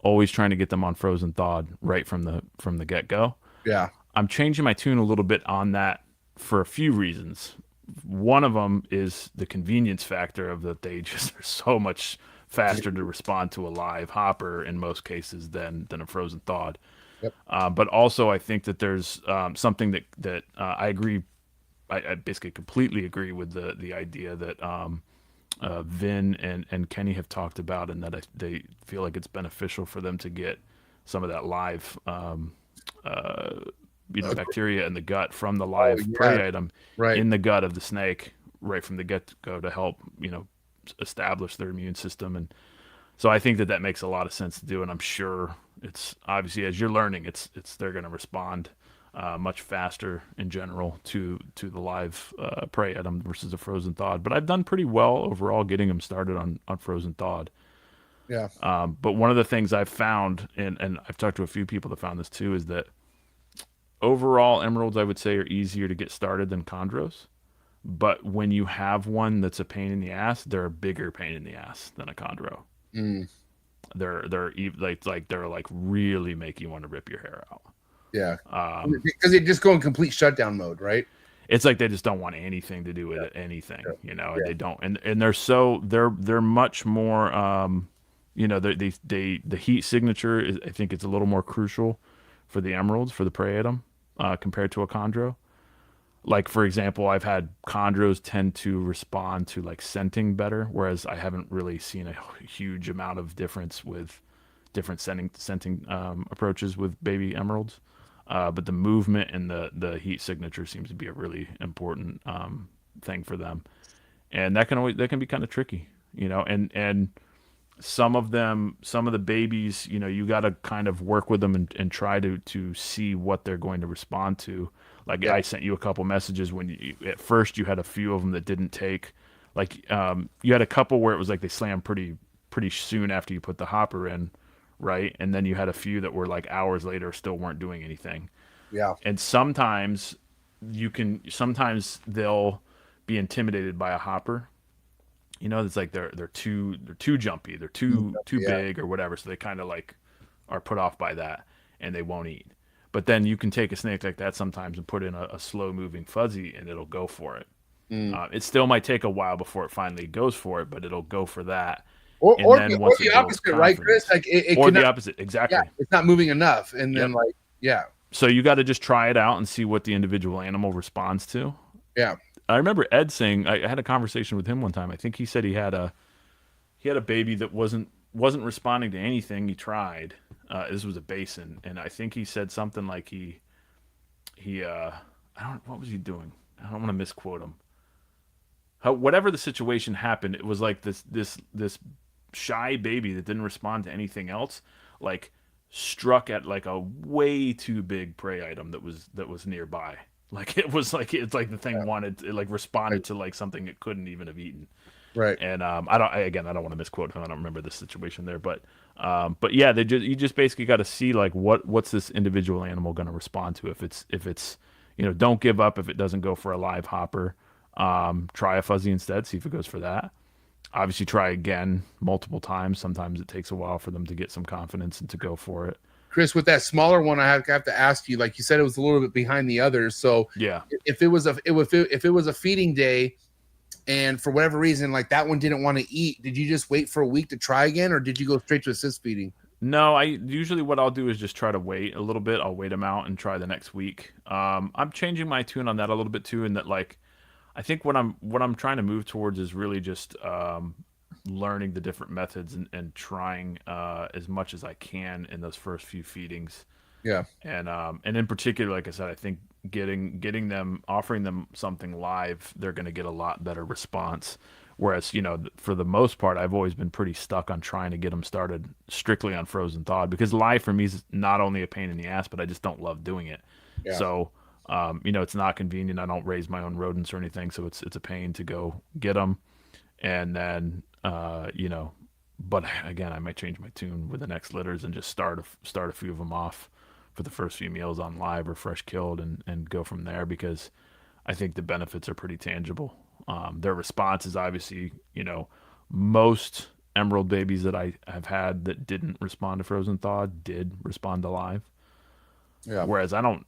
always trying to get them on frozen thawed right from the get go. Yeah. I'm changing my tune a little bit on that for a few reasons. One of them is the convenience factor of that they just are so much faster to respond to a live hopper in most cases than a frozen thawed. Yep. But also I think that there's something that I agree. I basically completely agree with the idea that Vin and Kenny have talked about, and that they feel like it's beneficial for them to get some of that live bacteria in the gut from the live prey item in the gut of the snake right from the get-go to help establish their immune system. And so I think that makes a lot of sense to do, and I'm sure it's obviously, as you're learning, it's they're going to respond much faster in general to the live prey item versus a frozen thawed. But I've done pretty well overall getting them started on frozen thawed. Yeah. But one of the things I've found, and I've talked to a few people that found this too, is that overall emeralds, I would say, are easier to get started than chondros. But when you have one that's a pain in the ass, they're a bigger pain in the ass than a chondro. They're like really make you want to rip your hair out. Yeah, because they just go in complete shutdown mode, right? It's like they just don't want anything to do with it, anything, and they don't, and they're much more, the heat signature is, I think it's a little more crucial for the emeralds, for the prey item, compared to a chondro. Like, for example, I've had chondros tend to respond to like scenting better, whereas I haven't really seen a huge amount of difference with different scenting approaches with baby emeralds. But the movement and the heat signature seems to be a really important thing for them, and that can be kind of tricky, and some of the babies, you got to kind of work with them and try to see what they're going to respond to. Like, I sent you a couple messages when at first you had a few of them that didn't take, like you had a couple where it was like they slammed pretty soon after you put the hopper in, right? And then you had a few that were like hours later still weren't doing anything. Yeah. And sometimes they'll be intimidated by a hopper. It's like they're too jumpy, they're too big or whatever, so they kind of like are put off by that and they won't eat. But then you can take a snake like that sometimes and put in a slow moving fuzzy and it'll go for it. It still might take a while before it finally goes for it, but it'll go for that. Or the opposite, right, Chris? Like the opposite, exactly. Yeah, it's not moving enough, and then So you got to just try it out and see what the individual animal responds to. Yeah. I remember Ed saying, I had a conversation with him one time. I think he said he had a baby that wasn't responding to anything he tried. This was a basin, and I think he said something like what was he doing? I don't want to misquote him. Whatever the situation happened, it was like this shy baby that didn't respond to anything else, like struck at like a way too big prey item that was nearby. Like it's like the thing wanted, it like responded to like something it couldn't even have eaten. Right. And I don't want to misquote him. I don't remember the situation there, but yeah, you just basically got to see like what's this individual animal going to respond to. If it's don't give up if it doesn't go for a live hopper. Try a fuzzy instead, see if it goes for that. Obviously try again multiple times. Sometimes it takes a while for them to get some confidence and to go for it. Chris, with that smaller one, I have to ask you, like you said, it was a little bit behind the others. So yeah, if it was a feeding day and for whatever reason, like that one didn't want to eat, did you just wait for a week to try again, or did you go straight to assist feeding? No, usually what I'll do is just try to wait a little bit. I'll wait them out and try the next week. I'm changing my tune on that a little bit too, in that like I think what I'm trying to move towards is really just learning the different methods and trying as much as I can in those first few feedings. Yeah. And in particular, like I said, I think getting them, offering them something live, they're going to get a lot better response. Whereas, for the most part, I've always been pretty stuck on trying to get them started strictly on frozen thawed, because live for me is not only a pain in the ass, but I just don't love doing it. Yeah. So, it's not convenient. I don't raise my own rodents or anything, so it's a pain to go get them. And then, but again, I might change my tune with the next litters and just start a few of them off for the first few meals on live or fresh killed, and go from there, because I think the benefits are pretty tangible. Their response is obviously, most emerald babies that I have had that didn't respond to frozen thaw did respond to live. Yeah. Whereas I don't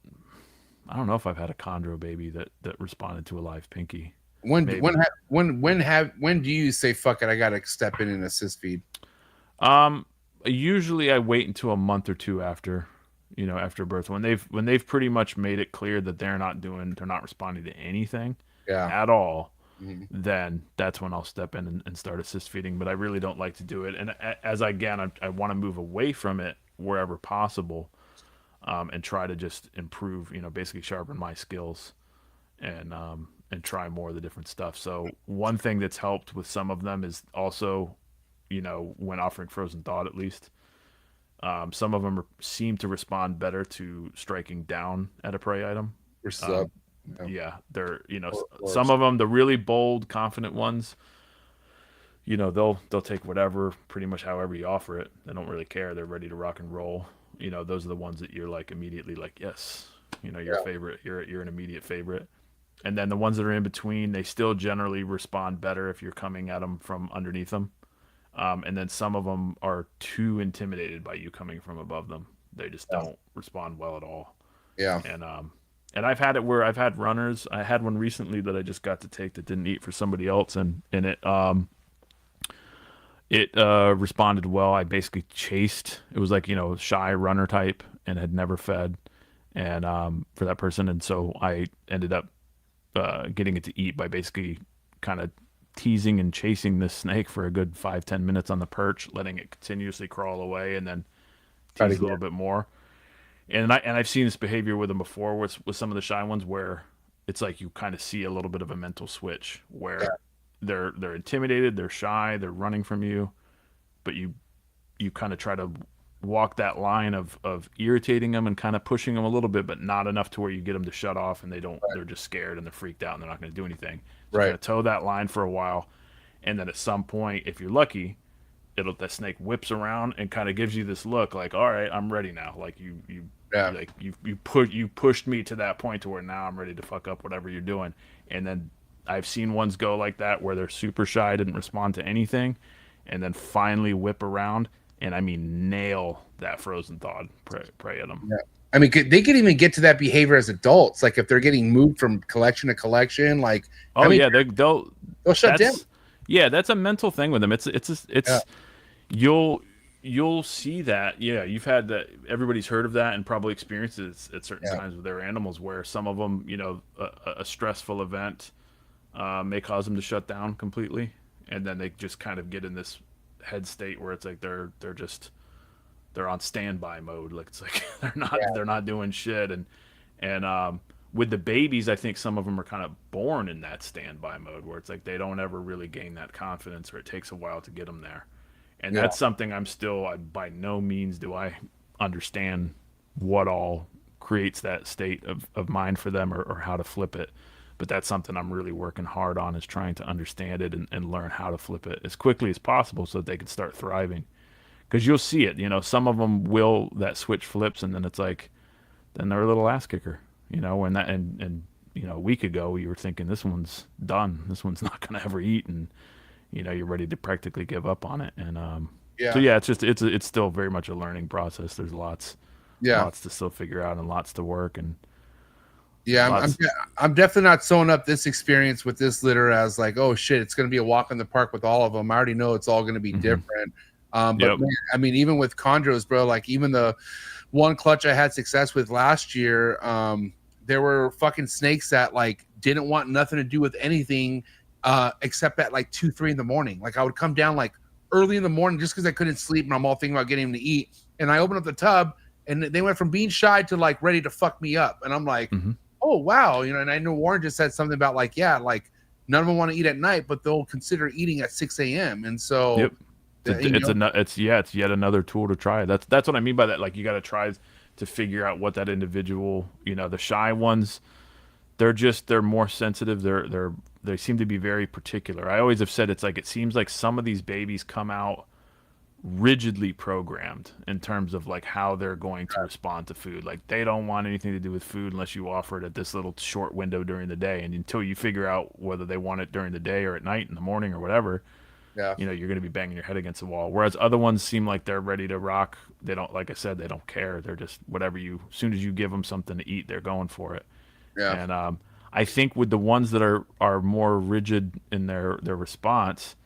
know if I've had a chondro baby that responded to a live pinky. When Maybe. when do you say fuck it? I gotta step in and assist feed. Usually I wait until a month or two after, after birth, when they've pretty much made it clear that they're not responding to anything at all. Then that's when I'll step in and start assist feeding. But I really don't like to do it, and I want to move away from it wherever possible, and try to just improve, basically sharpen my skills, and try more of the different stuff. So one thing that's helped with some of them is also, when offering frozen thawed, at least, some of them seem to respond better to striking down at a prey item. Versus up. Yeah, they're some of them, the really bold, confident ones, they'll take whatever, pretty much however you offer it. They don't really care. They're ready to rock and roll. Those are the ones that you're like immediately like, yes, you're a favorite. You're an immediate favorite. And then the ones that are in between, they still generally respond better if you're coming at them from underneath them. And then some of them are too intimidated by you coming from above them. They just don't respond well at all. Yeah. And I've had it where I've had runners. I had one recently that I just got to take that didn't eat for somebody else, and it responded well. I basically chased. It was like, shy runner type, and had never fed, and for that person, and so I ended up getting it to eat by basically kind of teasing and chasing this snake for a good 5-10 minutes on the perch, letting it continuously crawl away, and then tease a little bit more. And I've seen this behavior with them before with some of the shy ones, where it's like you kind of see a little bit of a mental switch where they're intimidated, they're shy, they're running from you, but you kind of try to walk that line of irritating them and kind of pushing them a little bit, but not enough to where you get them to shut off and they're just scared and they're freaked out and they're not going to do anything. So you kind of toe that line for a while, and then at some point, if you're lucky, that snake whips around and kind of gives you this look like, all right, I'm ready now. Like you pushed me to that point to where now I'm ready to fuck up whatever you're doing. And then I've seen ones go like that where they're super shy, didn't respond to anything, and then finally whip around and nail that frozen thawed prey at them. Yeah. I mean, they could even get to that behavior as adults. Like if they're getting moved from collection to collection, like they'll shut down. Yeah, that's a mental thing with them. It's you'll see that. Yeah, you've had that. Everybody's heard of that and probably experienced it at certain times with their animals, where some of them, a stressful event may cause them to shut down completely, and then they just kind of get in this head state where it's like they're on standby mode. Like it's like they're not doing shit. And with the babies, I think some of them are kind of born in that standby mode where it's like they don't ever really gain that confidence, or it takes a while to get them there. And that's something by no means do I understand what all creates that state of mind for them, or how to flip it. But that's something I'm really working hard on, is trying to understand it and learn how to flip it as quickly as possible so that they can start thriving. Because you'll see it, some of them that switch flips, and then it's like, then they're a little ass kicker, and a week ago you were thinking this one's done, this one's not going to ever eat, and you're ready to practically give up on it. And so it's still very much a learning process. There's lots to still figure out and lots to work. And I'm definitely not sewing up this experience with this litter as like, oh shit, it's going to be a walk in the park with all of them. I already know it's all going to be different. But man, I mean, even with chondros, bro, like even the one clutch I had success with last year, there were fucking snakes that like didn't want nothing to do with anything except at like 2-3 in the morning. Like I would come down like early in the morning just because I couldn't sleep and I'm all thinking about getting them to eat. And I opened up the tub and they went from being shy to like ready to fuck me up. And I'm like, oh wow, and I know Warren just said something about like, like none of them want to eat at night, but they'll consider eating at 6 a.m. And so it's yet another tool to try. That's what I mean by that. Like you got to try to figure out what that individual, the shy ones, they're more sensitive. They seem to be very particular. I always have said it's like, it seems like some of these babies come out rigidly programmed in terms of like how they're going to respond to food. Like they don't want anything to do with food unless you offer it at this little short window during the day. And until you figure out whether they want it during the day or at night, in the morning or whatever, Yeah. you know, you're going to be banging your head against the wall. Whereas other ones seem like they're ready to rock. They don't, like I said, they don't care. They're just whatever you, as soon as you give them something to eat, they're going for it. Yeah. And I think with the ones that are more rigid in their response,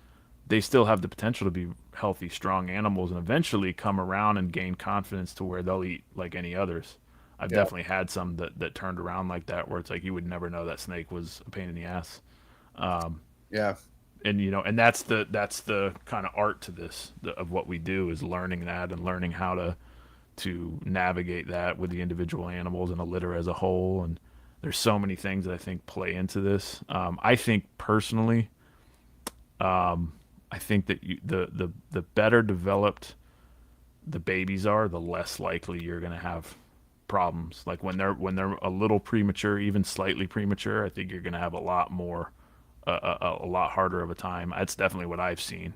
they still have the potential to be healthy, strong animals and eventually come around and gain confidence to where they'll eat like any others. I've definitely had some that turned around like that, where it's like you would never know that snake was a pain in the ass. Yeah. And you know, and that's the kind of art to this of what we do, is learning that and learning how to navigate that with the individual animals and a litter as a whole. And there's so many things that I think play into this. I think personally, I think that the better developed the babies are, the less likely you're going to have problems. Like when they're a little premature, even slightly premature, I think you're going to have a lot more, a lot harder of a time. That's definitely what I've seen.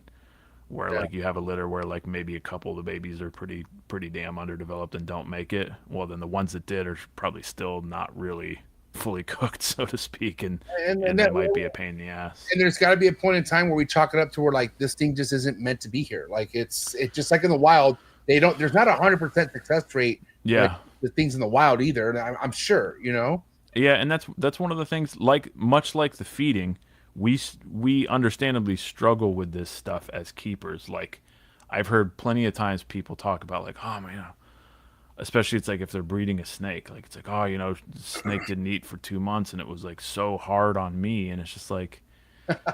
Where like you have a litter where like maybe a couple of the babies are pretty damn underdeveloped and don't make it. Well, then the ones that did are probably still not really fully cooked, so to speak, and that might be a pain in the ass. And there's got to be a point in time where we chalk it up to where like this thing just isn't meant to be here. Like it's just like in the wild, there's not 100% success rate. Yeah, like the things in the wild either, and I'm sure, you know. Yeah, and that's one of the things. Like much like the feeding, we understandably struggle with this stuff as keepers. Like I've heard plenty of times people talk about like, oh man, especially it's like if they're breeding a snake, like it's like, oh, you know, the snake didn't eat for 2 months and it was like so hard on me. And it's just like,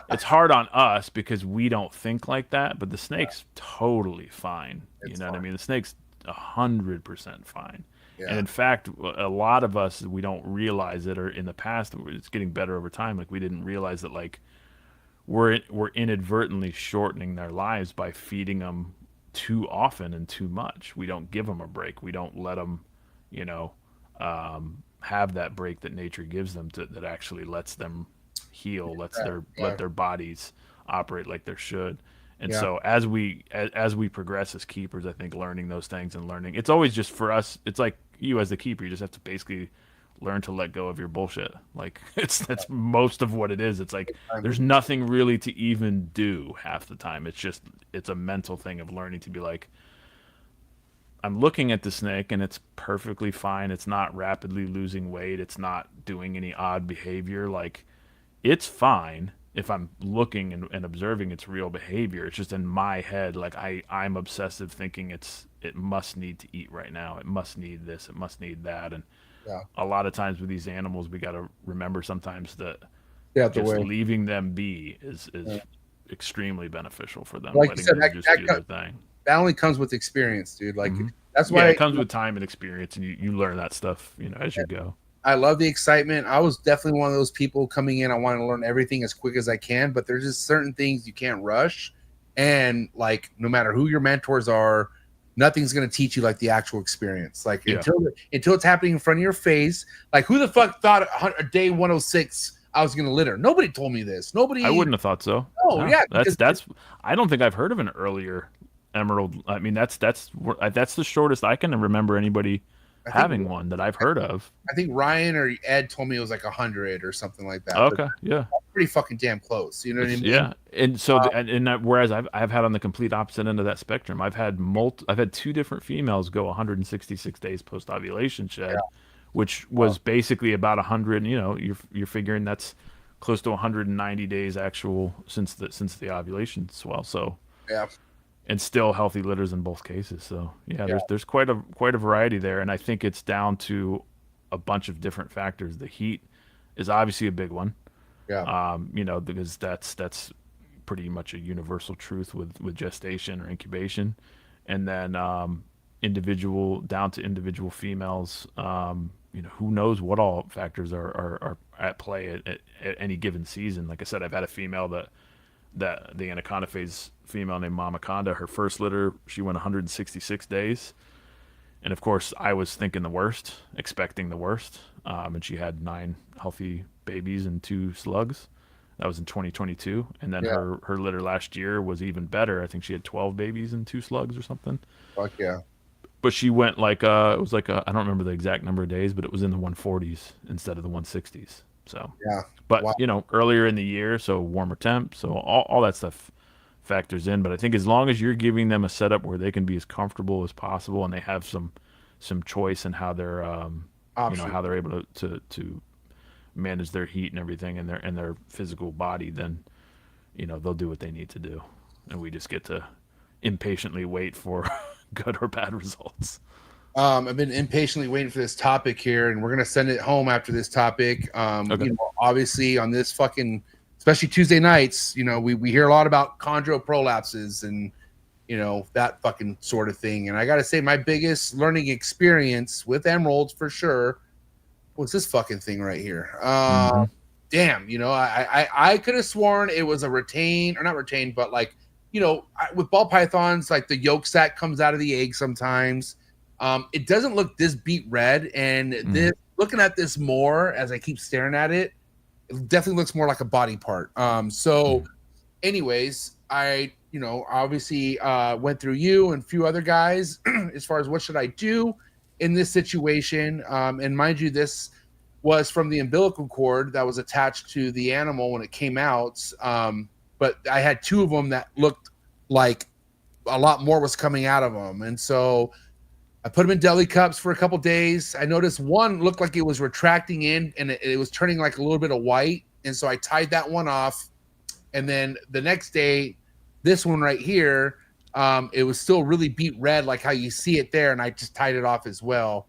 it's hard on us because we don't think like that, but the snake's totally fine. You know what I mean? The snake's 100% fine. And in fact, a lot of us, we don't realize it, or in the past, it's getting better over time. Like we didn't realize that like we're inadvertently shortening their lives by feeding them too often and too much. We don't give them a break. We don't let them, you know, have that break that nature gives them that actually lets them heal, let their bodies operate like they should. And so as we progress as keepers, I think learning those things and learning, it's always just for us, it's like you as the keeper, you just have to basically learn to let go of your bullshit. Like that's most of what it is. It's like there's nothing really to even do half the time. It's a mental thing of learning to be like, I'm looking at the snake and it's perfectly fine. It's not rapidly losing weight. It's not doing any odd behavior. Like it's fine if I'm looking and observing its real behavior. It's just in my head, like I'm obsessive thinking it must need to eat right now. It must need this. It must need that. And a lot of times with these animals, we got to remember sometimes that just leaving them be is extremely beneficial for them. Like you said, them just do their thing. That only comes with experience, dude. Like that's why it comes with time and experience, and you learn that stuff, you know, as you go. I love the excitement. I was definitely one of those people coming in. I want to learn everything as quick as I can, but there's just certain things you can't rush. And like, no matter who your mentors are, nothing's going to teach you like the actual experience. Like until it's happening in front of your face. Like who the fuck thought day 106 I was going to litter? Nobody told me this. Nobody. I wouldn't have thought so. Oh yeah. That's. I don't think I've heard of an earlier emerald. I mean, that's the shortest I can remember anybody having one that I've heard of. I think Ryan or Ed told me it was like 100 or something like that. Okay, yeah, pretty fucking damn close. You know what I mean? Yeah, and so whereas I've had on the complete opposite end of that spectrum. I've had 2 different females go 166 days post ovulation shed, which was basically about 100. You know, you're figuring that's close to 190 days actual since the ovulation swell. So and still healthy litters in both cases. So there's quite a variety there, and I think it's down to a bunch of different factors. The heat is obviously a big one. You know, because that's pretty much a universal truth with gestation or incubation, and then individual females. You know, who knows what all factors are at play at any given season. Like I said, I've had a female that the Anaconda phase female named Anaconda, her first litter, she went 166 days. And of course, I was thinking the worst, expecting the worst. And she had 9 healthy babies and 2 slugs. That was in 2022, and then Yeah. her litter last year was even better. I think she had 12 babies and 2 slugs or something. Fuck yeah. But she went like it was like I don't remember the exact number of days, but it was in the 140s instead of the 160s. So Yeah. but Wow. you know, earlier in the year, so warmer temp, so all that stuff factors in. But I think as long as you're giving them a setup where they can be as comfortable as possible and they have some choice in how they're you know, Option. how they're able to manage their heat and everything and their physical body, then you know they'll do what they need to do, and we just get to impatiently wait for good or bad results. I've been impatiently waiting for this topic here, and we're gonna send it home after this topic. Okay. You know, obviously on this fucking, especially Tuesday nights, you know, we hear a lot about chondro prolapses and you know that fucking sort of thing. And I gotta say, my biggest learning experience with emeralds for sure was this fucking thing right here. Damn, you know, I could have sworn it was a retained, or not retained, but like, you know, with ball pythons, like the yolk sac comes out of the egg sometimes. It doesn't look this beet red, and this, looking at this more as I keep staring at it, it definitely looks more like a body part. So anyways, I, you know, obviously went through you and a few other guys as far as what should I do in this situation. And mind you, this was from the umbilical cord that was attached to the animal when it came out. But I had 2 of them that looked like a lot more was coming out of them. And so I put them in deli cups for a couple days. I noticed one looked like it was retracting in, and it was turning like a little bit of white. And so I tied that one off. And then the next day, this one right here, it was still really beet red, like how you see it there. And I just tied it off as well.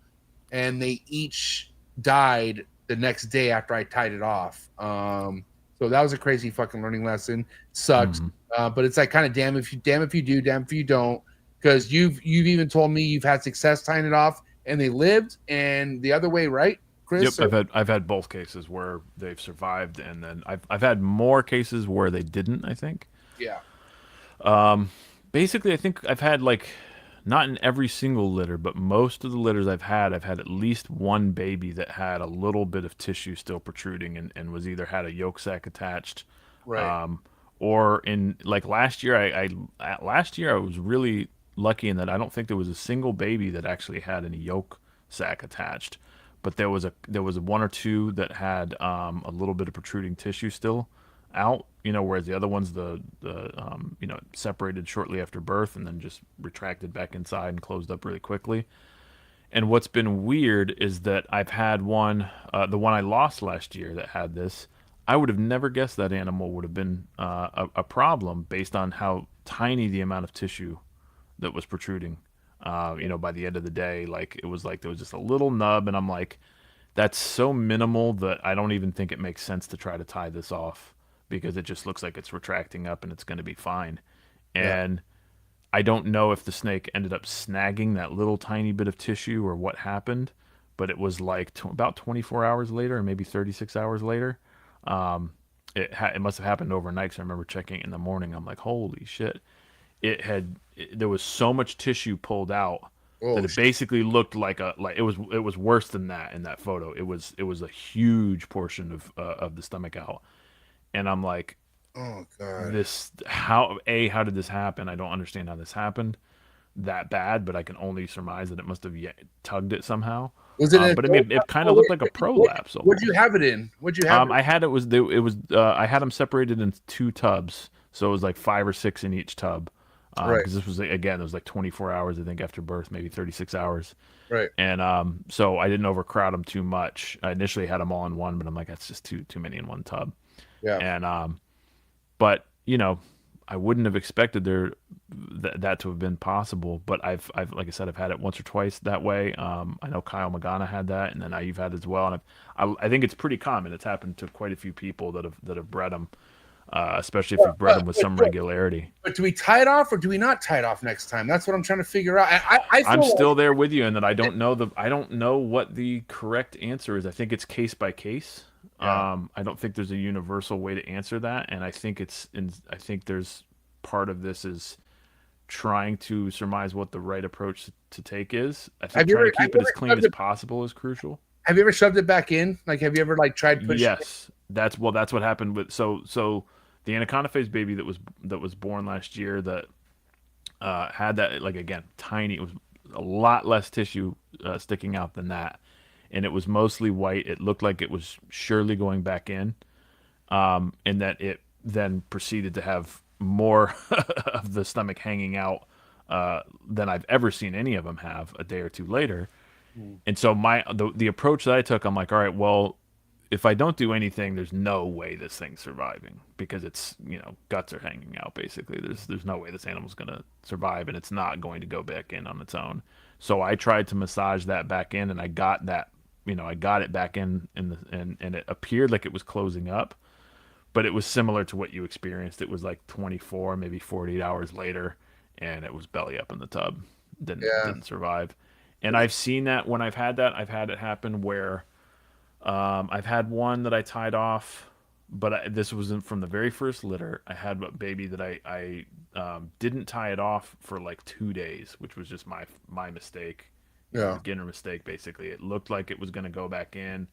And they each died the next day after I tied it off. So that was a crazy fucking learning lesson. Sucks. But it's like kind of damn if you do, damn if you don't. Because you've even told me you've had success tying it off and they lived, and the other way, right, Chris? Yep, I've had both cases where they've survived, and then I've had more cases where they didn't, I think. Yeah. Basically, I think I've had, like, not in every single litter, but most of the litters I've had at least one baby that had a little bit of tissue still protruding and was either had a yolk sac attached. Right. Or in, like, last year, I was really lucky in that I don't think there was a single baby that actually had any yolk sac attached, but there was one or two that had a little bit of protruding tissue still out, you know, whereas the other ones you know, separated shortly after birth and then just retracted back inside and closed up really quickly. And what's been weird is that I've had one, the one I lost last year that had this. I would have never guessed that animal would have been a problem based on how tiny the amount of tissue that was protruding. You know, by the end of the day, like it was like there was just a little nub, and I'm like, that's so minimal that I don't even think it makes sense to try to tie this off because it just looks like it's retracting up and it's going to be fine. And I don't know if the snake ended up snagging that little tiny bit of tissue or what happened, but it was like about 24 hours later, or maybe 36 hours later. It must have happened overnight, because I remember checking it in the morning. I'm like, holy shit. There was so much tissue pulled out that it basically looked like it was worse than that in that photo. It was a huge portion of the stomach out. And I'm like, Oh god. how did this happen? I don't understand how this happened that bad, but I can only surmise that it must have tugged it somehow. Was it? But it kind of looked like a prolapse. What'd you have it in? What'd you have? I had I had them separated in 2 tubs, so it was like 5 or 6 in each tub. Right. Because this was, again, it was like 24 hours, I think, after birth, maybe 36 hours. Right. And so I didn't overcrowd them too much. I initially had them all in one, but I'm like, that's just too many in one tub. Yeah. And but you know, I wouldn't have expected that to have been possible. But I've like I said, I've had it once or twice that way. I know Kyle Magana had that, and then you've had it as well. And I think it's pretty common. It's happened to quite a few people that have bred them. Especially if you've bred them with some regularity. But do we tie it off or do we not tie it off next time? That's what I'm trying to figure out. I'm still there with you in that I don't know what the correct answer is. I think it's case by case. Yeah. I don't think there's a universal way to answer that, and I think I think there's part of this is trying to surmise what the right approach to take is. I think trying to keep it as clean as possible is crucial. Have you ever shoved it back in? Like, have you ever like tried pushing? Yes. That's what happened with so the anaconda phase baby that was born last year that had that, like, again, tiny. It was a lot less tissue sticking out than that, and it was mostly white. It looked like it was surely going back in, and that it then proceeded to have more of the stomach hanging out than I've ever seen any of them have a day or two later. And so the approach that I took, I'm like, all right, well, if I don't do anything, there's no way this thing's surviving, because it's, guts are hanging out basically. There's no way this animal's gonna survive, and it's not going to go back in on its own. So I tried to massage that back in, and I got that, I got it back in and it appeared like it was closing up, but it was similar to what you experienced. It was like 24, maybe 48 hours later, and it was belly up in the tub. Didn't survive. And I've seen that when I've had that. I've had it happen where I've had one that I tied off, but this wasn't from the very first litter. I had a baby that I didn't tie it off for like 2 days, which was just my mistake. Beginner mistake, basically. It looked like it was going to go back in.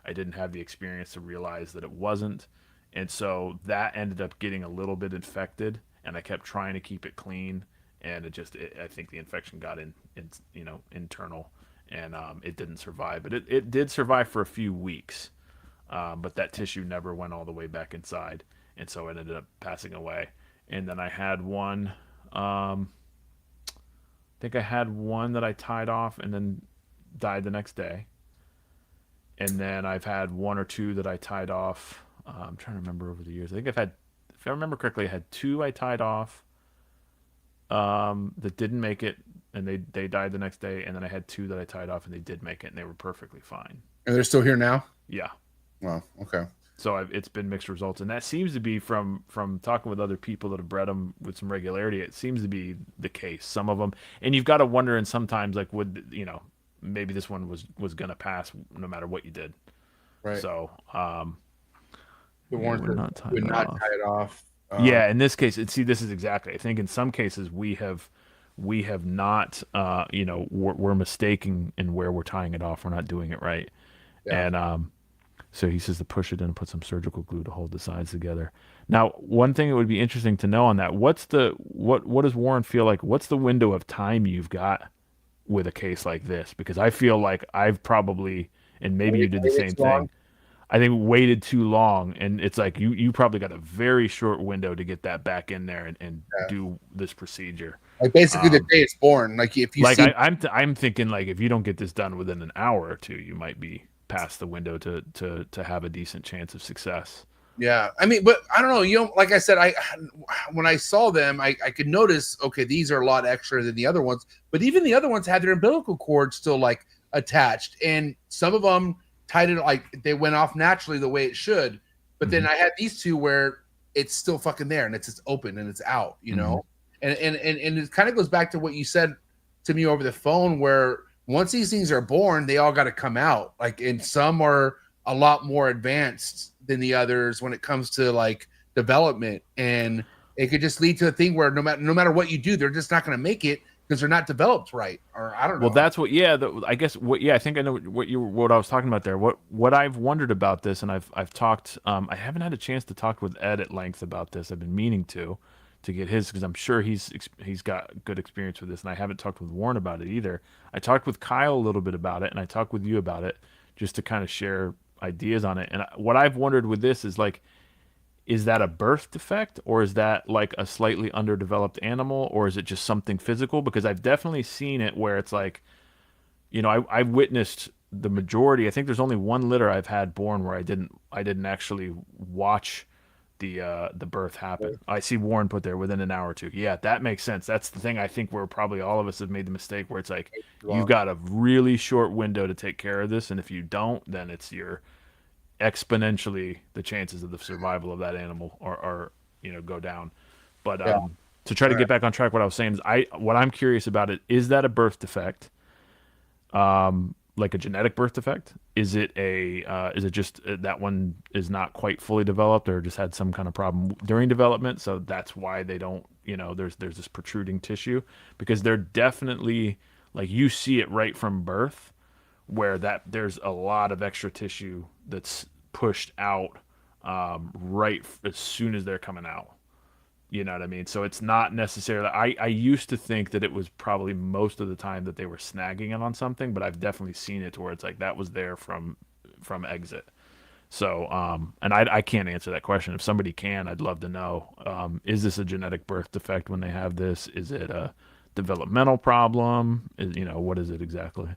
I didn't have the experience to realize that it wasn't. And so that ended up getting a little bit infected, and I kept trying to keep it clean, and I think the infection got internal, and it didn't survive. But it did survive for a few weeks, but that tissue never went all the way back inside, and so it ended up passing away. And then I had one, I think I had one that I tied off and then died the next day. And then I've had one or two that I tied off. I'm trying to remember over the years. I think I've had, if I remember correctly, I had two I tied off that didn't make it, and they died the next day. And then I had two that I tied off, and they did make it, and they were perfectly fine. And they're still here now? Yeah. Wow. Okay. So it's been mixed results, and that seems to be from talking with other people that have bred them with some regularity. It seems to be the case. Some of them, and you've got to wonder, and sometimes, like, maybe this one was gonna pass no matter what you did. Right. So the ones would not tie it off. Yeah, in this case, this is exactly. I think in some cases we have not, we're mistaking in where we're tying it off. We're not doing it right, and so he says to push it in and put some surgical glue to hold the sides together. Now, one thing that would be interesting to know on that, what does Warren feel like? What's the window of time you've got with a case like this? Because I feel like I've probably, and maybe you did the same thing, I think waited too long, and it's like you probably got a very short window to get that back in there and do this procedure. Like basically the day it's born. Like if you I'm thinking, like, if you don't get this done within an hour or two, you might be past the window to have a decent chance of success. Yeah, I mean, but I don't know. Like I said, when I saw them, I could notice, okay, these are a lot extra than the other ones. But even the other ones had their umbilical cord still like attached, and some of them tied it like they went off naturally the way it should. But then I had these two where it's still fucking there and it's just open and it's out, and it kind of goes back to what you said to me over the phone, where once these things are born, they all got to come out. Like, and some are a lot more advanced than the others when it comes to like development, and it could just lead to a thing where no matter what you do, they're just not going to make it because they're not developed right, or I don't know. Well, that's what. Yeah, I guess. I think I know what I was talking about there. What I've wondered about this, and I've talked. I haven't had a chance to talk with Ed at length about this. I've been meaning to get his, because I'm sure he's got good experience with this, and I haven't talked with Warren about it either. I talked with Kyle a little bit about it, and I talked with you about it, just to kind of share ideas on it. And what I've wondered with this is, like, is that a birth defect, or is that like a slightly underdeveloped animal, or is it just something physical? Because I've definitely seen it where it's like, I've witnessed the majority. I think there's only one litter I've had born where I didn't actually watch the birth happen. I see Warren put there within an hour or two. Yeah, that makes sense. That's the thing I think where probably all of us have made the mistake, where it's like, you've got a really short window to take care of this, and if you don't, then it's exponentially the chances of the survival of that animal are go down. But to try to get back on track, what I was saying is, what I'm curious about is that a birth defect, like a genetic birth defect? Is it just that one is not quite fully developed, or just had some kind of problem during development, so that's why they don't, there's this protruding tissue? Because they're definitely, like, you see it right from birth, where there's a lot of extra tissue that's pushed out as soon as they're coming out. You know what I mean? So it's not necessarily. I used to think that it was probably most of the time that they were snagging it on something, but I've definitely seen it to where it's like that was there from exit. So and I can't answer that question. If somebody can, I'd love to know. Is this a genetic birth defect when they have this? Is it a developmental problem? What is it exactly?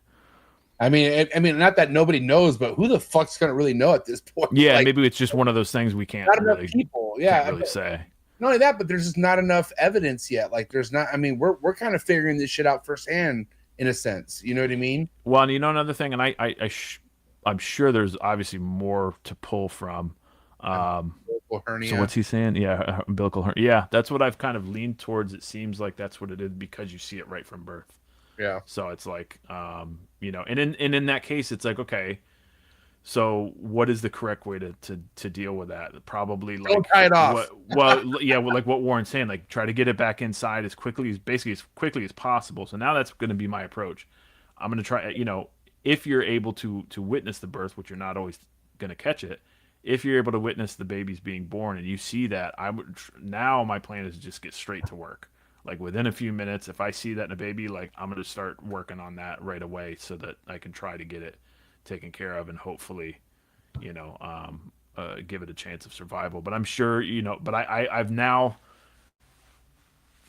I mean, not that nobody knows, but who the fuck's gonna really know at this point? Yeah, like, maybe it's just one of those things we can't not really enough people. Yeah, can't really say. Not only that, but there's just not enough evidence yet. Like, there's not. I mean, we're kind of figuring this shit out firsthand, in a sense. You know what I mean? Well, and another thing, and I'm sure there's obviously more to pull from. Umbilical hernia. So what's he saying? Yeah, umbilical hernia. Yeah, that's what I've kind of leaned towards. It seems like that's what it is because you see it right from birth. Yeah. So it's like, and in that case, it's like, okay, so what is the correct way to deal with that? Probably like don't tie it off. Like what Warren's saying, like try to get it back inside as quickly as possible. So now that's going to be my approach. I'm going to try, if you're able to witness the birth, which you're not always going to catch it. If you're able to witness the babies being born and you see that, now my plan is to just get straight to work. Like within a few minutes, if I see that in a baby, like I'm going to start working on that right away so that I can try to get it taken care of and hopefully, give it a chance of survival. But I'm sure, but I've now,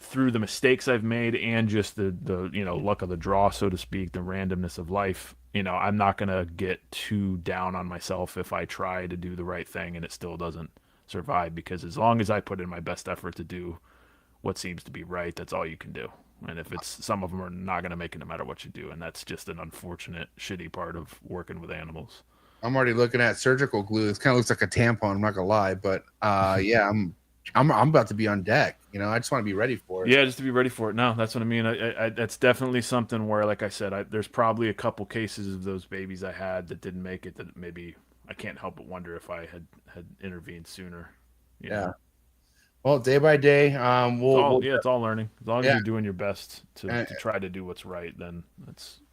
through the mistakes I've made and just the luck of the draw, so to speak, the randomness of life, I'm not going to get too down on myself if I try to do the right thing and it still doesn't survive, because as long as I put in my best effort to do what seems to be right, that's all you can do. And if some of them are not going to make it no matter what you do, and that's just an unfortunate, shitty part of working with animals. I'm already looking at surgical glue. It kind of looks like a tampon. I'm not gonna lie, but yeah, I'm about to be on deck. I just want to be ready for it. Yeah, just to be ready for it. No, that's what I mean. That's definitely something where, like I said, there's probably a couple cases of those babies I had that didn't make it. That maybe I can't help but wonder if I had intervened sooner. Yeah. Well, day by day, it's all learning. As long as you're doing your best to try to do what's right, then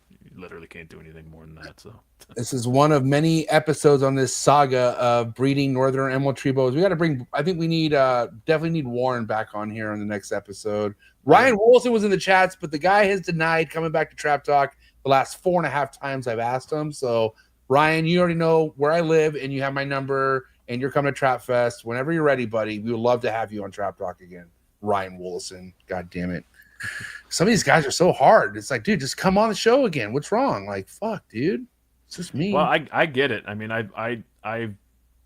you literally can't do anything more than that. So this is one of many episodes on this saga of breeding northern emerald treeboas. We got to bring. I think we definitely need Warren back on here on the next episode. Ryan Wilson was in the chats, but the guy has denied coming back to Trap Talk the last 4.5 times I've asked him. So Ryan, you already know where I live, and you have my number. And you're coming to Trap Fest whenever you're ready, buddy. We would love to have you on Trap Talk again. Ryan Willison. God damn it. Some of these guys are so hard. It's like, dude, just come on the show again. What's wrong? Like, fuck, dude. It's just me. Well, I get it. I mean, I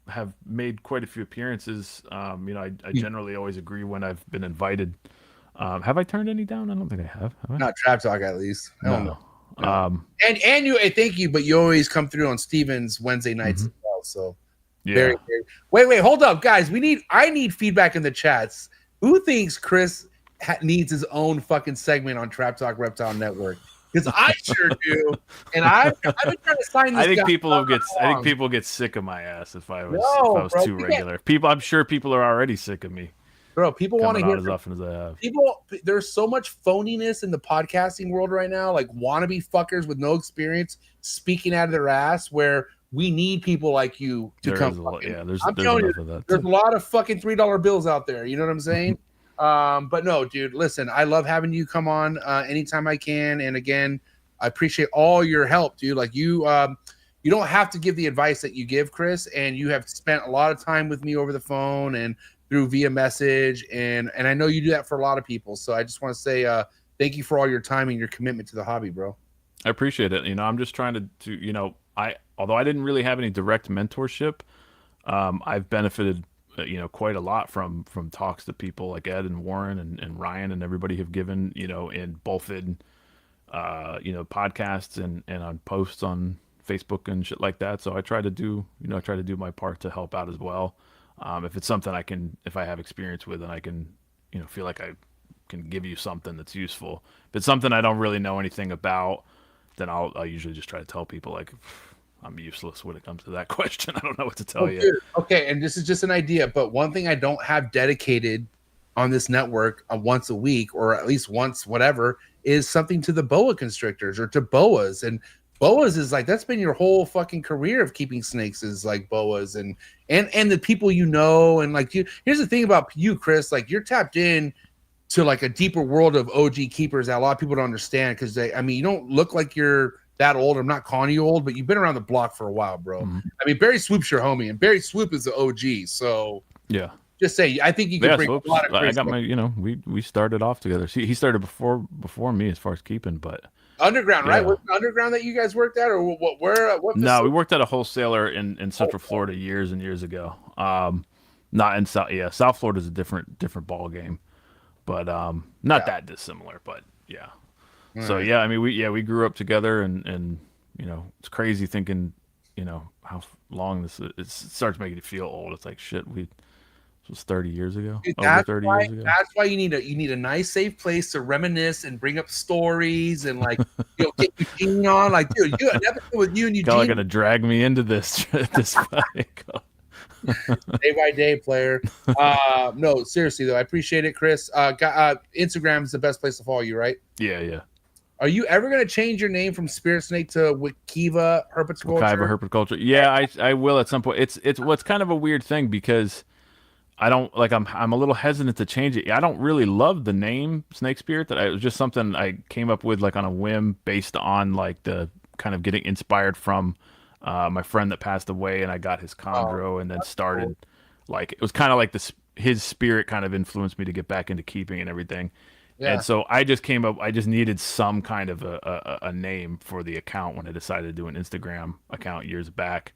have made quite a few appearances. I generally always agree when I've been invited. Have I turned any down? I don't think I have. Not Trap Talk, at least. I don't know. No. And you, thank you, but you always come through on Steven's Wednesday nights as well. So. Yeah. Very. Wait, hold up, guys. I need feedback in the chats. Who thinks Chris needs his own fucking segment on Trap Talk Reptile Network? Because I sure do. And I've been trying to sign this. I think people get sick of my ass if I was too regular. I'm sure people are already sick of me. Bro, people want to hear as often as I have. People, there's so much phoniness in the podcasting world right now, like wannabe fuckers with no experience speaking out of their ass, where we need people like you to come. There's enough of that. There's a lot of fucking $3 bills out there. You know what I'm saying? But no, dude, listen, I love having you come on anytime I can. And again, I appreciate all your help, dude. Like you don't have to give the advice that you give, Chris, and you have spent a lot of time with me over the phone and through via message. And I know you do that for a lot of people. So I just want to say thank you for all your time and your commitment to the hobby, bro. I appreciate it. I'm just trying to although I didn't really have any direct mentorship, I've benefited, quite a lot from talks that people like Ed and Warren and Ryan and everybody have given, in both in, podcasts and on posts on Facebook and shit like that. So I try to do my part to help out as well. If it's something if I have experience with and I can, feel like I can give you something that's useful. If it's something I don't really know anything about, then I'll usually just try to tell people like, I'm useless when it comes to that question. I don't know what to tell you. Dude. Okay, and this is just an idea, but one thing I don't have dedicated on this network once a week or at least once whatever is something to the boa constrictors or to boas. And Boas is like, that's been your whole fucking career of keeping snakes, is like boas and the people you know. And like, here's the thing about you, Chris, like you're tapped in to like a deeper world of OG keepers that a lot of people don't understand, because you don't look like you're that old. I'm not calling you old, but you've been around the block for a while, bro. Mm-hmm. I mean, Barry Swoop's your homie, and Barry Swoop is the OG. So yeah, just say, I think you can bring a lot of. I got my, we started off together. See, he started before me as far as keeping, but underground, right? Was it underground that you guys worked at, or what? Where? What? No, we worked at a wholesaler in Central Florida years and years ago. Not in South. Yeah, South Florida is a different ball game, but not that dissimilar. But yeah. So right. yeah, I mean, we grew up together, and it's crazy thinking, how long this is. It starts making you feel old. It's like shit. This was 30 years ago. Dude, over 30 years ago. That's why you need a nice, safe place to reminisce and bring up stories and like get Eugene on. Like, dude, an episode with you and Eugene. Y'all are gonna drag me into this fight. Day by day, player. No, seriously though, I appreciate it, Chris. Instagram is the best place to follow you, right? Yeah. Are you ever gonna change your name from Spirit Snake to Wikiva Herpetoculture? Wikiva Herpetoculture. Yeah, I will at some point. It's what's kind of a weird thing, because I don't like. I'm a little hesitant to change it. I don't really love the name Snake Spirit. It was just something I came up with like on a whim, based on like the kind of getting inspired from my friend that passed away, and I got his chondro, and then started like, it was kind of like his spirit kind of influenced me to get back into keeping and everything. Yeah. And so I just needed some kind of a name for the account when I decided to do an Instagram account years back.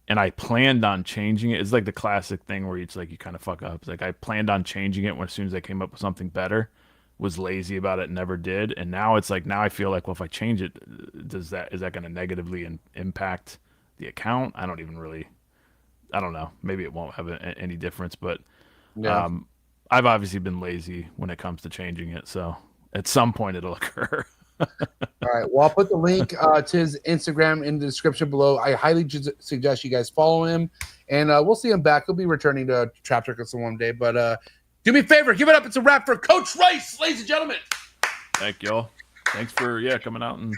And I planned on changing it. It's like the classic thing where it's like you kind of fuck up. It's like I planned on changing it as soon as I came up with something better, was lazy about it, never did. And now it's like, now I feel like, well, if I change it, is that going to negatively impact the account? I don't know. Maybe it won't have any difference, but I've obviously been lazy when it comes to changing it. So at some point it'll occur. All right. Well, I'll put the link to his Instagram in the description below. I highly suggest you guys follow him, and we'll see him back. He'll be returning to Trap Circus one day. But do me a favor, give it up. It's a wrap for Coach Rice, ladies and gentlemen. Thank y'all. Thanks for coming out and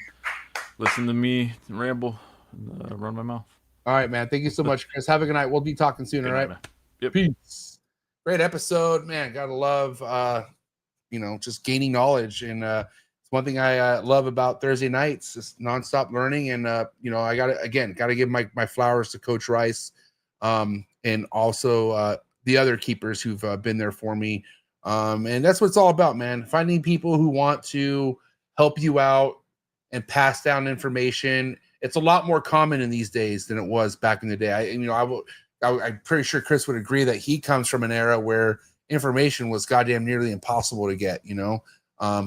listening to me ramble and run my mouth. All right, man. Thank you so much, Chris. Have a good night. We'll be talking soon. All right. Yep. Peace. Great episode, man. Gotta love, just gaining knowledge, and it's one thing I love about Thursday nights, just nonstop learning. And I gotta give my flowers to Coach Rice, and also the other keepers who've been there for me. And that's what it's all about, man. Finding people who want to help you out and pass down information. It's a lot more common in these days than it was back in the day. I'm pretty sure Chris would agree that he comes from an era where information was goddamn nearly impossible to get. He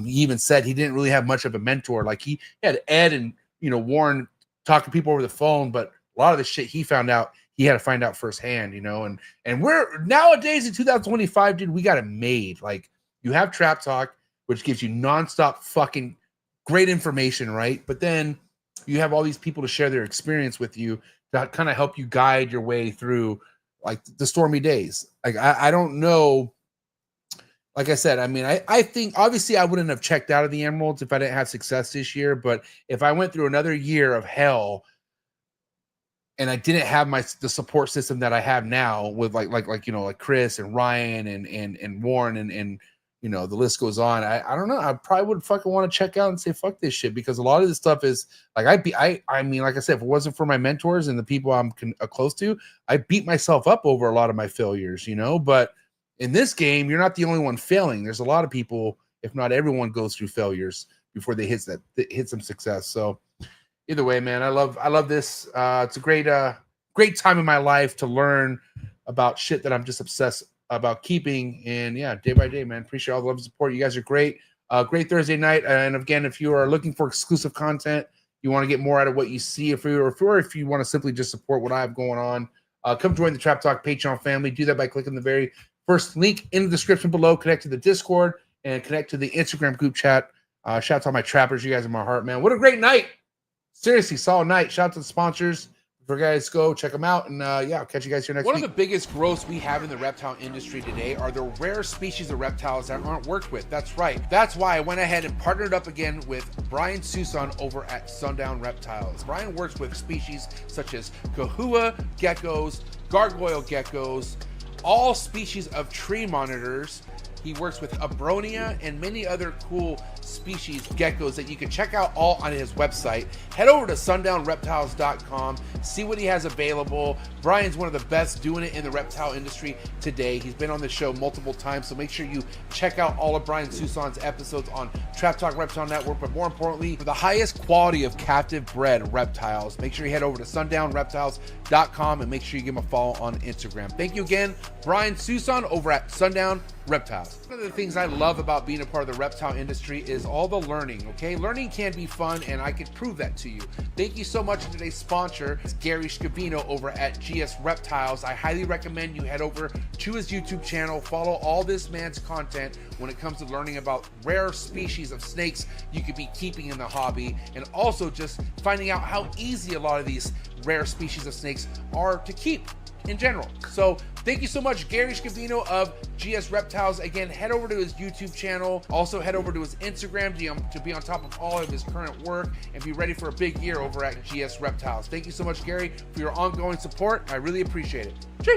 even said he didn't really have much of a mentor. Like he had Ed and Warren talk to people over the phone, but a lot of the shit he found out, he had to find out firsthand. And we're nowadays in 2025, dude, we got it made. Like, you have Trap Talk, which gives you nonstop fucking great information, right? But then you have all these people to share their experience with you to kind of help you guide your way through like the stormy days. Like, I don't know. Like I said, I think obviously I wouldn't have checked out of the Emeralds if I didn't have success this year. But if I went through another year of hell and I didn't have the support system that I have now with like Chris and Ryan and Warren and the list goes on, I don't know. I probably would fucking want to check out and say fuck this shit, because a lot of this stuff is like like I said, if it wasn't for my mentors and the people I'm close to, I beat myself up over a lot of my failures, But in this game, you're not the only one failing. There's a lot of people, if not everyone, goes through failures before they hit some success. So either way, man, I love this. It's a great time in my life to learn about shit that I'm just obsessed about keeping. And yeah, day by day, man, appreciate all the love and support. You guys are great. Great Thursday night. And again, if you are looking for exclusive content, you want to get more out of what you see, if you want to simply just support what I have going on, come join the Trap Talk Patreon family. Do that by clicking the very first link in the description below. Connect to the Discord and connect to the Instagram group chat. Shout out to all my trappers. You guys are my heart, man. What a great night. Seriously, solid night. Shout out to the sponsors. For guys, go check them out, and yeah, I'll catch you guys here next week. One of the biggest growths we have in the reptile industry today are the rare species of reptiles that aren't worked with. That's right. That's why I went ahead and partnered up again with Brian Susan over at SUNDOWN Reptiles. Brian works with species such as kahua geckos, gargoyle geckos, all species of tree monitors. He works with abronia and many other cool species geckos that you can check out all on his website. Head over to sundownreptiles.com, see what he has available. Brian's one of the best doing it in the reptile industry today. He's been on the show multiple times, so make sure you check out all of Brian Susan's episodes on Trap Talk Reptile Network. But more importantly, for the highest quality of captive bred reptiles, make sure you head over to sundownreptiles.com and make sure you give him a follow on Instagram. Thank you again, Brian Susan over at SUNDOWN Reptiles. One of the things I love about being a part of the reptile industry is all the learning, okay? Learning can be fun, and I can prove that to you. Thank you so much to today's sponsor, it's Gary Scavino over at GS Reptiles. I highly recommend you head over to his YouTube channel, follow all this man's content when it comes to learning about rare species of snakes you could be keeping in the hobby, and also just finding out how easy a lot of these rare species of snakes are to keep in general. So thank you so much, Gary Scavino of GS Reptiles. Again, head over to his YouTube channel. Also head over to his Instagram to be on top of all of his current work and be ready for a big year over at GS Reptiles. Thank you so much, Gary, for your ongoing support. I really appreciate it. Cheers.